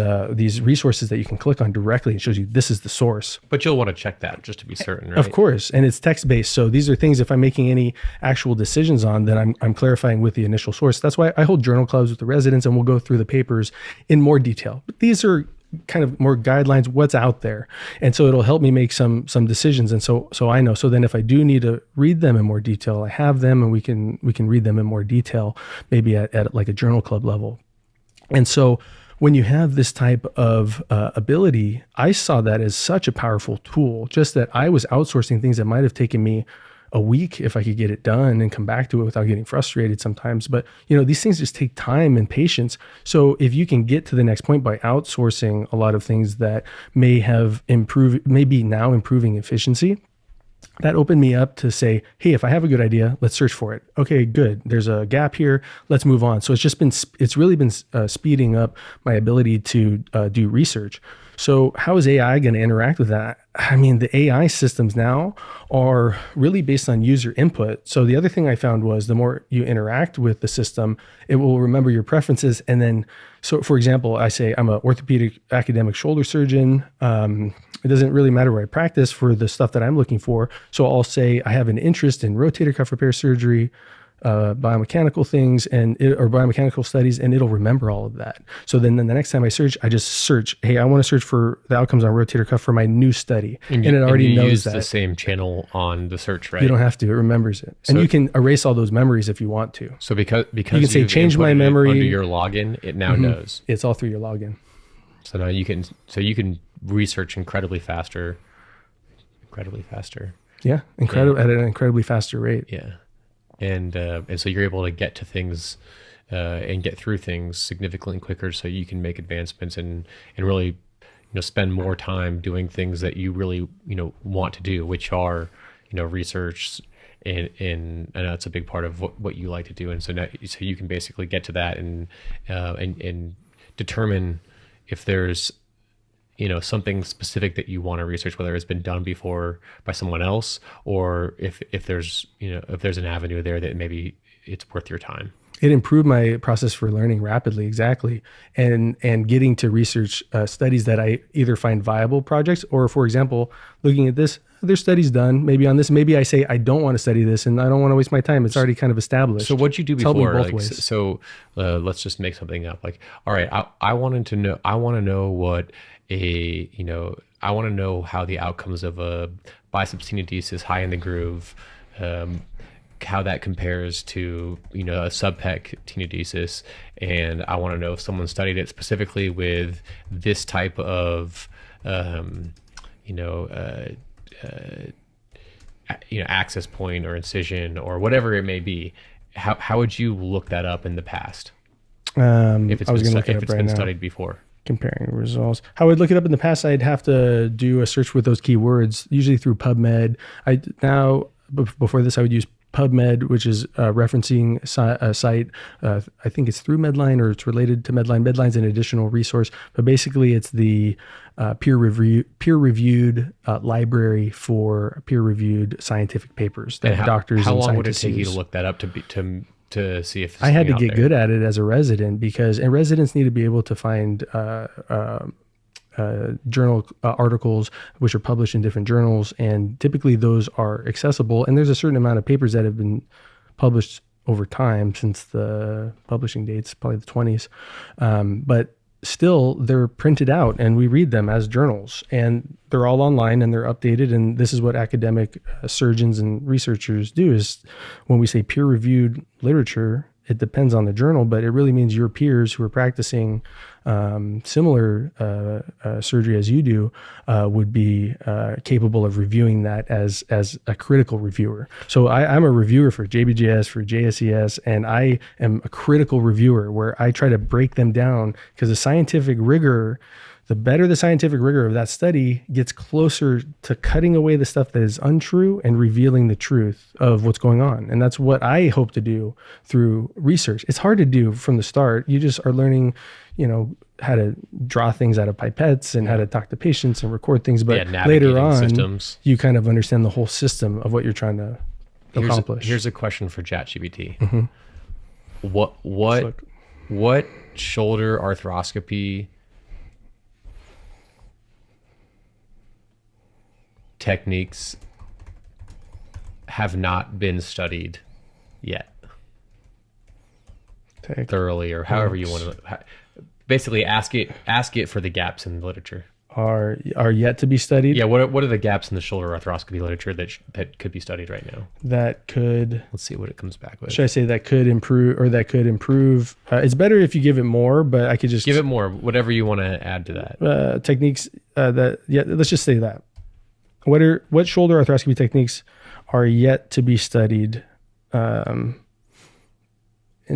resources that you can click on directly. It shows you this is the source. But you'll want to check that just to be certain, right? Of course, and it's text-based. So these are things, if I'm making any actual decisions on, then I'm clarifying with the initial source. That's why I hold journal clubs with the residents, and we'll go through the papers in more detail. But these are kind of more guidelines, what's out there. And so it'll help me make some decisions. And so I know. So then if I do need to read them in more detail, I have them, and we can read them in more detail, maybe at like a journal club level. And so when you have this type of ability, I saw that as such a powerful tool, just that I was outsourcing things that might have taken me a week if I could get it done and come back to it without getting frustrated sometimes. But, these things just take time and patience. So if you can get to the next point by outsourcing a lot of things that may have improved, maybe now improving efficiency, that opened me up to say, hey, if I have a good idea, let's search for it. Okay, good. There's a gap here. Let's move on. So it's really been speeding up my ability to do research. So how is AI going to interact with that? I mean, the AI systems now are really based on user input. So the other thing I found was the more you interact with the system, it will remember your preferences. And then, so for example, I say I'm an orthopedic academic shoulder surgeon. It doesn't really matter where I practice for the stuff that I'm looking for. So I'll say I have an interest in rotator cuff repair surgery, biomechanical things or biomechanical studies, and it'll remember all of that. So then the next time I search, I just search, hey, I want to search for the outcomes on rotator cuff for my new study. And it already knows use that. The same channel on the search, right? You don't have to, it remembers it. And you can erase all those memories if you want to. So because you can say, change my inputted it memory under your login, it now knows. It's all through your login. So now you can research incredibly faster. Yeah, at an incredibly faster rate. Yeah. And so you're able to get to things and get through things significantly quicker, so you can make advancements and really spend more time doing things that you really want to do, which are research, and that's a big part of what you like to do. And so you can basically get to that and determine if there's something specific that you want to research, whether it's been done before by someone else, or if there's an avenue there that maybe it's worth your time. It improved my process for learning rapidly, exactly, and getting to research studies that I either find viable projects, or, for example, looking at this, there's studies done maybe on this. Maybe I say I don't want to study this, and I don't want to waste my time. It's already kind of established. So what'd you do It's helped me before? both ways. So let's just make something up. Like, all right, I want to know what I want to know how the outcomes of a biceps tenodesis high in the groove, how that compares to a subpec tenodesis, and I want to know if someone studied it specifically with this type of access point or incision or whatever it may be. How would you look that up in the past? If it's been studied before. Comparing results. How I would look it up in the past, I'd have to do a search with those keywords, usually through PubMed. Before this, I would use PubMed, which is a referencing site. I think it's through Medline, or it's related to Medline. Medline's an additional resource, but basically it's the peer-reviewed library for peer-reviewed scientific papers that doctors and scientists use. How long would it take you to look that up to see if I had to get good at it as a resident, and residents need to be able to find journal articles which are published in different journals, and typically those are accessible, and there's a certain amount of papers that have been published over time since the publishing dates, probably the 20s, but still they're printed out and we read them as journals, and they're all online and they're updated. And this is what academic surgeons and researchers do, is when we say peer-reviewed literature, it depends on the journal, but it really means your peers who are practicing similar surgery as you do would be capable of reviewing that as a critical reviewer. So I'm a reviewer for JBJS, for JSES, and I am a critical reviewer where I try to break them down, because the scientific rigor, the better the scientific rigor of that study gets closer to cutting away the stuff that is untrue and revealing the truth of what's going on. And that's what I hope to do through research. It's hard to do from the start. You just are learning, how to draw things out of pipettes and how to talk to patients and record things. But later on, systems. You kind of understand the whole system of what you're trying to accomplish. Here's a question for ChatGPT. Mm-hmm. What What shoulder arthroscopy techniques have not been studied yet thoroughly, or however you want to basically ask it for the gaps in the literature? Are yet to be studied? Yeah, what are the gaps in the shoulder arthroscopy literature that could be studied right now? That could, Let's see what it comes back with. should I say that could improve, or that could improve? It's better if you give it more, but I could just Give it more, whatever you want to add to that. techniques let's just say that. What shoulder arthroscopy techniques are yet to be studied in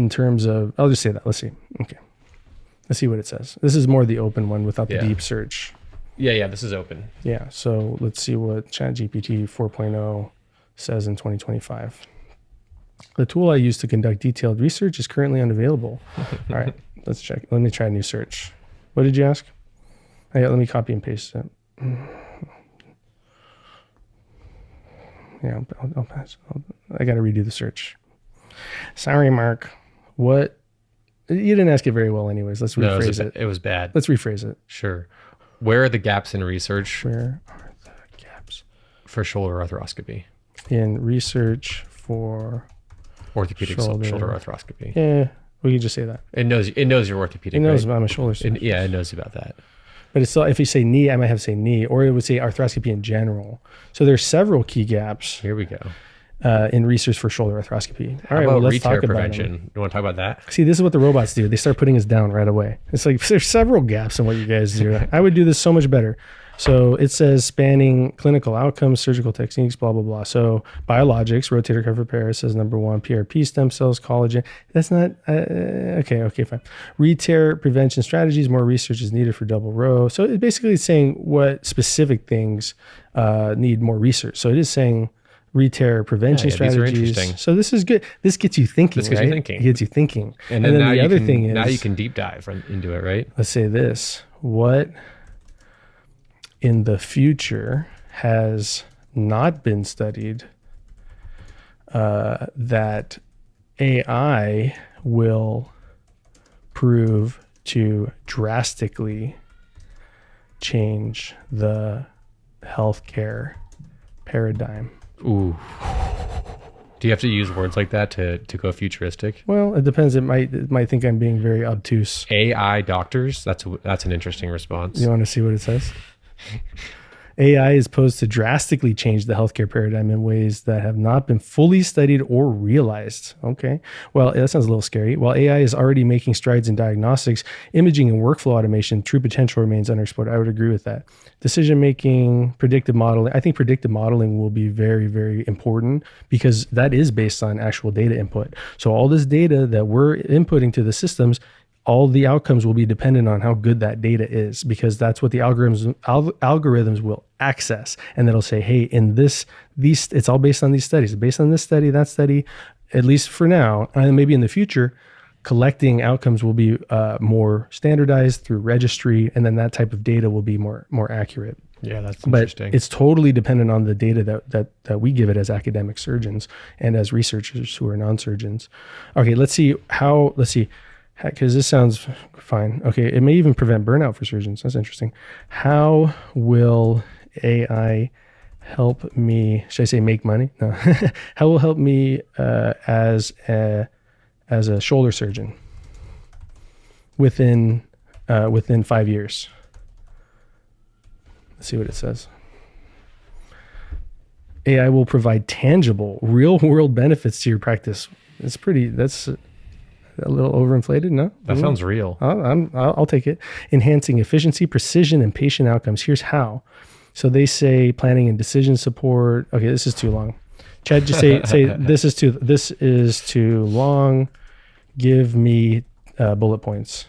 terms of, I'll just say that. Let's see. Okay. Let's see what it says. This is more the open one without the deep search. Yeah, this is open. Yeah. So let's see what ChatGPT 4.0 says in 2025. The tool I use to conduct detailed research is currently unavailable. All right, let's check. Let me try a new search. What did you ask? Oh, yeah, let me copy and paste it. Yeah, I'll pass. I got to redo the search. Sorry, Mark. What? You didn't ask it very well anyways. Let's rephrase it. It was bad. Let's rephrase it. Sure. Where are the gaps in research Where are the gaps for shoulder arthroscopy? in research for Orthopedic Shoulder. shoulder arthroscopy. Yeah, we can just say that. It knows your orthopedic. It knows right? I'm a shoulder surgeon. Yeah, it knows about that. But it's still, if you say knee, I might have to say knee, or it would say arthroscopy in general. So there's several key gaps Here we go. in research for shoulder arthroscopy. All How right, about well, let's re-tear talk about prevention? them. You want to talk about that? See, this is what the robots do. They start putting us down right away. It's like there's several gaps in what you guys do. I would do this so much better. So it says spanning clinical outcomes, surgical techniques, blah, blah, blah. So biologics, rotator cuff repair says number one, PRP stem cells, collagen. That's not, okay, fine. Re-tear prevention strategies, more research is needed for double row. So it basically is saying what specific things need more research. So it is saying re-tear prevention Yeah, these are strategies. interesting. So this is good. This gets you thinking, This gets you right? thinking. It gets you thinking. And then now the you other can, thing is, now you can deep dive into it, right? let's say this, what in the future has not been studied that AI will prove to drastically change the healthcare paradigm? Ooh. Do you have to use words like that to go futuristic? Well, it depends. It might think I'm being very obtuse. AI doctors? That's an interesting response. You want to see what it says? AI is posed to drastically change the healthcare paradigm in ways that have not been fully studied or realized. Okay. Well, that sounds a little scary. While AI is already making strides in diagnostics, imaging, and workflow automation, true potential remains underexplored. I would agree with that. Decision making, predictive modeling. I think predictive modeling will be very, very important because that is based on actual data input. So all this data that we're inputting to the systems, all the outcomes will be dependent on how good that data is, because that's what the algorithms will access. And that'll say, hey, in these, it's all based on these studies, based on this study, that study, at least for now. And maybe in the future, collecting outcomes will be more standardized through registry. And then that type of data will be more accurate. Yeah, that's But interesting. it's totally dependent on the data that we give it as academic surgeons and as researchers who are non-surgeons. Okay, let's see, because this sounds fine. Okay, it may even prevent burnout for surgeons. That's interesting. How will AI help me? Should I say make money? No. How will help me as a shoulder surgeon within 5 years? Let's see what it says. AI will provide tangible, real-world benefits to your practice. That's a little overinflated, no? That sounds real. I'll take it. Enhancing efficiency, precision, and patient outcomes. Here's how. So they say planning and decision support. Okay, this is too long. Chad, just say this is too long. Give me bullet points.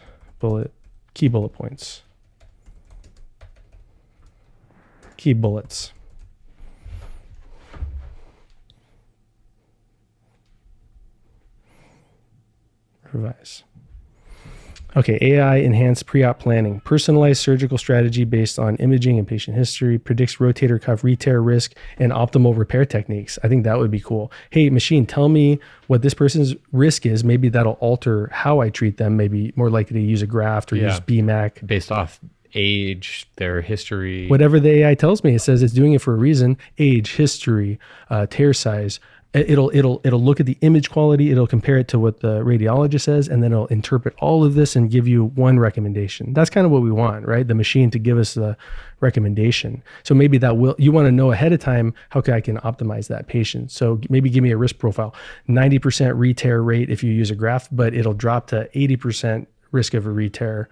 Key bullet points. Key bullets. Revise. Okay, AI enhanced pre-op planning, personalized surgical strategy based on imaging and patient history, predicts rotator cuff re-tear risk and optimal repair techniques. I think that would be cool. Hey, machine, tell me what this person's risk is. Maybe that'll alter how I treat them. Maybe more likely to use a graft or use BMAC. Based off age, their history. Whatever the AI tells me, it says it's doing it for a reason. Age, history, tear size. It'll look at the image quality. It'll compare it to what the radiologist says, and then it'll interpret all of this and give you one recommendation. That's kind of what we want, right? The machine to give us the recommendation. So maybe you want to know ahead of time how I can optimize that patient. So maybe give me a risk profile, 90% re-tear rate if you use a graft, but it'll drop to 80% risk of a re-tear.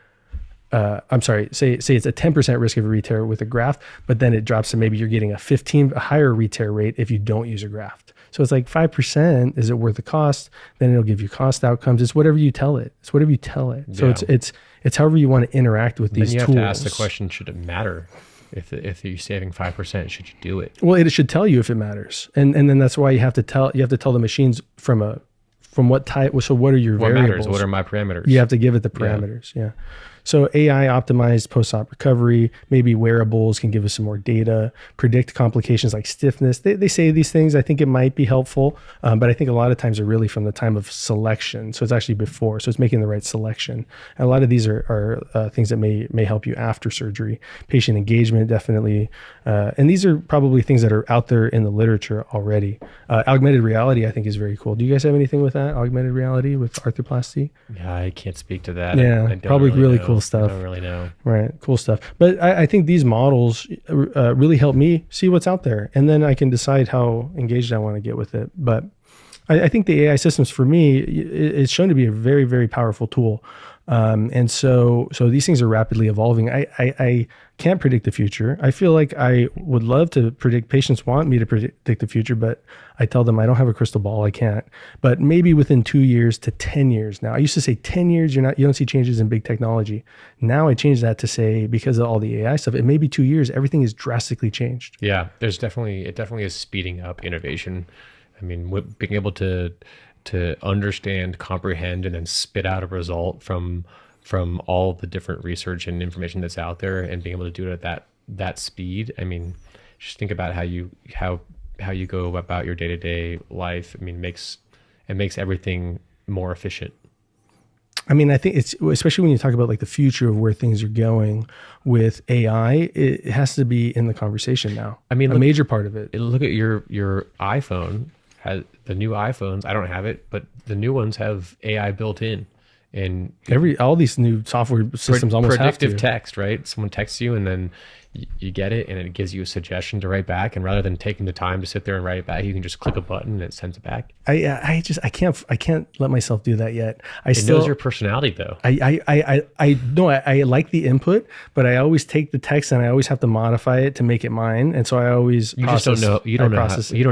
I'm sorry, say it's a 10% risk of a re-tear with a graft, but then it drops to maybe you're getting a higher re-tear rate if you don't use a graft. So it's like 5%. Is it worth the cost? Then it'll give you cost outcomes. It's whatever you tell it. So it's however you want to interact with these tools. Then you have to ask the question: should it matter? If you're saving 5%, should you do it? Well, it should tell you if it matters, and then that's why you have to tell the machines from what type. So what are your variables? What matters? What are my parameters? You have to give it the parameters. Yeah. So AI optimized post-op recovery, maybe wearables can give us some more data, predict complications like stiffness. They say these things. I think it might be helpful, but I think a lot of times are really from the time of selection. So it's actually before. So it's making the right selection. And a lot of these are things that may help you after surgery. Patient engagement, definitely. And these are probably things that are out there in the literature already. Augmented reality, I think, is very cool. Do you guys have anything with that? Augmented reality with arthroplasty? Yeah, I can't speak to that. Yeah, I don't probably really know. cool stuff. I don't really know. Right, cool stuff. But I think these models really help me see what's out there, and then I can decide how engaged I want to get with it. But I think the AI systems, for me, it's shown to be a very, very powerful tool. And so these things are rapidly evolving. I can't predict the future. I feel like I would love to predict. Patients want me to predict the future, but I tell them I don't have a crystal ball. I can't. But maybe within 2 years to 10 years. Now, I used to say 10 years, you don't see changes in big technology. Now I changed that to say, because of all the AI stuff, it may be 2 years. Everything is drastically changed. Yeah, it definitely is speeding up innovation. I mean, being able to understand, comprehend, and then spit out a result from all the different research and information that's out there, and being able to do it at that speed. I mean, just think about how you go about your day-to-day life. I mean, it makes everything more efficient. I mean, I think it's, especially when you talk about like the future of where things are going with AI, it has to be in the conversation now. I mean, a major part of it. Look at your iPhone. The new iPhones, I don't have it, but the new ones have AI built in, and all these new software systems almost have to. Predictive text, right? Someone texts you, and then you get it, and it gives you a suggestion to write back. And rather than taking the time to sit there and write it back, you can just click a button and it sends it back. I can't let myself do that yet. It knows your personality, though. I like the input, but I always take the text and I always have to modify it to make it mine. And so I always you don't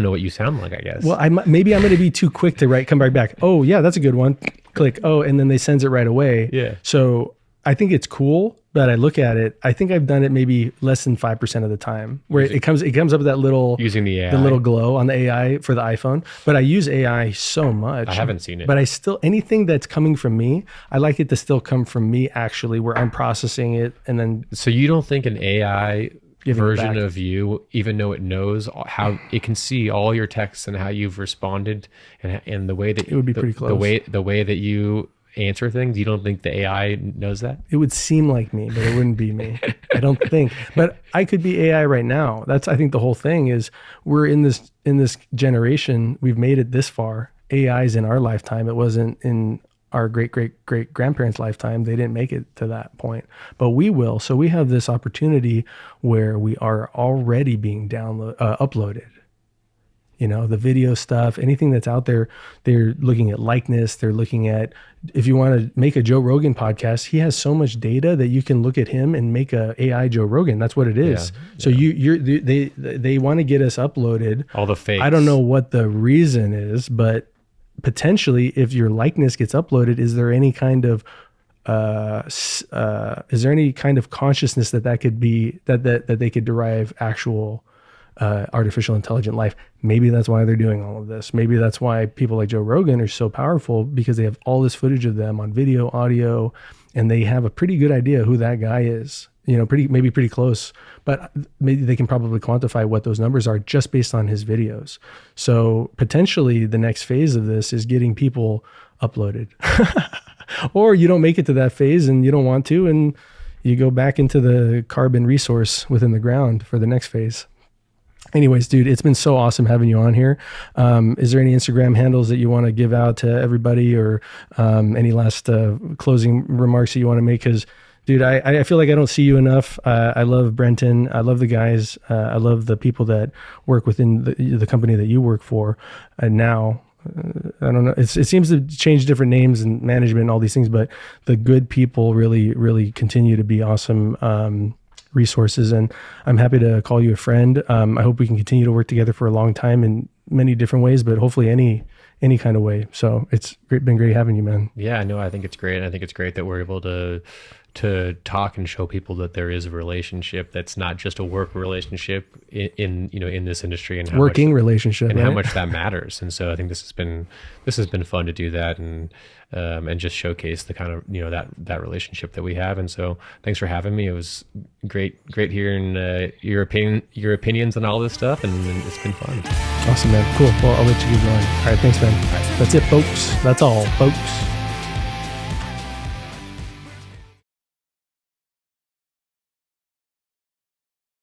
know what you sound like, I guess. Well, maybe I'm going to be too quick to come back. Oh yeah, that's a good one. Click. Oh, and then they sends it right away. Yeah. So I think it's cool, but I look at it, I think I've done it maybe less than 5% of the time, where it comes up with that little, using the AI, the little glow on the AI for the iPhone. But I use AI so much. I haven't seen it. But anything that's coming from me, I like it to still come from me, actually, where I'm processing it. And then. So you don't think an AI version of you, even though it knows how it can see all your texts and how you've responded and the way that it would be pretty close. The way that you answer things, you don't think the AI knows that? It would seem like me, but it wouldn't be me. I don't think. But I could be AI right now. I think the whole thing is we're in this generation, we've made it this far. AI's in our lifetime. It wasn't in our great grandparents' lifetime. They didn't make it to that point, but we will. So we have this opportunity where we are already being uploaded. You know, the video stuff, anything that's out there, they're looking at likeness. They're looking at, if you want to make a Joe Rogan podcast, he has so much data that you can look at him and make a AI Joe Rogan. That's what it is. Yeah, so they want to get us uploaded. All the fakes. I don't know what the reason is, but potentially if your likeness gets uploaded, is there any kind of consciousness that could be, that they could derive actual artificial intelligent life. Maybe that's why they're doing all of this. Maybe that's why people like Joe Rogan are so powerful, because they have all this footage of them on video, audio, and they have a pretty good idea who that guy is. Maybe pretty close, but maybe they can probably quantify what those numbers are just based on his videos. So potentially the next phase of this is getting people uploaded. Or you don't make it to that phase and you don't want to, and you go back into the carbon resource within the ground for the next phase. Anyways, dude, it's been so awesome having you on here. Is there any Instagram handles that you want to give out to everybody, or any last closing remarks that you want to make? Because dude, I feel like I don't see you enough. I love Brenton. I love the guys. I love the people that work within the company that you work for. And now, I don't know, it seems to change different names and management and all these things, but the good people really, really continue to be awesome resources. And I'm happy to call you a friend. I hope we can continue to work together for a long time in many different ways, but hopefully any kind of way. So it's been great having you, man. Yeah, no, I think it's great. I think it's great that we're able to talk and show people that there is a relationship that's not just a work relationship in this industry, and relationship, and right? how much that matters. And so I think this has been fun to do that, and just showcase the kind of that relationship that we have. And so thanks for having me. It was great hearing your opinions on all this stuff, and it's been fun. Awesome, man. Cool. Well, I'll let you keep going. All right, thanks, man. All right. That's it, folks. That's all, folks.